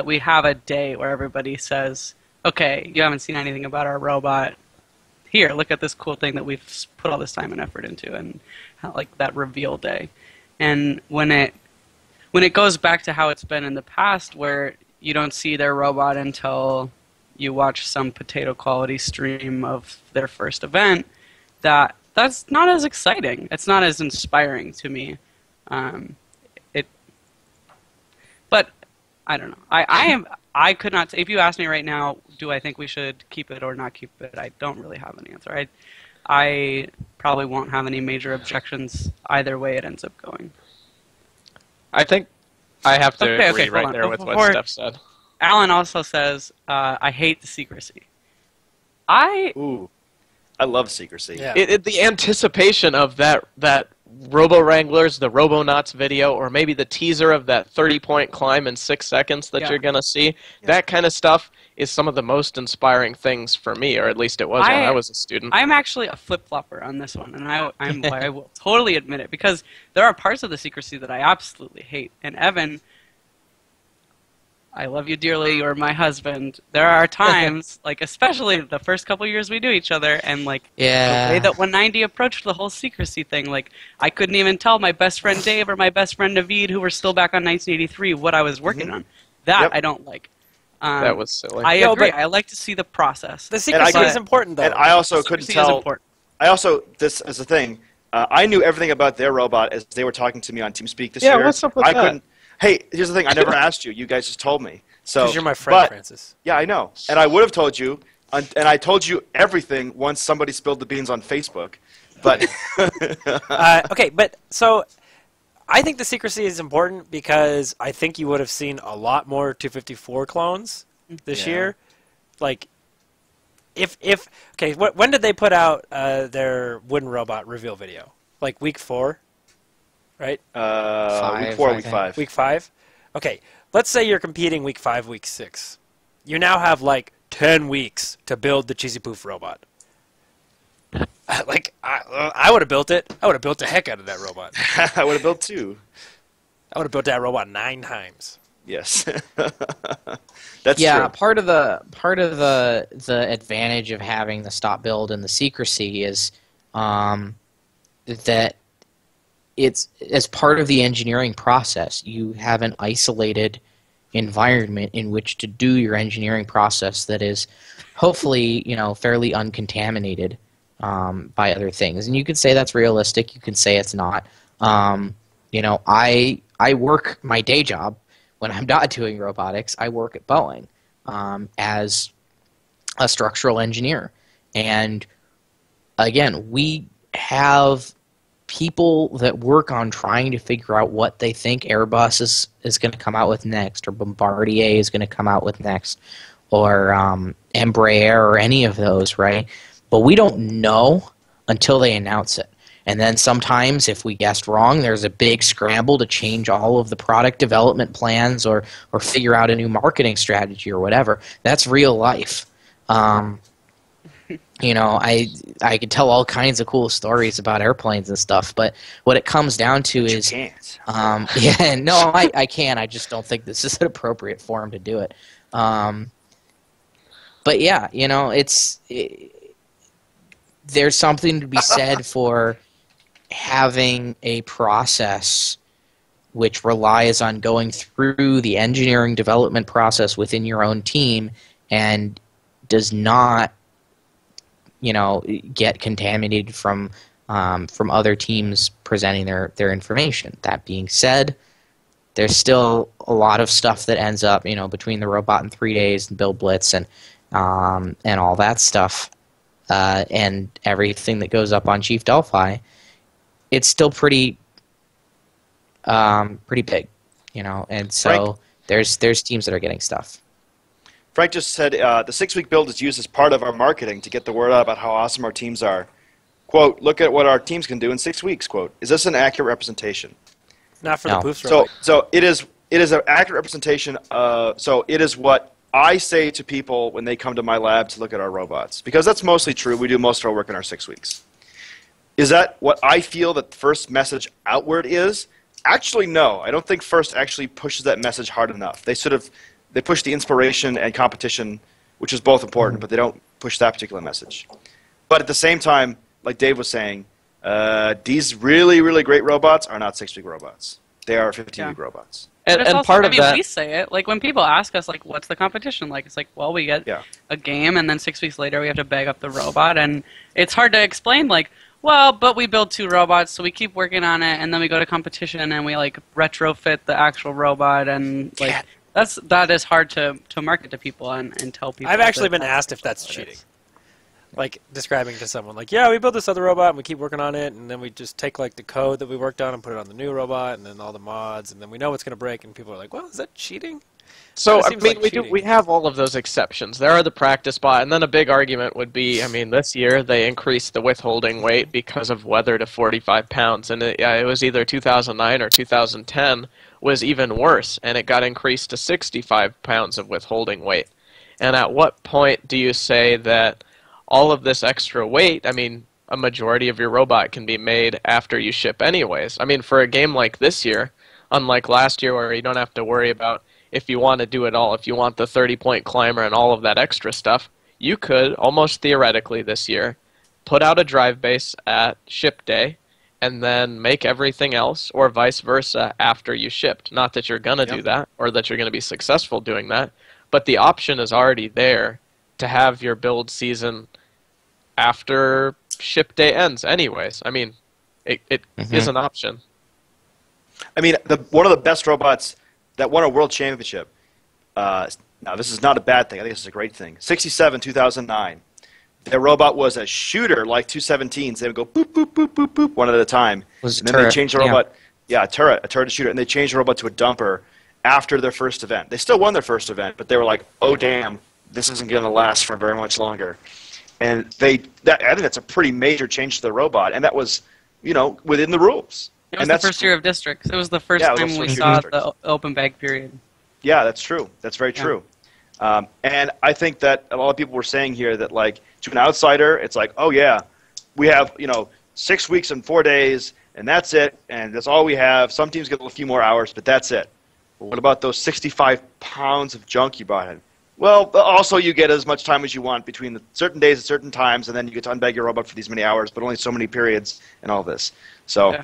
we have a day where everybody says, okay, you haven't seen anything about our robot. Here, look at this cool thing that we've put all this time and effort into, and like that reveal day. And when it goes back to how it's been in the past, where you don't see their robot until you watch some potato quality stream of their first event, that's not as exciting. It's not as inspiring to me. But I don't know. I could not. If you ask me right now, do I think we should keep it or not keep it? I don't really have an answer. I probably won't have any major objections either way it ends up going. I think I have to agree hold right on. there with what Before- Steph said. Alan also says, I hate the secrecy. Ooh. I love secrecy. Yeah. The anticipation of that Robo Wranglers, the Robonauts video, or maybe the teaser of that 30-point climb in 6 seconds that you're going to see, that kind of stuff is some of the most inspiring things for me, or at least it was when I was a student. I'm actually a flip-flopper on this one, and I will totally admit it, because there are parts of the secrecy that I absolutely hate. And Evan, I love you dearly, you're my husband. There are times, like especially the first couple years we knew each other, and like the way that 190 approached the whole secrecy thing, like I couldn't even tell my best friend Dave or my best friend Naveed, who were still back on 1983, what I was working on. That I don't like. That was silly. I agree. I like to see the process. The secrecy is important, though. And I also couldn't tell. I also, this as a thing, I knew everything about their robot as they were talking to me on TeamSpeak this year. Yeah, what's up with that? Hey, here's the thing. I never asked you. You guys just told me. So, because you're my friend, Francis. Yeah, I know. And I would have told you, and I told you everything once somebody spilled the beans on Facebook. But okay, but so I think the secrecy is important because I think you would have seen a lot more 254 clones this year. Like, when did they put out their wooden robot reveal video? Like week 4, right? Week 4, week 5. Week 5. Okay, let's say you're competing week 5, week 6. You now have like 10 weeks to build the Cheesy Poof robot. Like, I would have built it. I would have built the heck out of that robot. I would have built 2. I would have built that robot 9 times. Yes, that's yeah. true. Part of the advantage of having the stop build and the secrecy is that it's as part of the engineering process. You have an isolated environment in which to do your engineering process that is hopefully fairly uncontaminated by other things. And you could say that's realistic. You can say it's not. I work my day job when I'm not doing robotics. I work at Boeing as a structural engineer, and again, we have people that work on trying to figure out what they think Airbus is going to come out with next, or Bombardier is going to come out with next, or Embraer, or any of those, right? But we don't know until they announce it. And then sometimes, if we guessed wrong, there's a big scramble to change all of the product development plans or figure out a new marketing strategy or whatever. That's real life. I could tell all kinds of cool stories about airplanes and stuff, but what it comes down to is, You can't. yeah, no, I can. I just don't think this is an appropriate forum to do it. But yeah, there's something to be said for having a process which relies on going through the engineering development process within your own team and does not, get contaminated from other teams presenting their information. That being said, there's still a lot of stuff that ends up, between the robot in 3 days and build blitz and all that stuff, and everything that goes up on Chief Delphi. It's still pretty big, and so Frank, there's teams that are getting stuff. Frank just said the 6-week build is used as part of our marketing to get the word out about how awesome our teams are. Quote, look at what our teams can do in 6 weeks, quote. Is this an accurate representation? Not for No. the poofs. So it is an accurate representation. So it is what I say to people when they come to my lab to look at our robots, because that's mostly true. We do most of our work in our 6 weeks. Is that what I feel that the first message outward is? Actually, no. I don't think FIRST actually pushes that message hard enough. They push the inspiration and competition, which is both important, but they don't push that particular message. But at the same time, like Dave was saying, these really, really great robots are not 6-week robots. They are 15-week robots. And also, part of that, we say it, like when people ask us, like, what's the competition like? It's like, well, we get a game, and then 6 weeks later we have to bag up the robot, and it's hard to explain, like, well, but we build 2 robots, so we keep working on it, and then we go to competition, and we, like, retrofit the actual robot, and, like, that is hard to market to people and tell people. I've actually been asked if that's cheating. Like, describing to someone, like, yeah, we built this other robot, and we keep working on it, and then we just take, like, the code that we worked on and put it on the new robot, and then all the mods, and then we know it's going to break, and people are like, well, is that cheating? So, That I seems mean, like we have all of those exceptions. There are the practice bot, and then a big argument would be, I mean, this year they increased the withholding weight because of weather to 45 pounds, and it was either 2009 or 2010 was even worse, and it got increased to 65 pounds of withholding weight. And at what point do you say that all of this extra weight, I mean, a majority of your robot can be made after you ship anyways? I mean, for a game like this year, unlike last year where you don't have to worry about if you want to do it all, if you want the 30-point climber and all of that extra stuff, you could, almost theoretically this year, put out a drive base at ship day and then make everything else, or vice versa, after you shipped. Not that you're going to do that, or that you're going to be successful doing that, but the option is already there to have your build season after ship day ends anyways. I mean, it is an option. I mean, one of the best robots that won a world championship, now this is not a bad thing, I think this is a great thing, 67, 2009. Their robot was a shooter like 217s. They would go boop, boop, boop, boop, boop, one at a time. And then they changed the robot, a turret shooter, and they changed the robot to a dumper after their first event. They still won their first event, but they were like, oh, damn, this isn't going to last for very much longer. And I think that's a pretty major change to the robot, and that was, within the rules. It was the first year of districts. It was the first time we saw the open bag period. Yeah, that's true. That's very true. And I think that a lot of people were saying here that, like, to an outsider, it's like, oh, yeah, we have, 6 weeks and 4 days, and that's it, and that's all we have. Some teams get a few more hours, but that's it. But what about those 65 pounds of junk you brought in? Well, also you get as much time as you want between the certain days at certain times, and then you get to unbag your robot for these many hours, but only so many periods and all this. So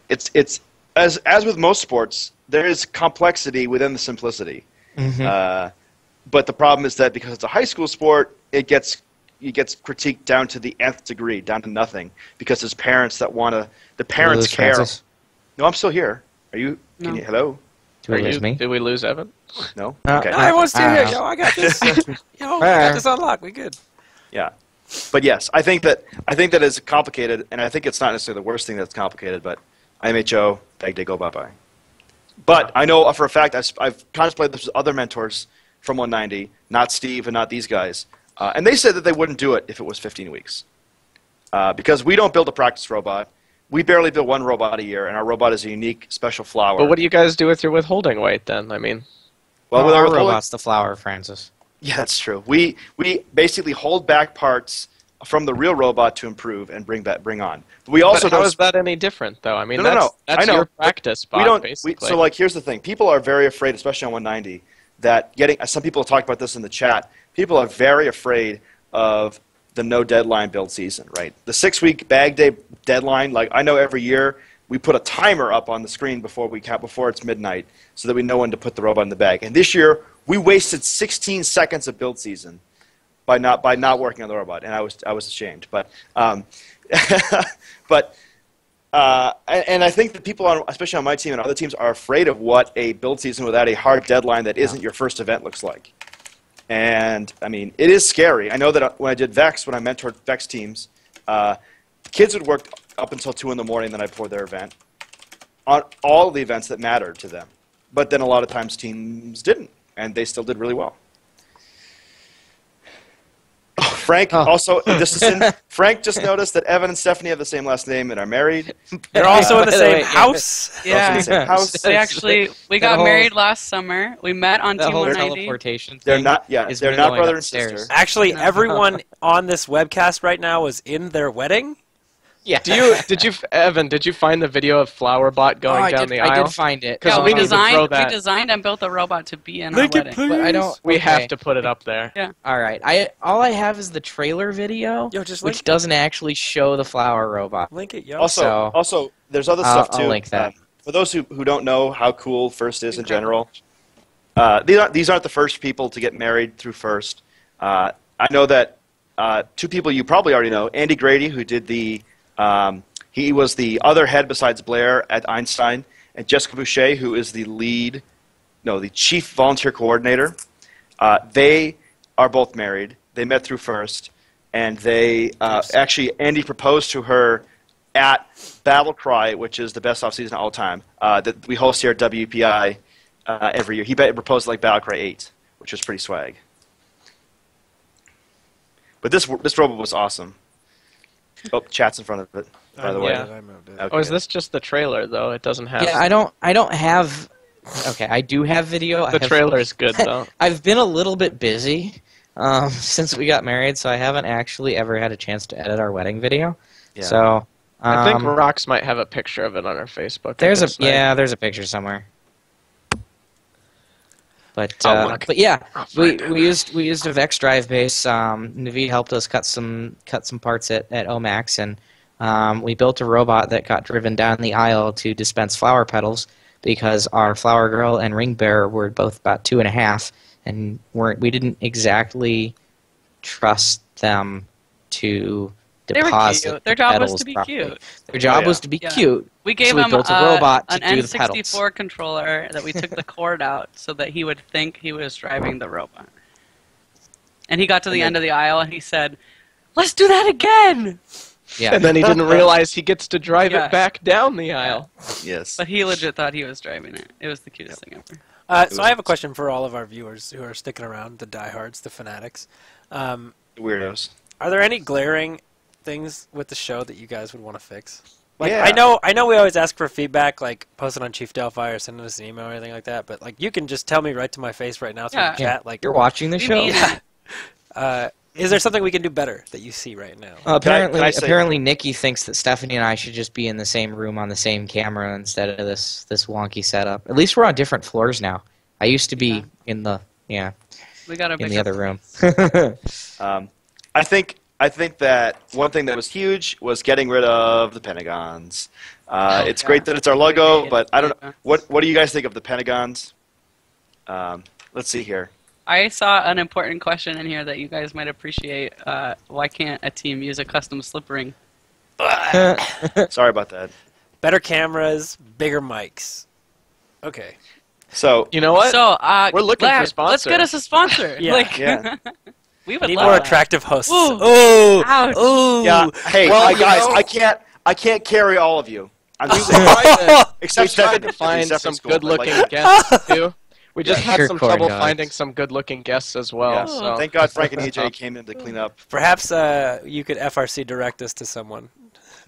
it's as with most sports, there is complexity within the simplicity. But the problem is that because it's a high school sport, it gets critiqued down to the nth degree, down to nothing, because there's parents that want to. The parents care. Francis? No, I'm still here. Are you? No. Hello? Did we lose Evan? No. No, everyone's still here. Yo, I got this. Yo, I got this unlocked. We good. Yeah, but yes, I think that is complicated, and I think it's not necessarily the worst thing that's complicated. But IMHO, bag day, go bye-bye. But I know for a fact I've contemplated this with other mentors from 190, not Steve and not these guys, and they said that they wouldn't do it if it was 15 weeks, because we don't build a practice robot. We barely build one robot a year, and our robot is a unique, special flower. But what do you guys do with your withholding weight then? I mean, well, with our robot's the flower, Francis. Yeah, that's true. We basically hold back parts from the real robot to improve and bring on. We also But how is that any different, though? I mean, No. that's I know, your but practice spot, we don't. basically. So, like, here's the thing: people are very afraid, especially on 190, that getting. Some people have talked about this in the chat. People are very afraid of the no deadline build season, right? The 6-week bag day deadline. Like, I know every year we put a timer up on the screen before it's midnight, so that we know when to put the robot in the bag. And this year we wasted 16 seconds of build season by not working on the robot, and I was ashamed. But and I think that people, especially on my team and other teams, are afraid of what a build season without a hard deadline that isn't your first event looks like. And I mean, it is scary. I know that when I did Vex, when I mentored Vex teams, kids would work up until 2 in the morning the night before their event on all of the events that mattered to them. But then a lot of times teams didn't, and they still did really well. Frank also, Frank just noticed that Evan and Stephanie have the same last name and are married. They're also in the by the same way, house. Yeah. They actually, we got married last summer. We met on The Team whole 190. teleportation They're thing not. is They're me not going brother and upstairs. sister. Actually, everyone on this webcast right now was in their wedding. Yeah. Evan, did you find the video of Flowerbot going down the aisle? I did find it. Because Yeah, we we need to throw designed, that. we designed and built a robot to be in Link our it, wedding. please. But I don't. We have okay. to put it up there. Yeah. All right. All I have is the trailer video, Yo, just link which doesn't actually show the flower robot. Link it, yo. Also, there's other stuff too. I'll link that. For those who don't know how cool First is in general, these aren't the first people to get married through First. I know that 2 people you probably already know: Andy Grady, who did the he was the other head besides Blair at Einstein, and Jessica Boucher, who is the chief volunteer coordinator. They are both married. They met through First, and they actually Andy proposed to her at Battle Cry, which is the best off-season of all time, that we host here at WPI every year. He proposed like Battle Cry 8, which was pretty swag. But this robot was awesome. Oh, chat's in front of it, by the way. Yeah. I moved it. Okay. Oh, is this just the trailer though? It doesn't have. Yeah, I don't have. Okay, I do have video. The trailer is good though. I've been a little bit busy since we got married, so I haven't actually ever had a chance to edit our wedding video. Yeah. So I think Rox might have a picture of it on her Facebook. at there's this night. there's a picture somewhere. But I'll look. yeah, we used a Vex drive base. Naveed helped us cut some parts at Omax, and we built a robot that got driven down the aisle to dispense flower petals because our flower girl and ring bearer were both about 2.5, and we didn't exactly trust them to They were deposit cute. Their the job was petals to be properly. cute. Their job yeah. was to be Yeah. cute. We gave So we him built a robot to an do the petals. N64 controller that we took the cord out so that he would think he was driving the robot. And he got to the end of the aisle and he said, "Let's do that again!" Yeah. And then he didn't realize he gets to drive Yeah. it back down the aisle. Yes. But he legit thought he was driving it. It was the cutest thing ever. So I have a question for all of our viewers who are sticking around, the diehards, the fanatics. Weirdos. Are there any glaring things with the show that you guys would want to fix? Like, Yeah. I know we always ask for feedback, like post it on Chief Delphi or send us an email or anything like that. But like, you can just tell me right to my face right now through Yeah. the chat. Like, You're watching the We show. mean it. is there something we can do better that you see right now? Apparently, can I say- apparently, Nikki thinks that Stephanie and I should just be in the same room on the same camera instead of this wonky setup. At least we're on different floors now. I used to be in the We got a in bigger the other room. I think that one thing that was huge was getting rid of the Pentagons. It's great that it's our logo, but I don't know. What do you guys think of the Pentagons? Let's see here. I saw an important question in here that you guys might appreciate. Why can't a team use a custom slip ring? Sorry about that. Better cameras, bigger mics. Okay. So, You know what? So, We're looking for Glad, let's get sponsors. us a sponsor. Yeah. Like, yeah. we would Need love more that. attractive hosts. Ooh. Ooh. Ouch. Ooh. Yeah. Hey, Well, you guys, know- I can't carry all of you. I'm We just tried except to Stephanie. find Stephanie's some cool, but, good-looking like, guests too. We just Yeah, had sure, some corn trouble dogs. finding some good-looking guests as well. Yeah. So. Thank God Frank and EJ came in to clean up. Perhaps you could FRC direct us to someone.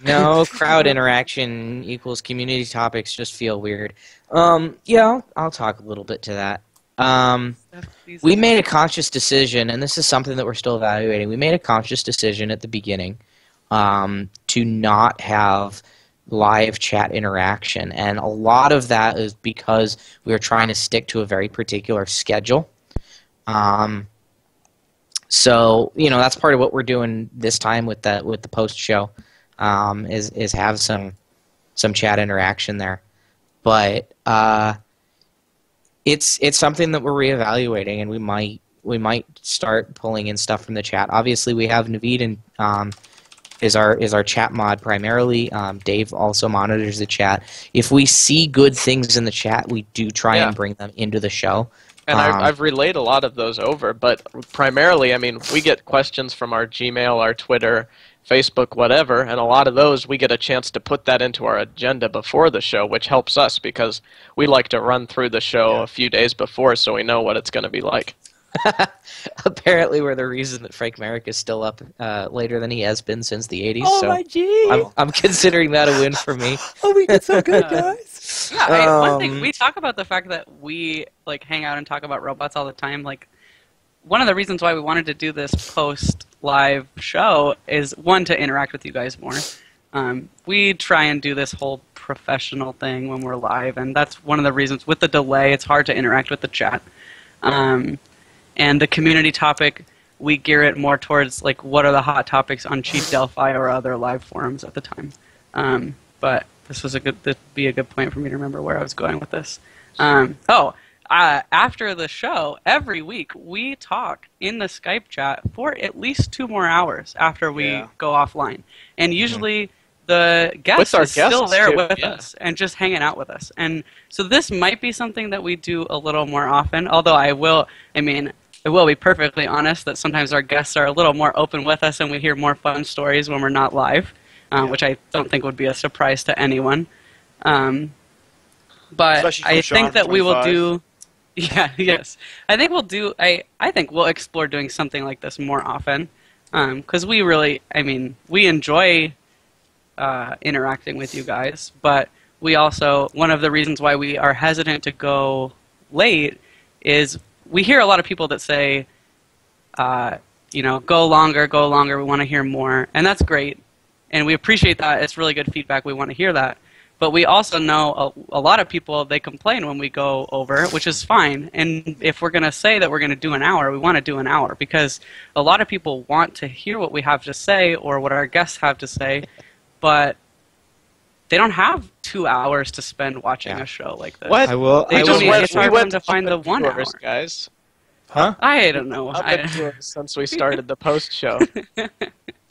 No, crowd interaction equals community topics just feel weird. Yeah, I'll talk a little bit to that. We made a conscious decision, and this is something that we're still evaluating. We made a conscious decision at the beginning to not have live chat interaction, and a lot of that is because we were trying to stick to a very particular schedule. So that's part of what we're doing this time with the post show, is have some chat interaction there, but it's something that we're reevaluating, and we might start pulling in stuff from the chat. Obviously, we have Naveed and is our chat mod primarily. Dave also monitors the chat. If we see good things in the chat, we do try and bring them into the show. And I've relayed a lot of those over, but primarily, I mean, we get questions from our Gmail, our Twitter, Facebook, whatever, and a lot of those we get a chance to put that into our agenda before the show, which helps us because we like to run through the show a few days before so we know what it's going to be like. Apparently, we're the reason that Frank Merrick is still up later than he has been since the 80s. Oh, so my G! I'm considering that a win for me. Oh, we did so good, guys! Yeah, one thing, we talk about the fact that we hang out and talk about robots all the time. One of the reasons why we wanted to do this post-live show is, one, to interact with you guys more. We try and do this whole professional thing when we're live, and that's one of the reasons. With the delay, it's hard to interact with the chat. And the community topic, we gear it more towards what are the hot topics on Chief Delphi or other live forums at the time. But this would be a good point for me to remember where I was going with this. After the show, every week we talk in the Skype chat for at least 2 more hours after we go offline, and usually the guest is still there with us and just hanging out with us. And so this might be something that we do a little more often, although I will be perfectly honest that sometimes our guests are a little more open with us and we hear more fun stories when we're not live, which I don't think would be a surprise to anyone. But I think that we will do... Yes. I think we'll do... I think we'll explore doing something like this more often, because we really... we enjoy... interacting with you guys, but we also, one of the reasons why we are hesitant to go late is we hear a lot of people that say, go longer, we want to hear more, and that's great, and we appreciate that. It's really good feedback. We want to hear that, but we also know a lot of people, they complain when we go over, which is fine, and if we're going to say that we're going to do an hour, we want to do an hour, because a lot of people want to hear what we have to say or what our guests have to say, but they don't have 2 hours to spend watching a show like this. What? It's hard for them to find the 1 hour. Guys. Huh? I don't know. I've been since we started the post show.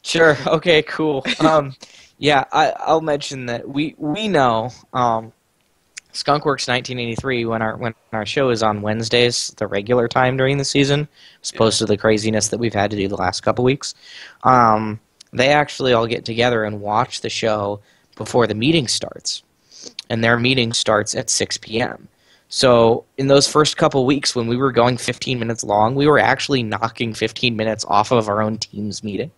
Sure. Okay. Cool. I'll mention that we know Skunkworks 1983 when our show is on Wednesdays, the regular time during the season, as opposed to the craziness that we've had to do the last couple weeks. They actually all get together and watch the show before the meeting starts. And their meeting starts at 6 p.m. So in those first couple weeks when we were going 15 minutes long, we were actually knocking 15 minutes off of our own team's meeting.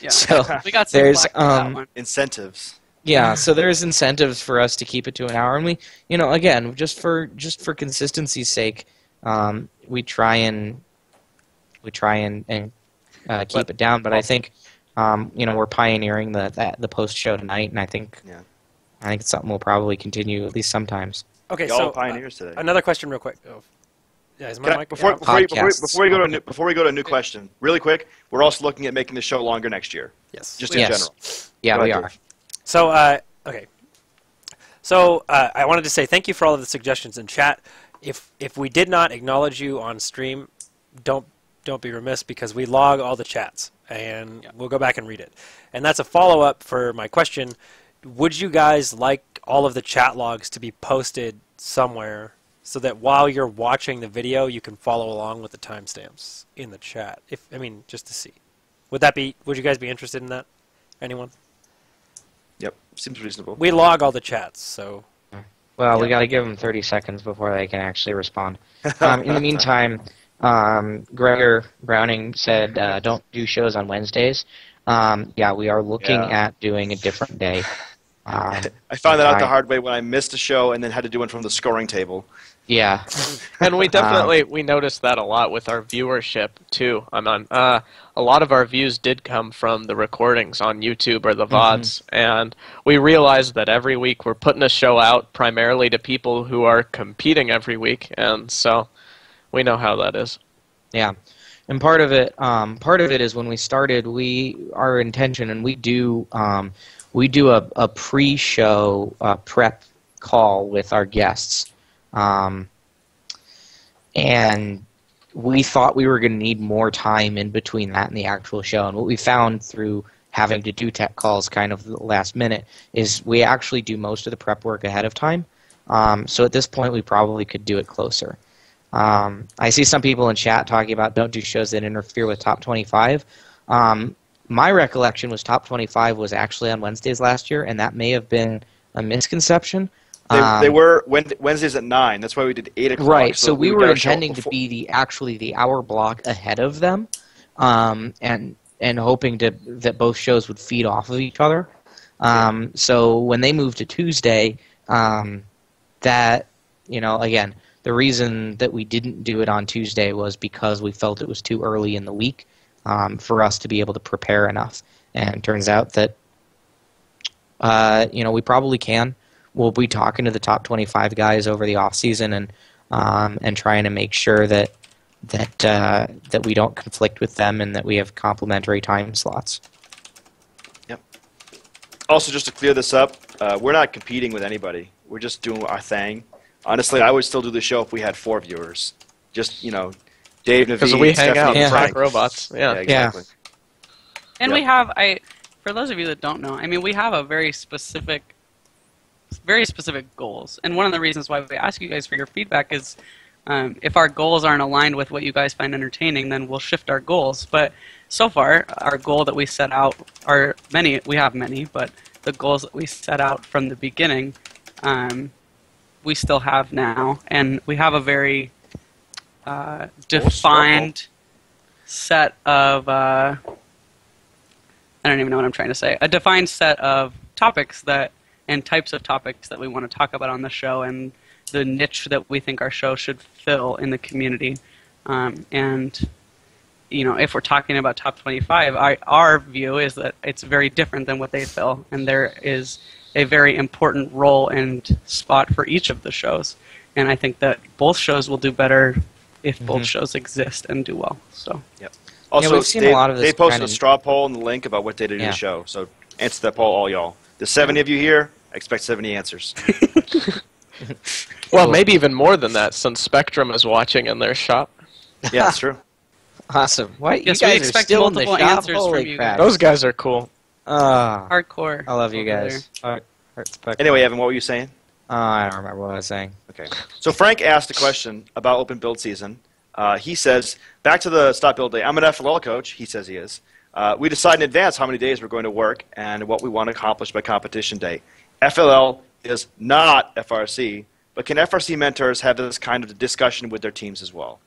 Yeah. So we got some there's that one. Incentives. Yeah, so there's incentives for us to keep it to an hour, and we, again, just for consistency's sake, we try and keep it down. But I think we're pioneering the post show tonight, and I think it's something we'll probably continue at least sometimes. Okay, Y'all so pioneers today. Another question, real quick. Oh. Yeah, is my mic? Before we go to a new question, really quick, we're also looking at making the show longer next year. Yes. Just in general. Yeah, we are. So, okay. So, I wanted to say thank you for all of the suggestions in chat. If we did not acknowledge you on stream, don't be remiss, because we log all the chats, and we'll go back and read it. And that's a follow-up for my question. Would you guys like all of the chat logs to be posted somewhere so that while you're watching the video, you can follow along with the timestamps in the chat? Just to see. Would you guys be interested in that? Anyone? Yep, seems reasonable. We log all the chats, so... Well, we got to give them 30 seconds before they can actually respond. In the meantime, Gregor Browning said don't do shows on Wednesdays. We are looking at doing a different day. I found that out the hard way when I missed a show and then had to do one from the scoring table. Yeah. And we definitely we noticed that a lot with our viewership too. A lot of our views did come from the recordings on YouTube or the VODs, and we realized that every week we're putting a show out primarily to people who are competing every week, and so we know how that is. Yeah. And part of it is when we started, our intention, and we do a pre-show prep call with our guests. And we thought we were going to need more time in between that and the actual show. And what we found through having to do tech calls kind of the last minute is we actually do most of the prep work ahead of time. So at this point, we probably could do it closer. I see some people in chat talking about don't do shows that interfere with Top 25. My recollection was Top 25 was actually on Wednesdays last year, and that may have been a misconception. They were Wednesdays at 9. That's why we did 8 o'clock. Right. So we were intending to be the hour block ahead of them, and hoping that both shows would feed off of each other. So when they moved to Tuesday, that again, the reason that we didn't do it on Tuesday was because we felt it was too early in the week for us to be able to prepare enough. And it turns out that we probably can. We'll be talking to the top 25 guys over the off season and trying to make sure that we don't conflict with them and that we have complementary time slots. Yep. Also, just to clear this up, we're not competing with anybody. We're just doing our thing. Honestly, I would still do the show if we had 4 viewers. Just Dave, Naveen, because we hang Stephanie, out and and Frank. talk robots. Yeah, exactly. And we have for those of you that don't know, we have a very specific goals. And one of the reasons why we ask you guys for your feedback is if our goals aren't aligned with what you guys find entertaining, then we'll shift our goals. But so far, our goal that we set out are many. We have many, but the goals that we set out from the beginning, we still have now. And we have a very defined set of... I don't even know what I'm trying to say. A defined set of topics and types of topics that we want to talk about on the show, and the niche that we think our show should fill in the community. And if we're talking about top 25, our view is that it's very different than what they fill, and there is a very important role and spot for each of the shows. And I think that both shows will do better if both shows exist and do well. So. Yep. Also, we've seen a lot of this they posted a straw poll in the link about what day to do the show. So answer that poll, all y'all. The 70 of you here, I expect 70 answers. Well, maybe even more than that, since Spectrum is watching in their shop. Yeah, that's true. Awesome. What? Yes, you we guys are expect still in the multiple shop? answers from Holy you crap. guys. Those guys are cool. Hardcore. I love you over guys. Anyway, Evan, what were you saying? I don't remember what I was saying. Okay. So Frank asked a question about open build season. He says, back to the stop build day. I'm an FLL coach. He says he is. We decide in advance how many days we're going to work and what we want to accomplish by competition day. FLL is not FRC, but can FRC mentors have this kind of discussion with their teams as well?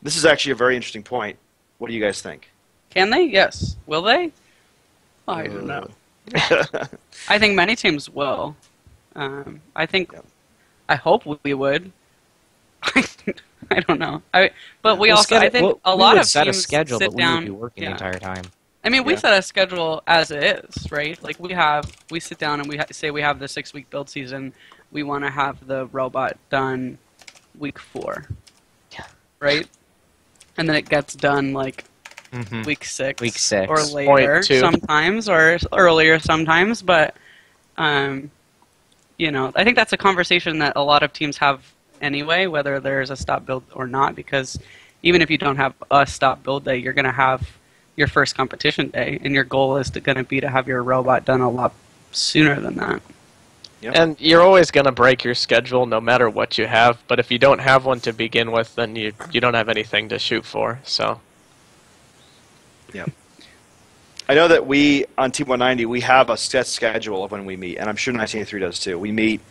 This is actually a very interesting point. What do you guys think? Can they? Yes. Will they? I don't know. I think many teams will. I think. I hope we would. I don't know. But we also. I think a lot of set teams a schedule, sit but we down. would be working the entire time. We set a schedule as it is, right? Like we sit down and we say we have the 6-week build season. We want to have the robot done week 4. Yeah. Right? And then it gets done like week 6. Week 6. Or later sometimes, or earlier sometimes. But, I think that's a conversation that a lot of teams have anyway, whether there's a stop build or not, because even if you don't have a stop build day, you're going to have your first competition day, and your goal is going to be to have your robot done a lot sooner than that. Yep. And you're always going to break your schedule no matter what you have, but if you don't have one to begin with, then you don't have anything to shoot for. So. Yeah. I know that we, on Team 190, we have a set schedule of when we meet, and I'm sure 1983 does too. We meet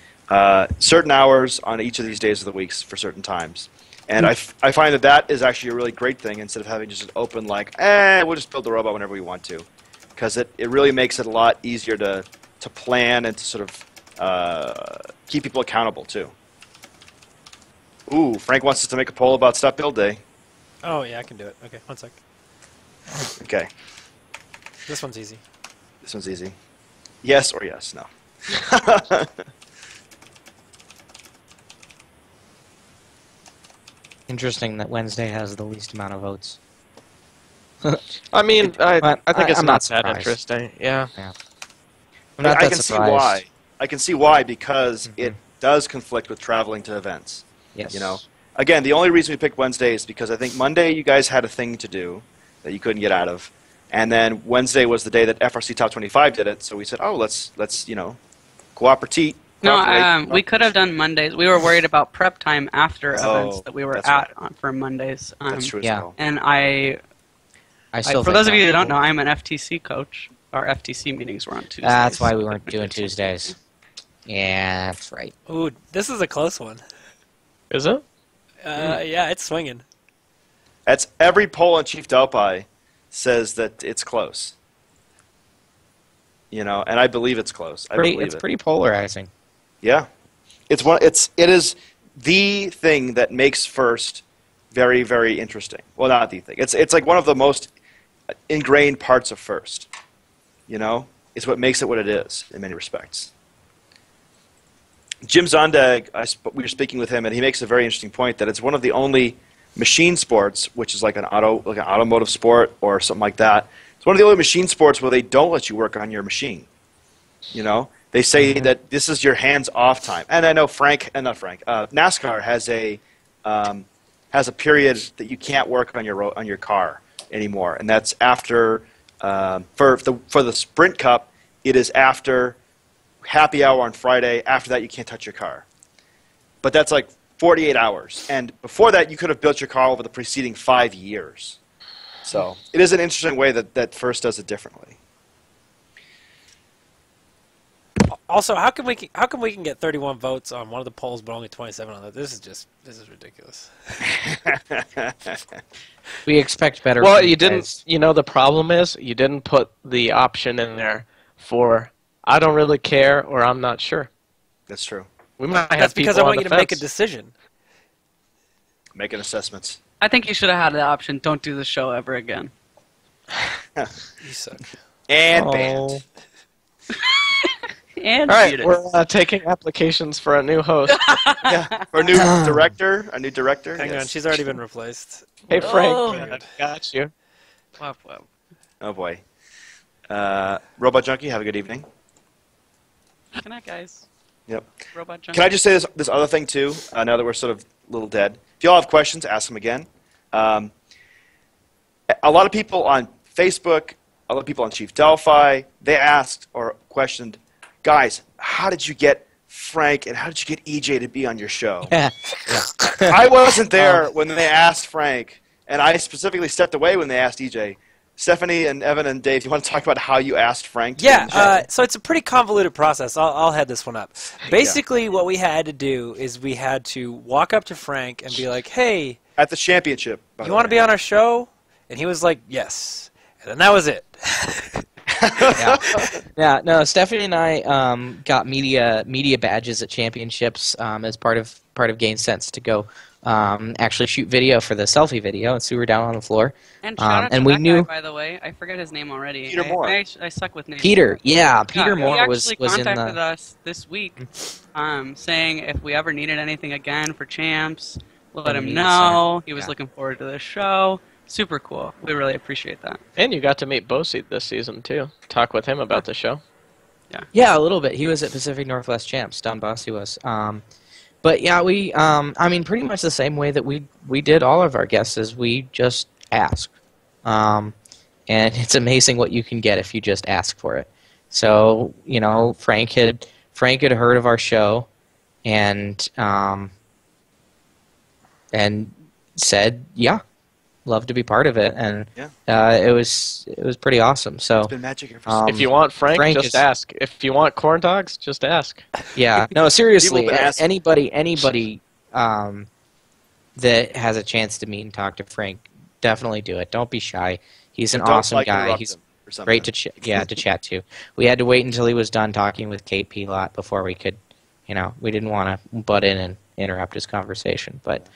certain hours on each of these days of the weeks for certain times. And I find that is actually a really great thing instead of having just an open, like, we'll just build the robot whenever we want to. Because it really makes it a lot easier to to plan and to sort of keep people accountable too. Ooh, Frank wants us to make a poll about Stuff Build Day. Oh, yeah, I can do it. Okay, one sec. Okay. This one's easy. This one's easy. Yes or yes? No. Interesting that Wednesday has the least amount of votes. I mean, I think it's I'm not not that surprised. interesting. Yeah. I'm not I that can see surprised. why. I can see why, because it does conflict with traveling to events. Yes. You know, again, the only reason we picked Wednesday is because I think Monday you guys had a thing to do that you couldn't get out of, and then Wednesday was the day that FRC Top 25 did it. So we said, oh, let's cooperate. No, we could have done Mondays. We were worried about prep time after Oh, events that we were that's at for Mondays. That's true as yeah. well. And I still for think those of that- you who don't know, I'm an FTC coach. Our FTC meetings were on Tuesdays. That's why we weren't doing Tuesdays. Yeah, that's right. Ooh, this is a close one. Is it? Yeah, it's swinging. That's every poll on Chief Delphi says that it's close. You know, and I believe it's close. I believe It's it. pretty polarizing. Yeah, it is the thing that makes first very, very interesting. Well, not the thing. It's like one of the most ingrained parts of first. You know, it's what makes it what it is in many respects. Jim Zondag, we were speaking with him, and he makes a very interesting point that it's one of the only machine sports, which is like an automotive sport or something like that. It's one of the only machine sports where they don't let you work on your machine. You know, they say that this is your hands-off time. And I know NASCAR has a period that you can't work on your car anymore, and that's after for the Sprint Cup. It is after happy hour on Friday. After that, you can't touch your car. But that's like 48 hours. And before that, you could have built your car over the preceding 5 years. So it is an interesting way that First does it differently. Also, how come we can get 31 votes on one of the polls, but only 27 on the other? This is ridiculous. We expect better. Well, from you didn't. guys. You know, the problem is you didn't put the option in there for I don't really care or I'm not sure. That's true. We might have That's because I people want on you the to make a fence. decision. Making assessments. I think you should have had the option. Don't do the show ever again. You suck. And Oh. banned. And All right, muted. we're taking applications for a new host. Yeah. For a new director. Hang yes. on, she's already been replaced. Hey, Frank, Oh. I got you. Whoop, whoop. Oh boy. Robot Junkie, have a good evening. Good night, guys. Yep. Robot Junkie. Can I just say this other thing too? Now that we're sort of a little dead, if y'all have questions, ask them again. A lot of people on Facebook, a lot of people on Chief Delphi, they asked or questioned, guys, how did you get Frank and how did you get EJ to be on your show? Yeah. I wasn't there when they asked Frank, and I specifically stepped away when they asked EJ. Stephanie and Evan and Dave, do you want to talk about how you asked Frank to be on the show? Yeah, so it's a pretty convoluted process. I'll head this one up. Basically, what we had to do is we had to walk up to Frank and be like, hey, At the championship. you want to be on our show? And he was like, yes. And then that was it. Yeah, no, Stephanie and I got media badges at championships as part of GameSense to go actually shoot video for the selfie video, and so we were down on the floor. And shout out and to we that knew guy, by the way. I forget his name already. Peter Moore. I suck with names. Peter. Yeah, Yeah, Peter Moore he was actually in contacted the. us this week, saying if we ever needed anything again for champs, let him Media know. center. He was Yeah. looking forward to the show. Super cool. We really appreciate that. And you got to meet Bosie this season, too. Talk with him about the show. Yeah, a little bit. He was at Pacific Northwest Champs. Don Bossy was. But yeah, we. I mean, pretty much the same way that we did all of our guests is we just ask, and it's amazing what you can get if you just ask for it. So you know, Frank had heard of our show, and said, yeah, love to be part of it, and it was pretty awesome. So It's been magic ever since. If you want Frank, Frank just is- ask. If you want corn dogs, just ask. yeah, no, seriously, People have been asking. anybody that has a chance to meet and talk to Frank, definitely do it. Don't be shy. He's an Don't awesome like guy. interrupt He's him. or something. Great to chat to. We had to wait until he was done talking with Kate Pelot before we could, we didn't want to butt in and interrupt his conversation. But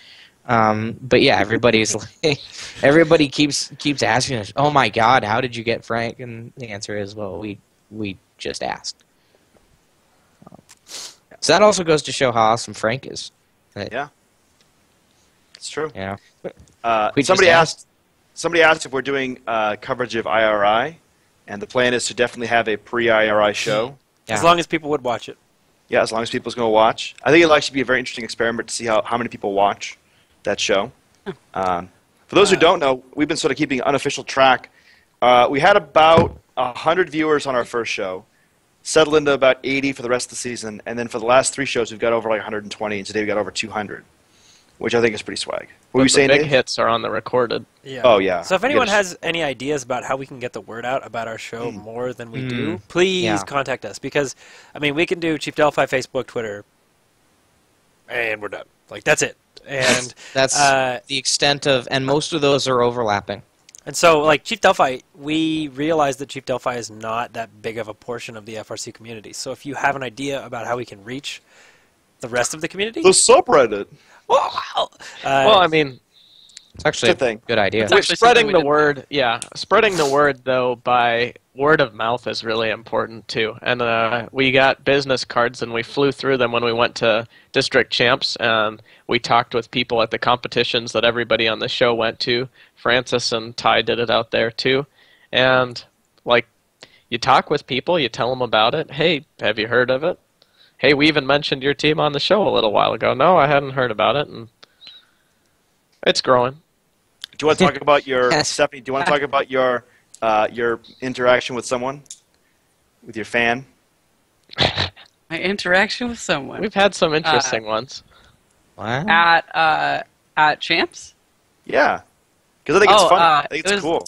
yeah, everybody keeps asking us, "Oh my God, how did you get Frank?" And the answer is, well, we just asked. So that also goes to show how awesome Frank is. Yeah, it's true. Yeah. Somebody asked if we're doing coverage of IRI, and the plan is to definitely have a pre-IRI show. Yeah. As long as people would watch it. Yeah, as long as people's going to watch. I think it'll actually be a very interesting experiment to see how many people watch that show. For those who don't know, we've been sort of keeping unofficial track. We had about 100 viewers on our first show, settled into about 80 for the rest of the season, and then for the last 3 shows, we've got over like 120, and today we got over 200, which I think is pretty swag. What were you saying, the big Dave? hits are on the recorded. Yeah. Oh, yeah. So if anyone has any ideas about how we can get the word out about our show more than we do, please contact us. Because, we can do Chief Delphi, Facebook, Twitter, and we're done. Like, that's it. And that's the extent of, and most of those are overlapping. And so, like, Chief Delphi, we realize that Chief Delphi is not that big of a portion of the FRC community. So if you have an idea about how we can reach the rest of the community... The subreddit. Well, it's actually a good idea. We're spreading the word, spreading the word, though, by word of mouth is really important, too. And we got business cards, and we flew through them when we went to District Champs, and we talked with people at the competitions that everybody on the show went to. Francis and Ty did it out there, too. And, you talk with people, you tell them about it. Hey, have you heard of it? Hey, we even mentioned your team on the show a little while ago. No, I hadn't heard about it, and it's growing. Do you want to talk about Stephanie? Do you want to talk about your interaction with someone, with your fan? My interaction with someone. We've had some interesting ones. Wow. At Champs. Yeah, because I think it's fun. I think it's cool.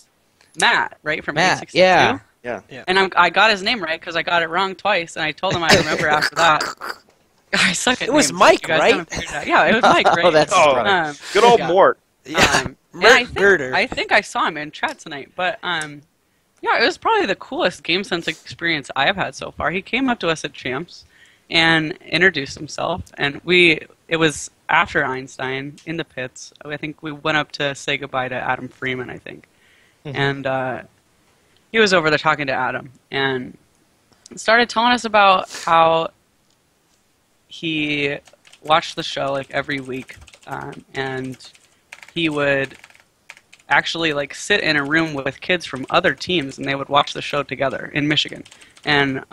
Matt, right from Matt. 862? Yeah. And I got his name right because I got it wrong twice, and I told him I remember after that. I suck at It was names. Mike, right? Yeah, it was Mike, right? Oh, that's good old Mort. Yeah. I think I saw him in chat tonight, but yeah, it was probably the coolest GameSense experience I have had so far. He came up to us at Champs and introduced himself, and it was after Einstein in the pits. I think we went up to say goodbye to Adam Freeman, I think, and he was over there talking to Adam and started telling us about how he watched the show like every week, and he would actually sit in a room with kids from other teams, and they would watch the show together in Michigan, and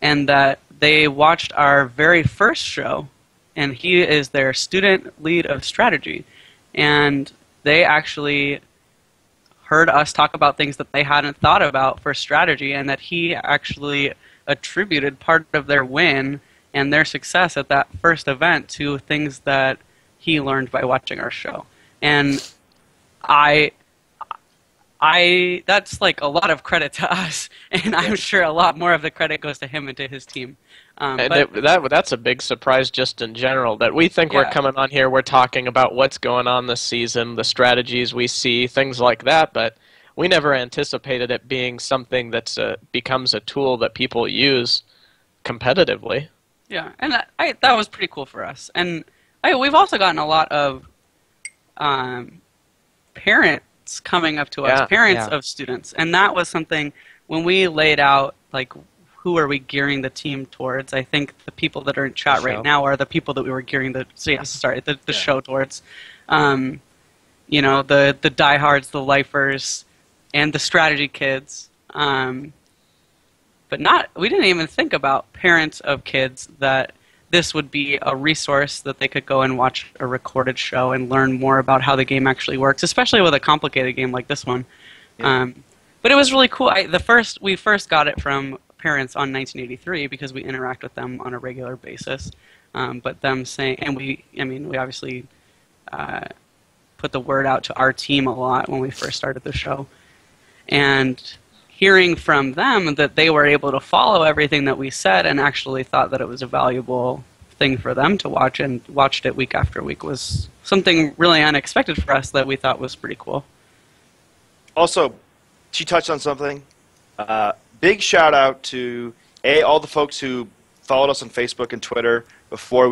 that they watched our very first show, and he is their student lead of strategy, and they actually heard us talk about things that they hadn't thought about for strategy, and that he actually attributed part of their win and their success at that first event to things that he learned by watching our show. And that's a lot of credit to us, and I'm sure a lot more of the credit goes to him and to his team. That's a big surprise just in general, that we think we're coming on here, we're talking about what's going on this season, the strategies we see, things like that, but we never anticipated it being something that becomes a tool that people use competitively. Yeah, and that was pretty cool for us. And we've also gotten a lot of parents coming up to us, parents of students, and that was something when we laid out who are we gearing the team towards. I think the people that are in chat right now are the people that we were gearing the show towards. The diehards, the lifers, and the strategy kids. But we didn't even think about parents of kids that this would be a resource that they could go and watch a recorded show and learn more about how the game actually works, especially with a complicated game like this one. Yeah. But it was really cool. We first got it from parents on 1983 because we interact with them on a regular basis. But them saying, and we obviously put the word out to our team a lot when we first started the show. And hearing from them that they were able to follow everything that we said and actually thought that it was a valuable thing for them to watch and watched it week after week was something really unexpected for us that we thought was pretty cool. Also, she touched on something. Big shout out to all the folks who followed us on Facebook and Twitter before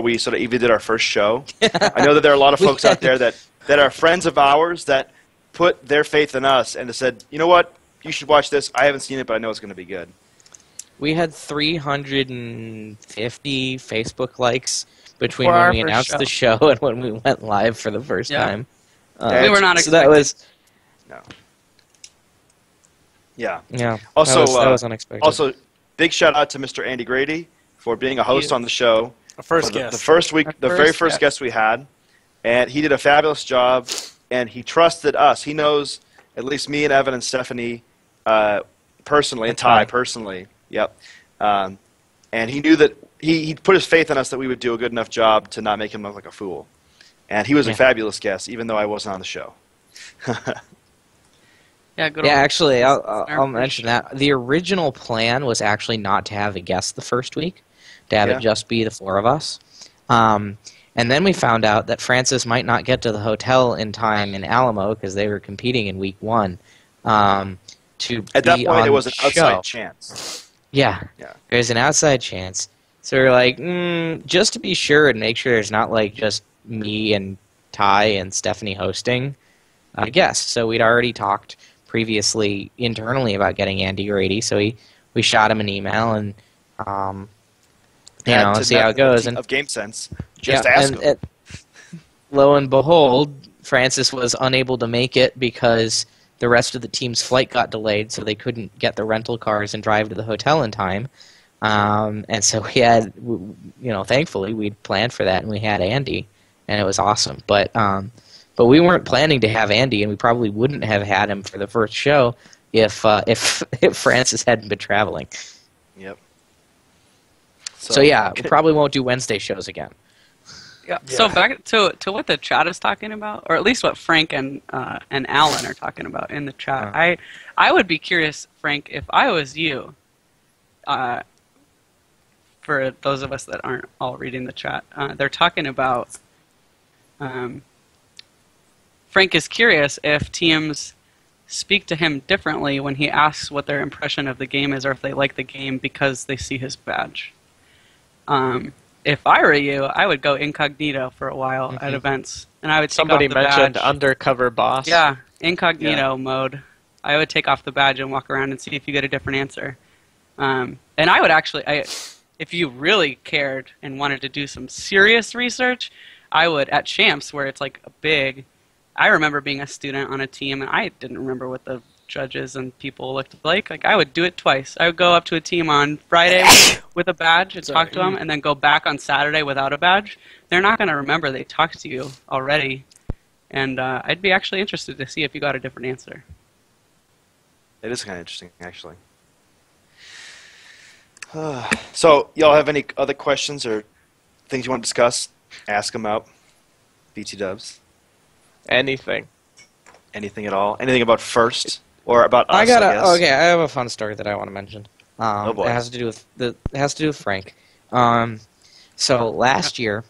we sort of even did our first show. I know that there are a lot of folks out there that are friends of ours that put their faith in us and said, you know what, you should watch this. I haven't seen it, but I know it's going to be good. We had 350 Facebook likes between For when our we first announced show. the show and when we went live for the first Yeah. time. We were not so that expecting. was No. Yeah. yeah. Also, that was unexpected. Also, big shout out to Mr. Andy Grady for being a host on the show. Our first For the guest. first week, Our the first very first guest. guest we had, and he did a fabulous job. And he trusted us. He knows at least me and Evan and Stephanie personally, and Ty personally. Yep. And he knew that he put his faith in us that we would do a good enough job to not make him look like a fool. And he was a fabulous guest, even though I wasn't on the show. Yeah, good. Yeah, old- actually, I'll mention that. The original plan was actually not to have a guest the first week, to have Yeah. it just be the four of us. And then we found out that Francis might not get to the hotel in time in Alamo because they were competing in week 1 to At that be point, on it was the an outside show. chance. Yeah, Yeah. there's an outside chance. So we're like, just to be sure and make sure there's not like just me and Ty and Stephanie hosting a guest. So we'd already talked previously internally about getting Andy Grady. So we shot him an email and Had to see how it goes. of GameSense. Just yeah, ask and, him. lo and behold, Francis was unable to make it because the rest of the team's flight got delayed, so they couldn't get the rental cars and drive to the hotel in time. And so we had, thankfully we'd planned for that, and we had Andy, and it was awesome. But we weren't planning to have Andy, and we probably wouldn't have had him for the first show if Francis hadn't been traveling. Yep. So yeah, we probably won't do Wednesday shows again. Yeah. So back to what the chat is talking about, or at least what Frank and Alan are talking about in the chat. I would be curious, Frank, if I was you. For those of us that aren't all reading the chat, they're talking about. Frank is curious if teams speak to him differently when he asks what their impression of the game is, or if they like the game because they see his badge. If I were you, I would go incognito for a while at events, and I would take Somebody off the mentioned badge. undercover boss. Yeah, incognito mode. I would take off the badge and walk around and see if you get a different answer. And I would actually, if you really cared and wanted to do some serious research, I would at Champs where it's like a big. I remember being a student on a team, and I didn't remember what the judges and people looked like. Like I would do it twice. I would go up to a team on Friday with a badge and talk to them, and then go back on Saturday without a badge. They're not going to remember they talked to you already, and I'd be actually interested to see if you got a different answer. It is kind of interesting, actually. So, y'all have any other questions or things you want to discuss? Ask them out. BT Dubs. Anything. Anything at all? Anything about first or about us? I guess? Okay, I have a fun story that I want to mention. Oh boy. It has to do with Frank. So last year,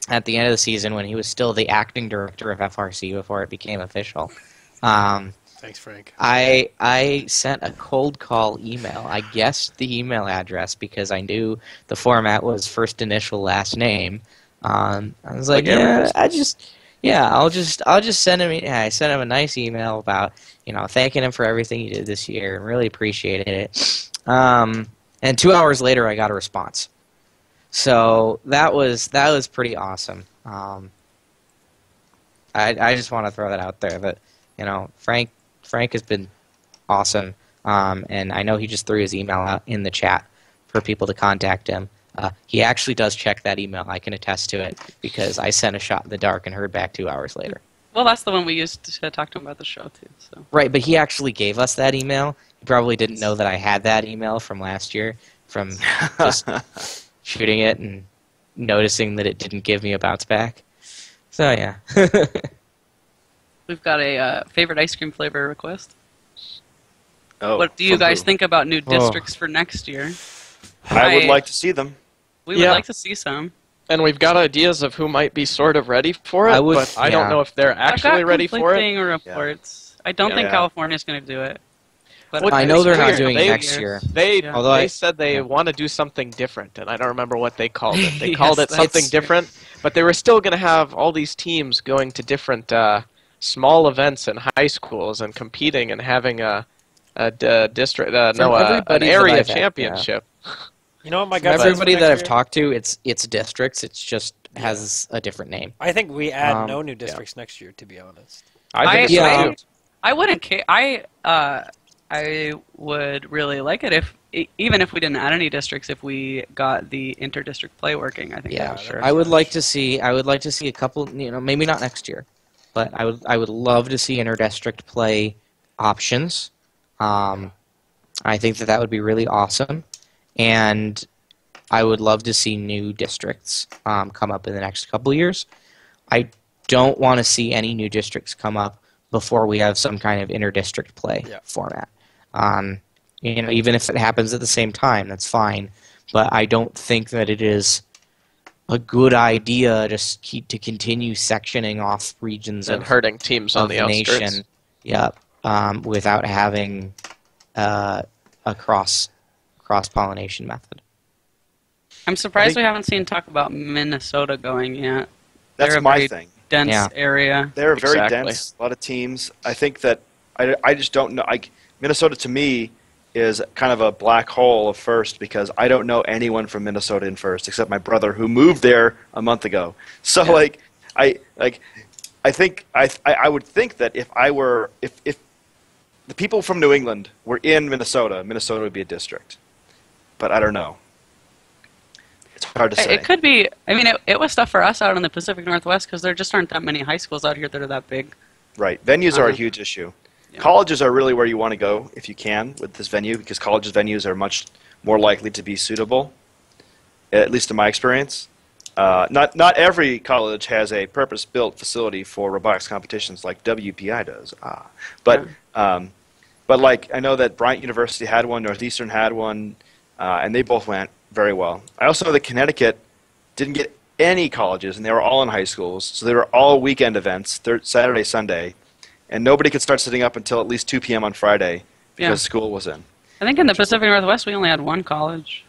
at the end of the season, when he was still the acting director of FRC before it became official, Thanks, Frank. I sent a cold call email. I guessed the email address because I knew the format was first initial last name. I was like, I'll just send him. I sent him a nice email about thanking him for everything he did this year and really appreciated it. And 2 hours later, I got a response. So that was pretty awesome. I just want to throw that out there that Frank has been awesome, and I know he just threw his email out in the chat for people to contact him. He actually does check that email. I can attest to it because I sent a shot in the dark and heard back 2 hours later. Well, that's the one we used to talk to him about the show too. So. Right, but he actually gave us that email. He probably didn't know that I had that email from last year, from just shooting it and noticing that it didn't give me a bounce back. So yeah. We've got a favorite ice cream flavor request. Oh, What do you from guys who? think about new districts for next year? I would like to see them. We would like to see some. And we've got ideas of who might be sort of ready for it, but I don't know if they're actually ready for it. Conflicting reports. I don't think Yeah. California's going to do it. But What- I know they're not weird. doing They- it next year. They Yeah. Although they said they want to do something different, and I don't remember what they called it. They Yes, called it something that's- different, but they were still going to have all these teams going to different small events in high schools and competing and having an everybody area that I've had, championship. You know what my From gut says for everybody next that I've year? talked to, it's districts. It's just has a different name. I think we add no Um, new districts next year, to be honest. I think Yeah. so too. I wouldn't care. I would really like it if, even if we didn't add any districts, if we got the inter-district play working. I think Yeah, that would sure. I would like to see. I would like to see a couple. Maybe not next year, but I would love to see inter-district play options. I think that would be really awesome, and I would love to see new districts come up in the next couple of years. I don't want to see any new districts come up before we have some kind of inter-district play format. Even if it happens at the same time, that's fine. But I don't think that it is a good idea to continue sectioning off regions And of, hurting teams on of the the outskirts. nation. Yep. Without having a cross-pollination method. I'm surprised we haven't seen talk about Minnesota going yet. That's They're a my very thing. dense Yeah. area. They're very Exactly. dense, a lot of teams. I think that I just don't know. Minnesota to me is kind of a black hole of first because I don't know anyone from Minnesota in first except my brother who moved there a month ago. So I would think that if the people from New England were in Minnesota, Minnesota would be a district. But I don't know. It's hard to say. It could be. I mean, it was tough for us out in the Pacific Northwest because there just aren't that many high schools out here that are that big. Right. Venues are a Uh-huh. huge issue. Yeah. Colleges are really where you want to go if you can with this venue because colleges' venues are much more likely to be suitable, at least in my experience. Not every college has a purpose-built facility for robotics competitions like WPI does. But like I know that Bryant University had one, Northeastern had one, and they both went very well. I also know that Connecticut didn't get any colleges, and they were all in high schools, so they were all weekend events, Saturday, Sunday, and nobody could start setting up until at least 2 p.m. on Friday because school was in. I think in the Pacific Northwest we only had one college.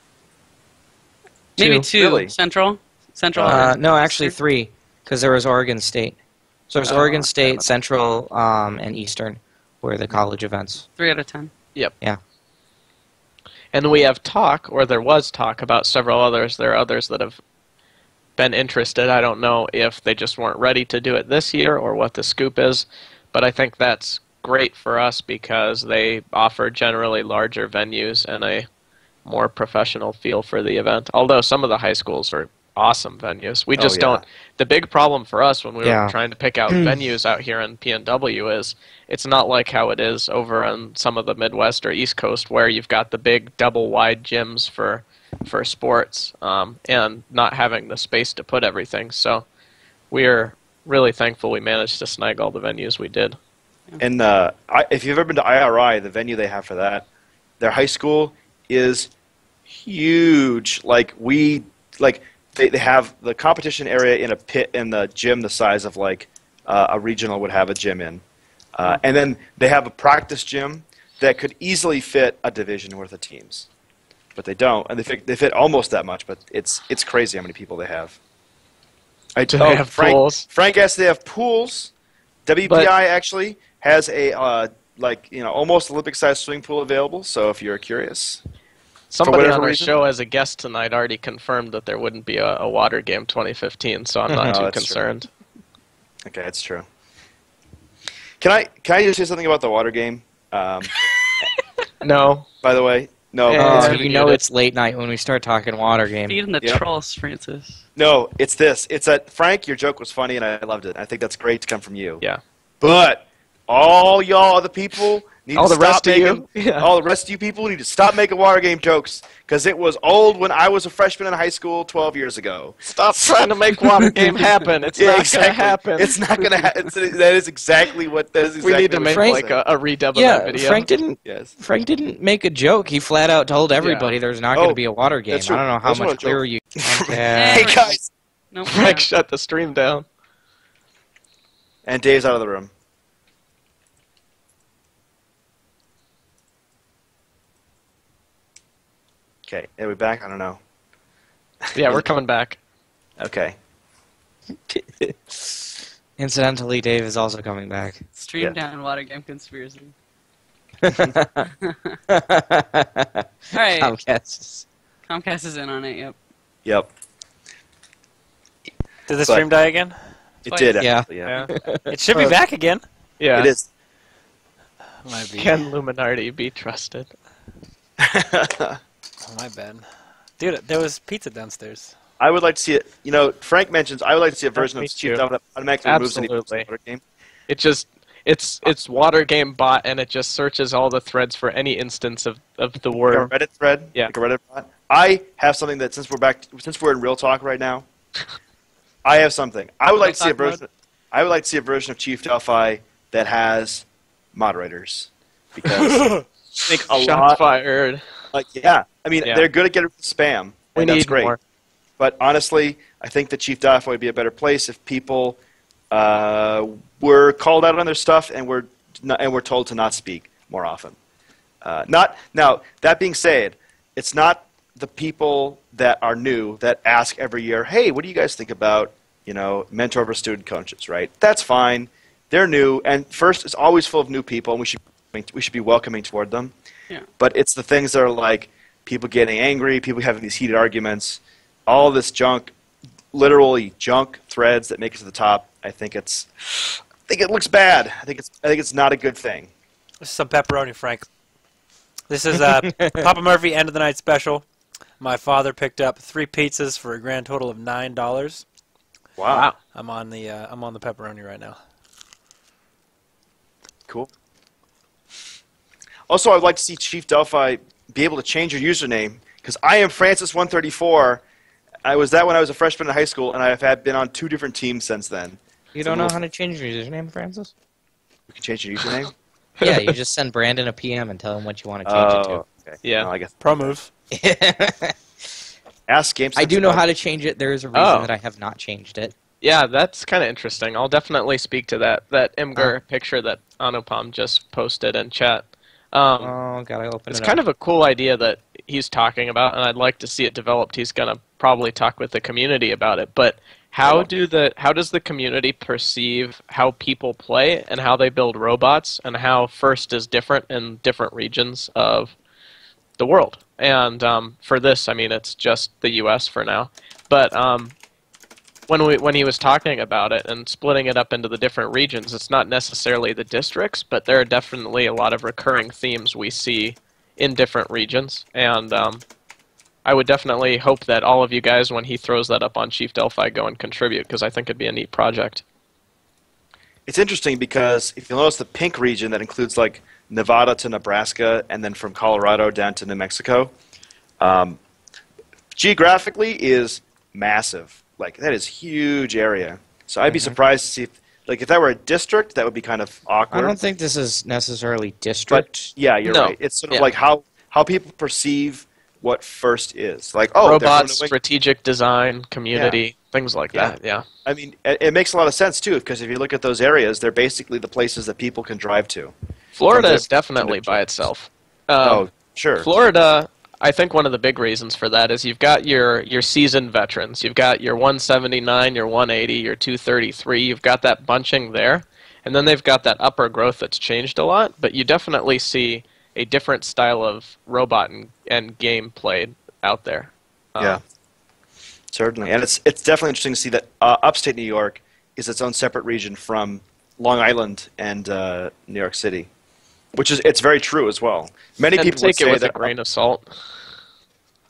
Maybe two. Really? Central. No, actually 3, because there was Oregon State. So there's Oregon State, Central, and Eastern were the college events. 3 out of 10. Yep. Yeah. And we have talk, or there was talk, about several others. There are others that have been interested. I don't know if they just weren't ready to do it this year or what the scoop is, but I think that's great for us because they offer generally larger venues and a more professional feel for the event. Although some of the high schools are awesome venues. We just don't. The big problem for us when we were trying to pick out venues out here in PNW is it's not like how it is over on some of the Midwest or East Coast where you've got the big double-wide gyms for sports and not having the space to put everything. So we're really thankful we managed to snag all the venues we did. And if you've ever been to IRI, the venue they have for that, their high school is huge. They have the competition area in a pit in the gym the size of a regional would have a gym in. And then they have a practice gym that could easily fit a division worth of teams. But they don't, and they fit almost that much, but it's crazy how many people they have. Do they have pools? Frank asked they have pools. WPI actually has a almost Olympic-sized swimming pool available, so if you're curious. Somebody whatever on our reason? show as a guest tonight already confirmed that there wouldn't be a water game 2015, so I'm not Oh, too that's concerned. Okay, that's true. Can I just say something about the water game? No. By the way, no. Yeah. it's- gonna You get know it. it's late night when we start talking water game. Feeding the Yep. trolls, Francis. No, it's this. It's that Frank, your joke was funny and I loved it. I think that's great to come from you. Yeah. But all y'all other people need All to the rest stop of making, you? Yeah. all the rest of you people need to stop making water game jokes because it was old when I was a freshman in high school 12 years ago. Stop trying to make water game happen. It's not going to happen. It's not going to happen. That is exactly what that is. Exactly We need to what make Frank like said. a redub of that Yeah, video. Frank didn't. Yes. Frank didn't make a joke. He flat out told everybody there's not going Oh, to be a water game. I that's true. don't know how That's not a much clearer joke. you. Hey Okay. guys, No, Frank shut the stream down. and Dave's out of the room. Okay, are we back? I don't know. Yeah, we're coming back. Okay. Incidentally, Dave is also coming back. Stream Yeah. down Water Game Conspiracy. Alright. Alright. Comcast. Is in on it, yep. Yep. Did the stream die again? It Twice. did. Yeah. Actually, yeah. It should be back again. Yeah. It is. Might be. Can Luminardi be trusted? Oh, my bad. Dude, there was pizza downstairs. I would like to see it. You know, Frank mentions I would like to see a version Me of Chief too. Delphi that automatically removes any Absolutely. water game. It just it's Water Game bot, and it just searches all the threads for any instance of the Like a word. Reddit thread. Yeah. Like a Reddit bot. I have something that since we're in real talk right now, I have something. I would like to see a Real talk version. I would like to see a version of Chief Delphi that has moderators because I think a Shots lot. fired. Like, yeah, I mean, Yeah. they're good at getting spam, We and that's need great. more. But honestly, I think the Chief Delphi would be a better place if people were called out on their stuff and were told to not speak more often. Not now. That being said, it's not the people that are new that ask every year, "Hey, what do you guys think about mentor over student coaches?" Right? That's fine. They're new, and first, it's always full of new people, and we should be welcoming toward them. Yeah. But it's the things that are like people getting angry, people having these heated arguments, all this junk, literally junk threads that make it to the top. I think it looks bad. I think it's not a good thing. This is some pepperoni, Frank. This is Papa Murphy end of the night special. My father picked up 3 pizzas for a grand total of $9. Wow. I'm on the pepperoni right now. Cool. Also, I'd like to see Chief Delphi be able to change your username because I am Francis134. I was that when I was a freshman in high school, and I have been on 2 different teams since then. You don't know how to change your username, Francis? You can change your username. Yeah, you just send Brandon a PM and tell him what you want to change it to. Okay. Yeah. No, I guess. Pro move. Ask GameSense. I do know how to change it. There is a reason Oh. that I have not changed it. Yeah, that's kind of interesting. I'll definitely speak to that Imgur picture that Anupam just posted in chat. Oh, gotta open It's it kind up. of a cool idea that he's talking about, and I'd like to see it developed. He's gonna probably talk with the community about it. But how does the community perceive how people play and how they build robots, and how FIRST is different in different regions of the world? And for this, I mean, it's just the U.S. for now. But when he was talking about it and splitting it up into the different regions, it's not necessarily the districts, but there are definitely a lot of recurring themes we see in different regions. And I would definitely hope that all of you guys, when he throws that up on Chief Delphi, go and contribute, because I think it'd be a neat project. It's interesting because if you'll notice the pink region that includes like Nevada to Nebraska and then from Colorado down to New Mexico, geographically is massive. Like, that is huge area. So I'd be surprised to see if that were a district, that would be kind of awkward. I don't think this is necessarily But district. yeah, you're No. right. It's sort of Yeah. like how people perceive what FIRST is. Like, oh, they're from Robots, New England. strategic design, community, things like Yeah. that. Yeah. I mean, it makes a lot of sense too, because if you look at those areas, they're basically the places that people can drive to. Florida From is the- definitely by itself. Oh, sure. Florida, I think one of the big reasons for that is you've got your seasoned veterans. You've got your 179, your 180, your 233. You've got that bunching there. And then they've got that upper growth that's changed a lot. But you definitely see a different style of robot and game played out there. Yeah, certainly. And it's definitely interesting to see that upstate New York is its own separate region from Long Island and New York City, which is it's very true as well. Many And people would take it say with that a grain of salt.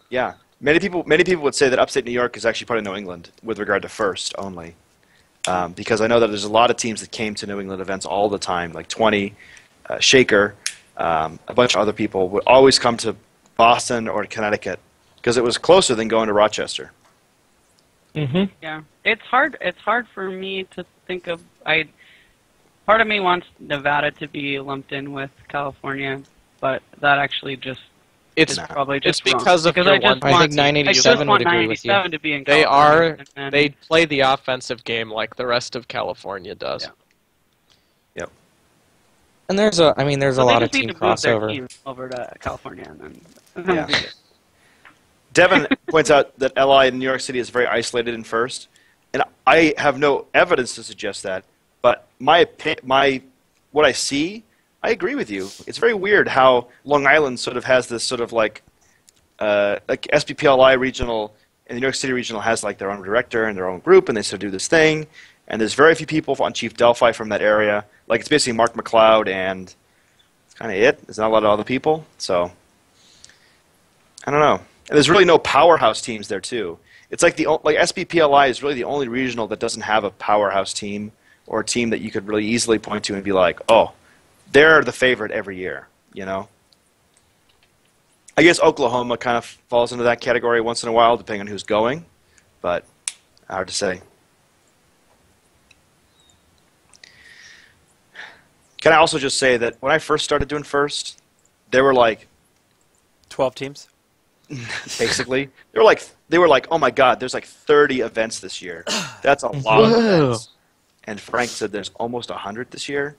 Yeah, many people would say that upstate New York is actually part of New England with regard to FIRST only, because I know that there's a lot of teams that came to New England events all the time, like 20, Shaker, a bunch of other people would always come to Boston or to Connecticut because it was closer than going to Rochester. Mm-hmm. Yeah, it's hard. It's hard for me to think of. Part of me wants Nevada to be lumped in with California, but that actually just It's is probably just it's because wrong. of your I just one. I want, think 987 I just would want agree with you. 987 to be in They California. they play the offensive game like the rest of California does. Yeah. Yep. And there's a So lot they of just need team to move their crossover. team over to California, and then Yeah. it'll be good. Devin points out that LI in New York City is very isolated in first, and I have no evidence to suggest that. But what I see, I agree with you. It's very weird how Long Island sort of has this sort of like SPPLI regional and the New York City regional has like their own director and their own group, and they sort of do this thing. And there's very few people on Chief Delphi from that area. Like it's basically Mark McLeod, and that's kind of it. There's not a lot of other people, so I don't know. And there's really no powerhouse teams there too. It's like SPPLI is really the only regional that doesn't have a powerhouse team or a team that you could really easily point to and be like, oh, they're the favorite every year, you know? I guess Oklahoma kind of falls into that category once in a while, depending on who's going, but hard to say. Can I also just say that when I first started doing first, there were like 12 teams? Basically. They were like, oh my god, there's like 30 events this year. That's a lot of events. And Frank said there's almost 100 this year.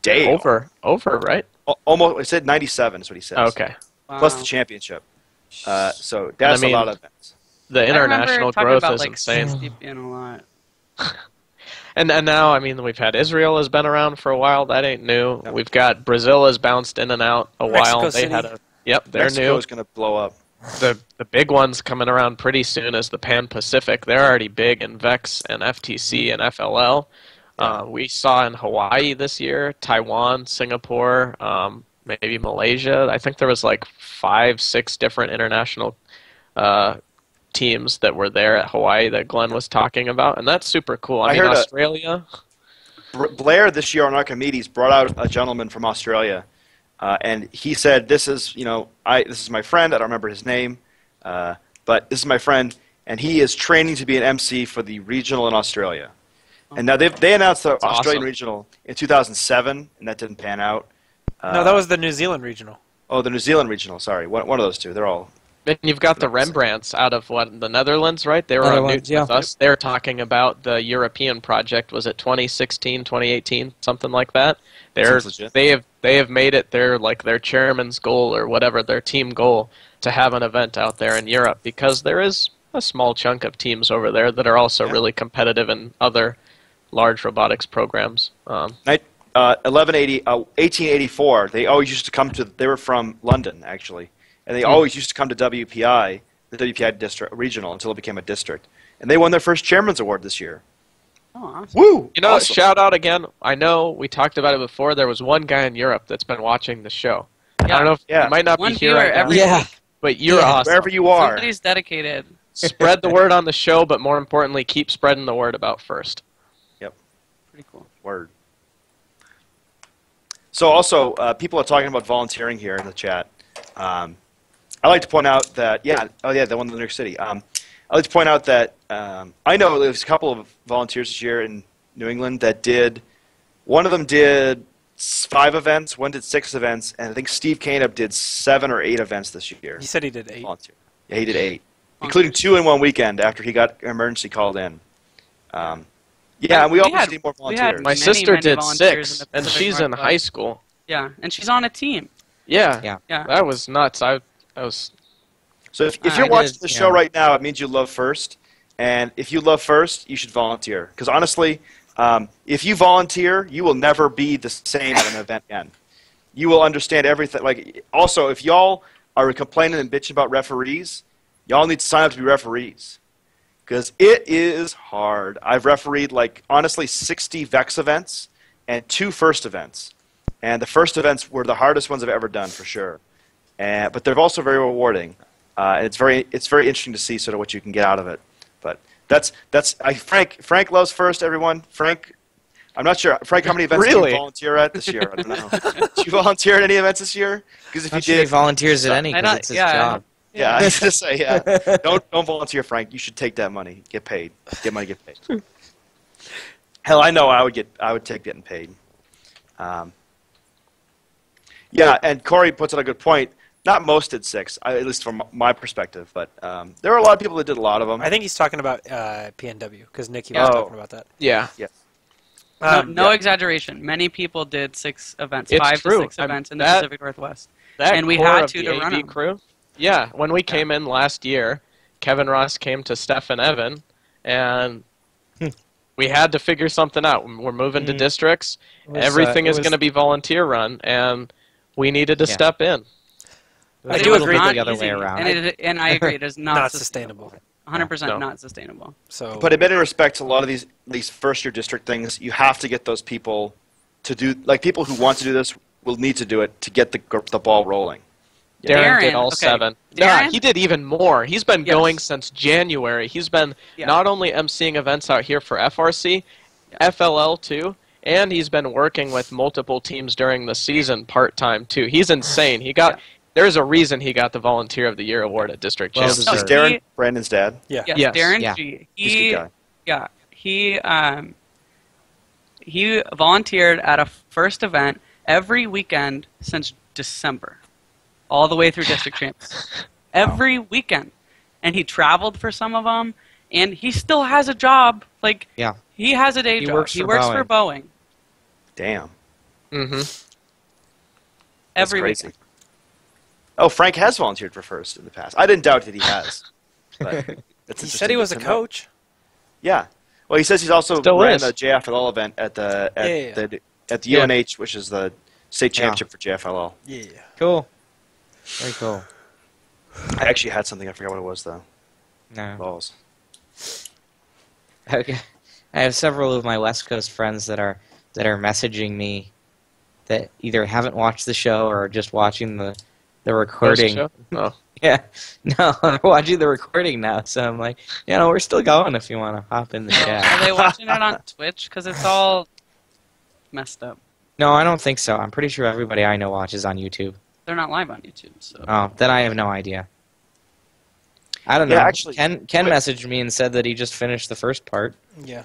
Damn. Over, right? Almost. I said 97 is what he says. Okay. Wow. Plus the championship. So that's a lot of events. The international growth is like insane. 60 being a lot. And now, I mean, we've had Israel has been around for a while. That ain't new. Yep. We've got Brazil has bounced in and out a Mexico while. City. They're Mexico new. is going to blow up. The big ones coming around pretty soon is the Pan Pacific. They're already big in VEX and FTC and FLL. We saw in Hawaii this year, Taiwan, Singapore, maybe Malaysia. I think there was like 5-6 different international teams that were there at Hawaii that Glenn was talking about, and that's super cool. I mean, heard Australia. Blair this year on Archimedes brought out a gentleman from Australia, and he said, "This is this is my friend. I don't remember his name, but this is my friend, and he is training to be an MC for the regional in Australia." And now they announced the Australian regional in 2007, and that didn't pan out. No, that was the New Zealand regional. Oh, the New Zealand regional. Sorry, one of those two. They're all. And you've got the Rembrandts out of the Netherlands, right? They were on News with us. They're talking about the European project. Was it 2016, 2018, something like that? They have made it their chairman's goal or whatever, their team goal, to have an event out there in Europe, because there is a small chunk of teams over there that are also really competitive in other large robotics programs. 1884. They always used to come to. They were from London actually. And they always used to come to WPI, the WPI district regional, until it became a district. And they won their first chairman's award this year. Oh, awesome. Woo! Awesome. Shout out again. I know we talked about it before. There was one guy in Europe that's been watching the show. Yeah. I don't know if you might not One be here viewer right now, every week. but you're awesome. Wherever you are. Somebody's dedicated. Spread the word on the show, but more importantly, keep spreading the word about first. Yep. Pretty cool. Word. So also, people are talking about volunteering here in the chat. I like to point out that, the one in New York City. I like to point out that I know there's a couple of volunteers this year in New England that one of them did 5 events, one did 6 events, and I think Steve Canup did 7 or 8 events this year. He said he did 8. Volunteer. Yeah, he did 8, including 2 in one weekend after he got emergency called in. And we always need more volunteers. My sister did 6, and she's in high school. Yeah, and she's on a team. Yeah. That was nuts. So if you're watching the show right now, it means you love FIRST. And if you love FIRST, you should volunteer. Because honestly, if you volunteer, you will never be the same at an event again. You will understand everything. Also, if y'all are complaining and bitching about referees, y'all need to sign up to be referees. Because it is hard. I've refereed, honestly, 60 VEX events and 2 FIRST events. And the FIRST events were the hardest ones I've ever done, for sure. But they're also very rewarding. It's very interesting to see sort of what you can get out of it. But Frank loves FIRST, everyone. Frank, I'm not sure. Frank, how many events did you volunteer at this year? I don't know. Did you volunteer at any events this year? Because if you did, he volunteers at any because it's his job. Yeah, I was going to say, don't volunteer, Frank. You should take that money. Get paid. Get money, get paid. Hell, I know I would take getting paid. And Corey puts out a good point. Not most did 6, at least from my perspective, but there were a lot of people that did a lot of them. I think he's talking about PNW, because Nicky was talking about that. Yeah. No exaggeration. Many people did 6 events, It's 5 true. to 6 events in the Pacific Northwest. And we had to run them. Yeah, when we came in last year, Kevin Ross came to Steph and Evan, and we had to figure something out. We're moving to districts. Everything is going to be volunteer run, and we needed to step in. I do agree the other way around. And I agree, it is not sustainable. 100% not sustainable. So, But admitting respect to a lot of these first-year district things, you have to get those people to do, like people who want to do this will need to do it to get the ball rolling. Darren did all okay. 7. Darren? Yeah, he did even more. He's been Yes. going since January. He's been not only emceeing events out here for FRC, FLL too, and he's been working with multiple teams during the season part-time too. He's insane. He got there's a reason he got the Volunteer of the Year award at District Well Champs. Is deserved. Darren Brandon's dad? yeah. Yes, Darren Yeah. G. He's a good guy. He volunteered at a first event every weekend since December, all the way through District Champs. Every weekend. And he traveled for some of them, and he still has a job. Like, he has a day job. Works he for works Boeing. for Boeing. Damn. Mm-hmm. That's Every crazy. weekend. Oh, Frank has volunteered for first in the past. I didn't doubt that he has. But that's He said he was a interesting to know. coach. Yeah. Well, he says he's also Still ran is. the JFLL event at the Yeah. UNH, which is the state championship for JFLL. Yeah. Cool. Very cool. I actually had something. I forgot what it was though. No. Balls. Okay. I have several of my West Coast friends that are messaging me that either haven't watched the show or are just watching the recording. Show? Oh. Yeah. No, they're watching the recording now, so I'm like, we're still going if you want to hop in the Are chat. they watching it on Twitch? Because it's all messed up. No, I don't think so. I'm pretty sure everybody I know watches on YouTube. They're not live on YouTube, so. Oh, then I have no idea. I don't know. Yeah, actually- Ken messaged me and said that he just finished the first part. Yeah.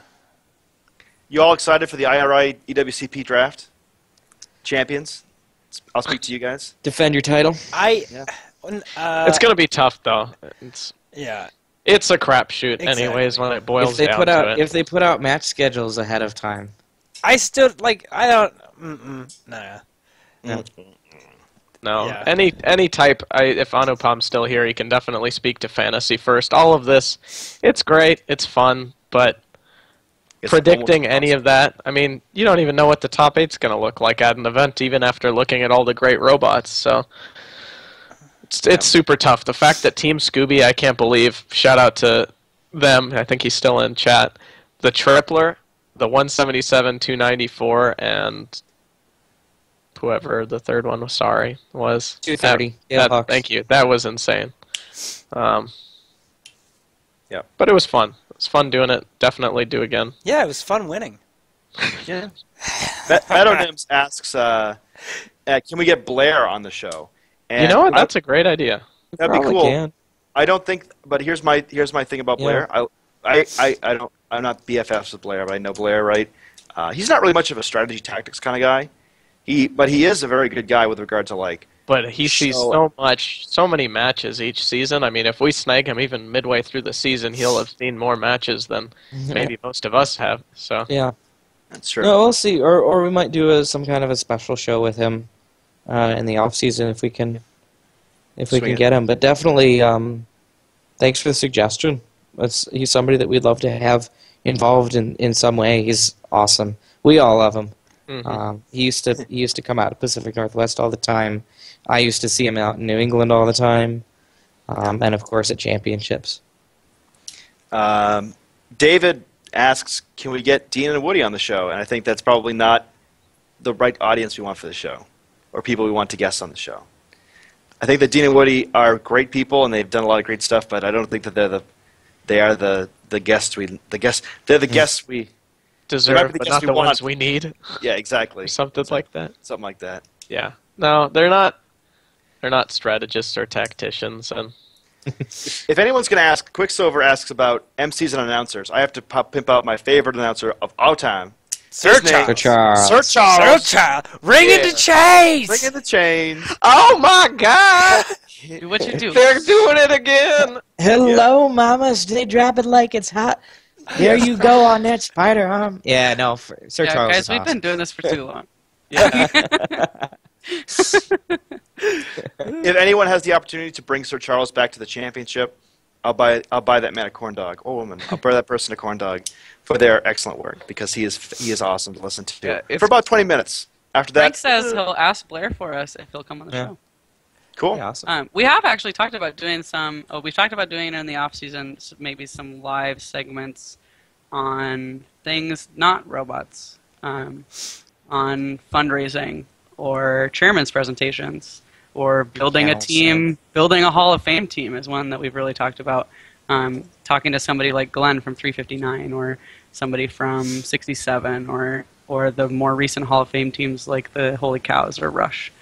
You all excited for the IRI EWCP draft? Champions? I'll speak to you guys. Defend your title. It's going to be tough, though. It's Yeah. a crapshoot, Exactly. anyways, when it boils If they down put to out it. if they put out match schedules ahead of time. I still I don't. Nah. No, Yeah. any type. If Anupam's still here, he can definitely speak to fantasy first. All of this, it's great, it's fun, but It's predicting almost any of that, I mean, you don't even know what the top 8's going to look like at an event, even after looking at all the great robots. So it's super tough. The fact that Team Scooby, I can't believe. Shout out to them. I think he's still in chat. The Tripler, the 177, 294, and whoever the third one was, was 230. Thank you. That was insane. Yeah. But it was fun. It was fun doing it. Definitely do again. Yeah, it was fun winning. Yeah. Metonyms asks, can we get Blair on the show? And You know what? That's a great idea. that'd be Probably cool. can. I don't think, but here's my thing about Yeah. Blair. I'm not BFFs with Blair, but I know Blair, right? He's not really much of a strategy tactics kind of guy. But he is a very good guy with regard to like. But he sees so many matches each season. I mean, if we snag him even midway through the season, he'll have seen more matches than maybe most of us have. So Yeah. That's true. No, we'll see. Or we might do some kind of a special show with him in the off season if we can Swing it. get him. But definitely, thanks for the suggestion. He's somebody that we'd love to have involved in some way. He's awesome. We all love him. He used to come out to Pacific Northwest all the time. I used to see him out in New England all the time, and of course at championships. David asks, can we get Dean and Woody on the show? And I think that's probably not the right audience we want for the show, or people we want to guest on the show. I think that Dean and Woody are great people, and they've done a lot of great stuff. But I don't think that they are the guests we they're the guests we deserve, the but guests not we the want. ones we need. Yeah, exactly. Or something like that. Something like that. Yeah. No, they're not. They're not strategists or tacticians, and If anyone's going to ask, Quicksilver asks about MCs and announcers. I have to pimp out my favorite announcer of all time. Sir His name- Charles. Sir Charles. Sir Charles. Ring in the chains. Bring in the chains. oh my God, Do what you do. they're doing it again. Hello, mamas. They drop it like it's hot. There you go on that spider arm. Yeah, no, Sir Yeah, Charles guys, is we've awesome. been doing this for too long. Yeah. If anyone has the opportunity to bring Sir Charles back to the championship, I'll buy that man a corn dog or woman. I'll buy that person a corn dog for their excellent work because he is awesome to listen to for about 20 minutes. After that, Frank says he'll ask Blair for us if he'll come on the show. Cool. Yeah, awesome. We have actually talked about doing some. We've talked about doing it in the off season, maybe some live segments on things not robots, on fundraising or chairman's presentations, or building a team. Building a Hall of Fame team is one that we've really talked about. Talking to somebody like Glenn from 359, or somebody from 67, or the more recent Hall of Fame teams like the Holy Cows or Rush.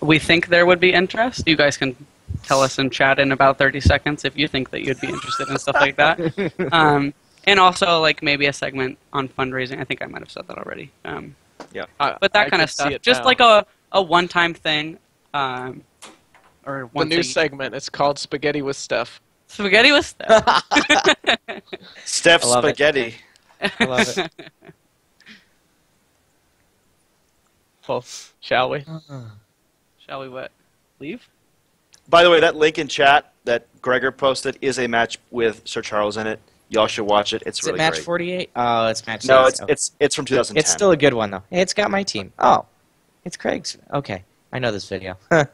We think there would be interest. You guys can tell us in chat in about 30 seconds if you think that you'd be interested in stuff like that. And also, like, maybe a segment on fundraising. I think I might have said that already. Yeah. But that kind of stuff. Just like a one-time thing. Or one The new thing. segment. It's called Spaghetti with Steph. Spaghetti with stuff. Steph I love it. Spaghetti. I love it. Well, shall we? Shall we what? Leave? By the way, that link in chat that Gregor posted is a match with Sir Charles in it. Y'all should watch it. It's Is really it match great. 48? Oh, it's match No, 6. it's from 2010. It's still a good one, though. Hey, it's got my team. Oh, it's Craig's. Okay, I know this video. I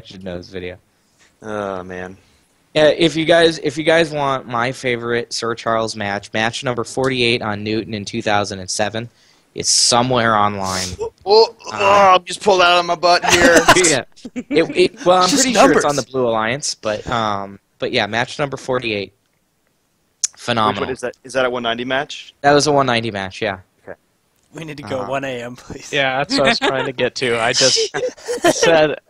should know this video. Oh man. Yeah, if you guys want my favorite Sir Charles match number 48 on Newton in 2007, it's somewhere online. I'm just pulled out of my butt here. Yeah. Well, I'm Just pretty sure it's numbers. on the Blue Alliance, but yeah, match number 48. Which Phenomenal. one is that? Is that a 190 match? That was a 190 match, yeah. We need to go 1 a.m., please. Yeah, that's what I was trying to get to. I said,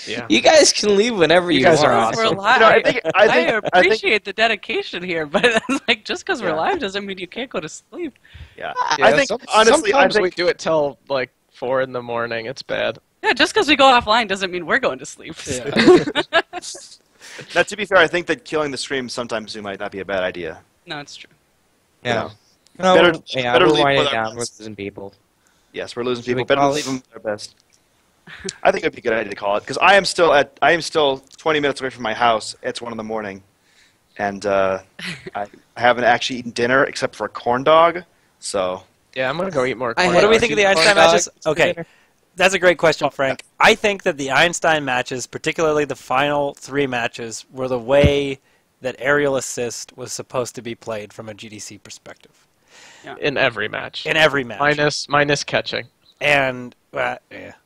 yeah. You guys can leave whenever you guys want. are awesome. We're live. I think I appreciate the dedication here, but like just because we're Yeah. live doesn't mean you can't go to sleep. Yeah. Yeah, I think honestly, I sometimes we think do it till like 4 in the morning. It's bad. Yeah, just because we go offline doesn't mean we're going to sleep. now to be fair, I think that killing the stream sometimes might not be a bad idea. No, it's true. Yeah. You No, Better- yeah, better we're leave winding with our down. We're best. losing people. Yes, we're losing Should we people. Better call leave it? them with their best. I think it'd be a good idea to call it because I am still 20 minutes away from my house. It's 1 in the morning, and I haven't actually eaten dinner except for a corn dog. So Yeah, I'm gonna go eat more. I corn What do we dogs. think of the Einstein matches? Okay, that's a great question, Frank. I think that the Einstein matches, particularly the final 3 matches, were the way that aerial assist was supposed to be played from a GDC perspective. In every match. In every match. Minus catching. And, yeah.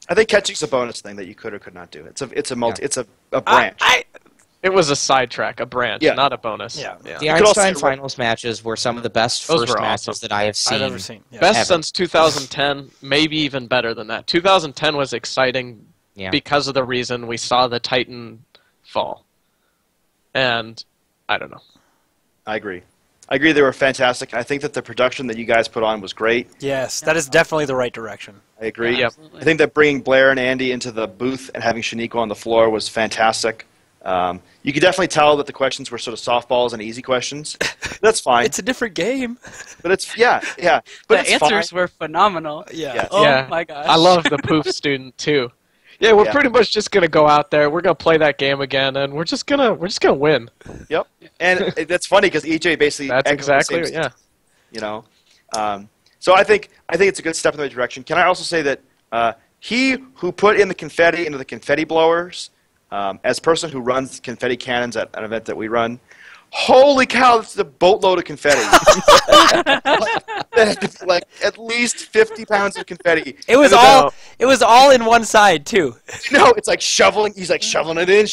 I think catching's a bonus thing that you could or could not do. It's a branch. It was a sidetrack, a branch, Yeah. not a bonus. Yeah. The You could also Einstein say- finals matches were some of the best Those first were matches awesome. that I have seen. I've ever seen. Yeah. Best Ever. since 2010, maybe even better than that. 2010 was exciting Yeah. because of the reason we saw the Titan fall. And I don't know. I agree. They were fantastic. I think that the production that you guys put on was great. Yes, that is definitely the right direction. I agree. Yep. Absolutely. I think that bringing Blair and Andy into the booth and having Shaniqua on the floor was fantastic. You could definitely tell that the questions were sort of softballs and easy questions. That's fine. It's a different game. But it's yeah. But The it's answers fine. were phenomenal. Yeah. Oh Yeah. my gosh. I love the poof student too. Yeah, we're Yeah. pretty much just gonna go out there. We're gonna play that game again, and we're just gonna win. Yep. And that's funny because EJ basically That's echoed the exactly same yeah. you know. So I think it's a good step in the right direction. Can I also say that he who put in the confetti into the confetti blowers, as a person who runs confetti cannons at an event that we run, holy cow, this is a boatload of confetti. like at least 50 pounds of confetti. It was all in one side too. No, it's like shoveling. He's like shoveling it in,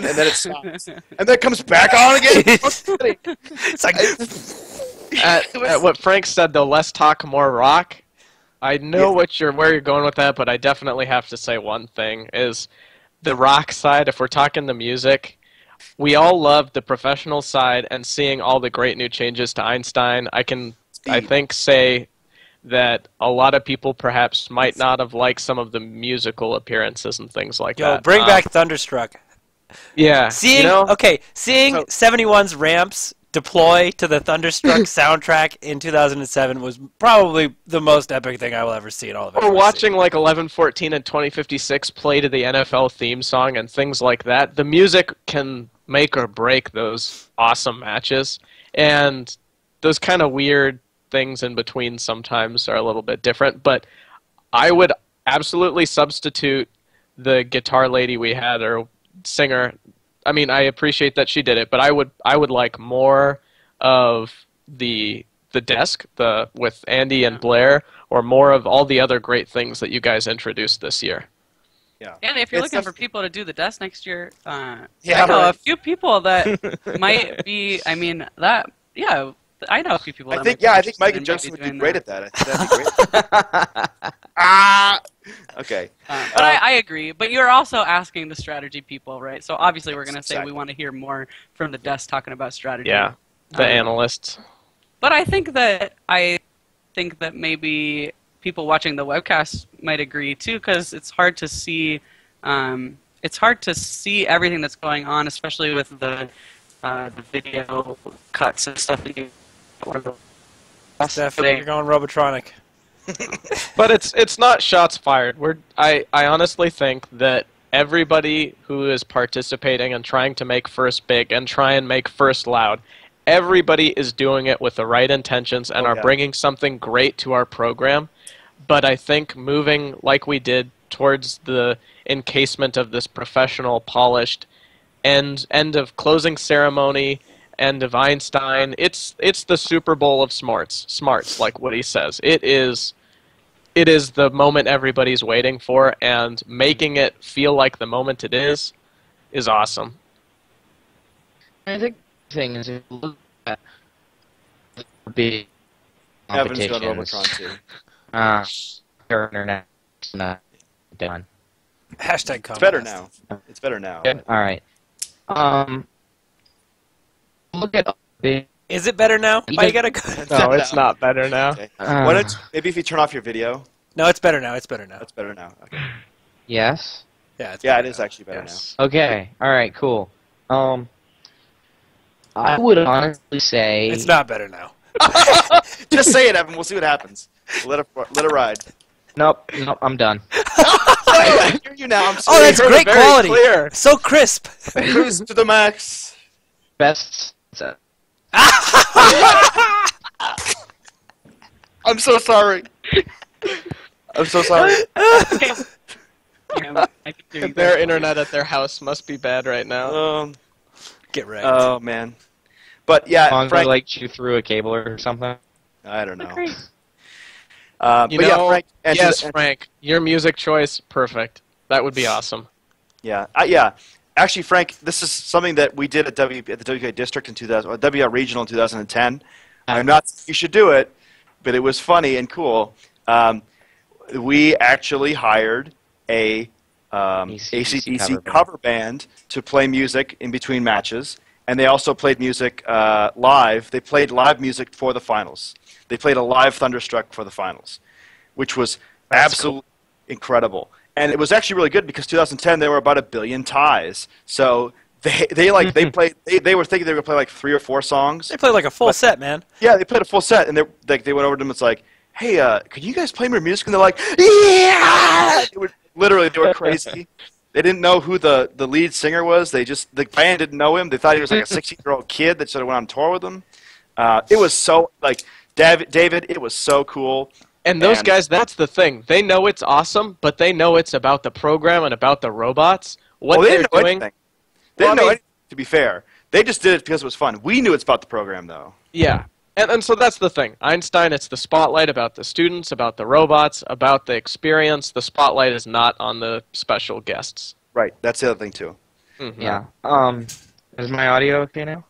and then it stops, and then it comes back on again. It's like At what Frank said, though, less talk, more rock. I know where you're going with that, but I definitely have to say one thing is the rock side. If we're talking the music, we all loved the professional side and seeing all the great new changes to Einstein. I think say that a lot of people perhaps might not have liked some of the musical appearances and things like that. bring back Thunderstruck. Yeah, Seeing you know? seeing So- 71's ramps deploy to the Thunderstruck soundtrack in 2007 was probably the most epic thing I will ever see in all of it. Or watching like 1114 and 2056 play to the NFL theme song and things like that. The music can make or break those awesome matches, and those kind of weird things in between sometimes are a little bit different, but I would absolutely substitute the guitar lady we had, or singer. I mean, I appreciate that she did it, but I would like more of the desk, with Andy and Blair, or more of all the other great things that you guys introduced this year. Yeah. And if you're looking for people to do the desk next year, Yeah, I know right. a few people that might be. I mean, I know a few people. I that think might be I think Mike interested and in Justin maybe would be doing great that. at that. I think that'd be great. Okay. But I agree. But you're also asking the strategy people, right? So obviously we're going to say Exactly. we want to hear more from the desk talking about strategy. Yeah, the analysts. But I think that maybe people watching the webcast might agree too, because it's hard to see. It's hard to see everything that's going on, especially with the video cuts and stuff. Steph, you're going Robotronic. But it's not shots fired. I honestly think that everybody who is participating and trying to make first big and try and make first loud, everybody is doing it with the right intentions and are bringing something great to our program. But I think moving like we did towards the encasement of this professional, polished end of closing ceremony, end of Einstein, it's the Super Bowl of smarts, like Woody says. It is the moment everybody's waiting for, and making it feel like the moment it is awesome. I think the thing is, if you look at big Evan's going competitions, Robotron too. their internet's not done. Hashtag It's comment. better now. It's better now. All right. Look at big. Is it better now? Why you gotta go? No, it's not better now. Okay. Why don't maybe if you turn off your video? No, it's better now. It's better now. That's better now. Okay. Yes. Yeah, it's Yeah, better it is now. actually better Yes. Okay. All right. Cool. I would honestly say It's not better now. now. Just say it, Evan. We'll see what happens. Let it ride. Nope. I'm done. I hear you now. I'm Oh, sorry. that's heard it great very quality. clear. So crisp. Cruise to the max. Best. I'm so sorry. I'm so sorry. Their internet at their house must be bad right now. Get ready. Oh man. But yeah, Long Frank. like chew through a cable or something. I don't know. Great. But You yeah, know, Frank. yes, Frank, your music choice, perfect. That would be awesome. Yeah, yeah. Actually, Frank, this is something that we did at the WK District in 2000, or WR Regional in 2010. I'm not saying you should do it, but it was funny and cool. We actually hired a AC/DC cover band to play music in between matches, and they also played music live. They played live music for the finals. They played a live Thunderstruck for the finals, which was absolutely incredible. And it was actually really good because 2010 there were about 1 billion ties. So they were thinking they were going to play like 3 or 4 songs. They played like a full set, man. Yeah, they played a full set, and they went over to them and it's like, hey, could you guys play more music? And they're like, yeah! They were crazy. They didn't know who the lead singer was. The band didn't know him. They thought he was like a 16-year-old kid that sort of went on tour with them. It was so, like, David, it was so cool. And those guys, that's the thing. They know it's awesome, but they know it's about the program and about the robots. What they they're didn't know doing. anything. They didn't know anything, to be fair. They just did it because it was fun. We knew it's about the program, though. Yeah. And so that's the thing. Einstein, it's the spotlight about the students, about the robots, about the experience. The spotlight is not on the special guests. Right. That's the other thing, too. Mm-hmm. Yeah. Is my audio okay now?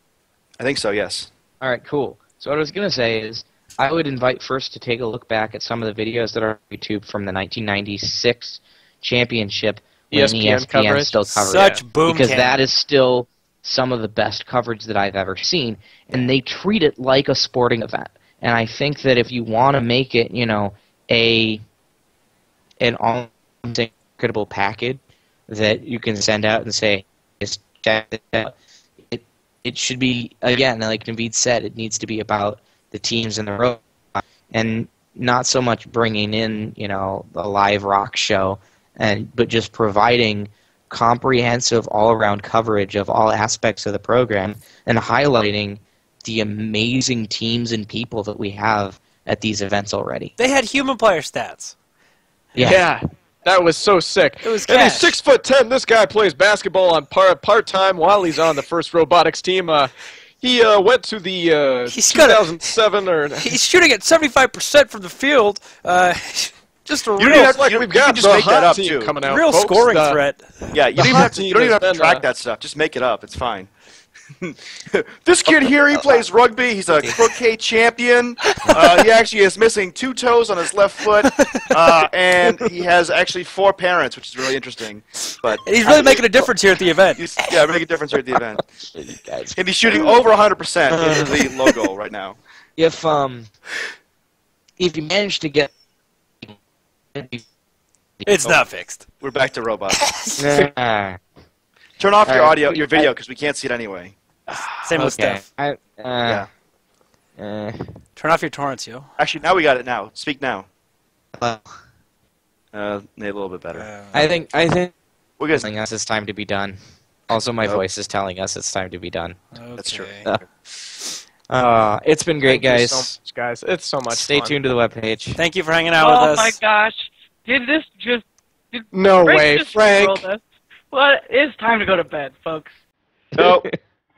I think so, yes. All right, cool. So what I was going to say is I would invite first to take a look back at some of the videos that are on YouTube from the 1996 championship when ESPN coverage. still covered Such it. boom Because cam. that is still some of the best coverage that I've ever seen. And they treat it like a sporting event. And I think that if you want to make it, an all-incredible package that you can send out and say, it it should be, again, like Naveed said, it needs to be about the teams and the robot, and not so much bringing in, the live rock show, but just providing comprehensive all-around coverage of all aspects of the program and highlighting the amazing teams and people that we have at these events already. They had human player stats. Yeah. That was so sick. It was and he's cash. 6'10". This guy plays basketball on part-time while he's on the first robotics team. He went to the 2007 or... He's shooting at 75% from the field. Just a You real, act like we've got just the make that hot up, team too. coming out, real folks. scoring threat. Yeah, you don't even have to, team has been, track that stuff. Just make it up. It's fine. This kid here, he plays rugby. He's a croquet champion. He actually is missing 2 toes on his left foot, and he has actually 4 parents, which is really interesting. But And he's really making a difference here at the event. yeah, make a difference here at the event. And he's shooting over 100% into the logo right now. If you manage to get... It's not fixed. We're back to robots. Nah. Turn off your Alright. audio, your video, because we can't see it anyway. Same with Okay. Steph. Yeah. Turn off your torrents, yo. Actually, now we got it. Now, speak now. Well, A little bit better. I think We're good. telling us it's time to be done. Also, my voice is telling us it's time to be done. That's true. It's been great, Thank you guys. so much, guys. It's so much Stay fun. tuned to the webpage. Thank you for hanging out Oh with my us. gosh! Did this just? No Frank way, just Frank. rolled us. Well, it's time to go to bed, folks. So,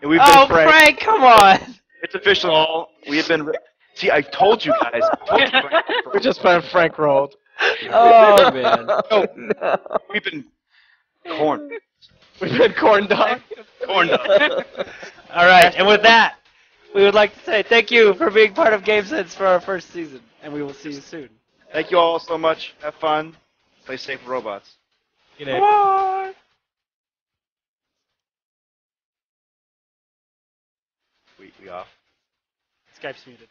we've been Oh, Frank. Frank, come on! It's official. We have been. See, I told you guys. I told you Frank. We just found Frank rolled. Oh, man. No, we've been corn. We've been corn dog. Corn dog. All right, and with that, we would like to say thank you for being part of GameSense for our first season, and we will see you soon. Thank you all so much. Have fun. Play safe with robots. Good night. Bye. We off. Skype's muted.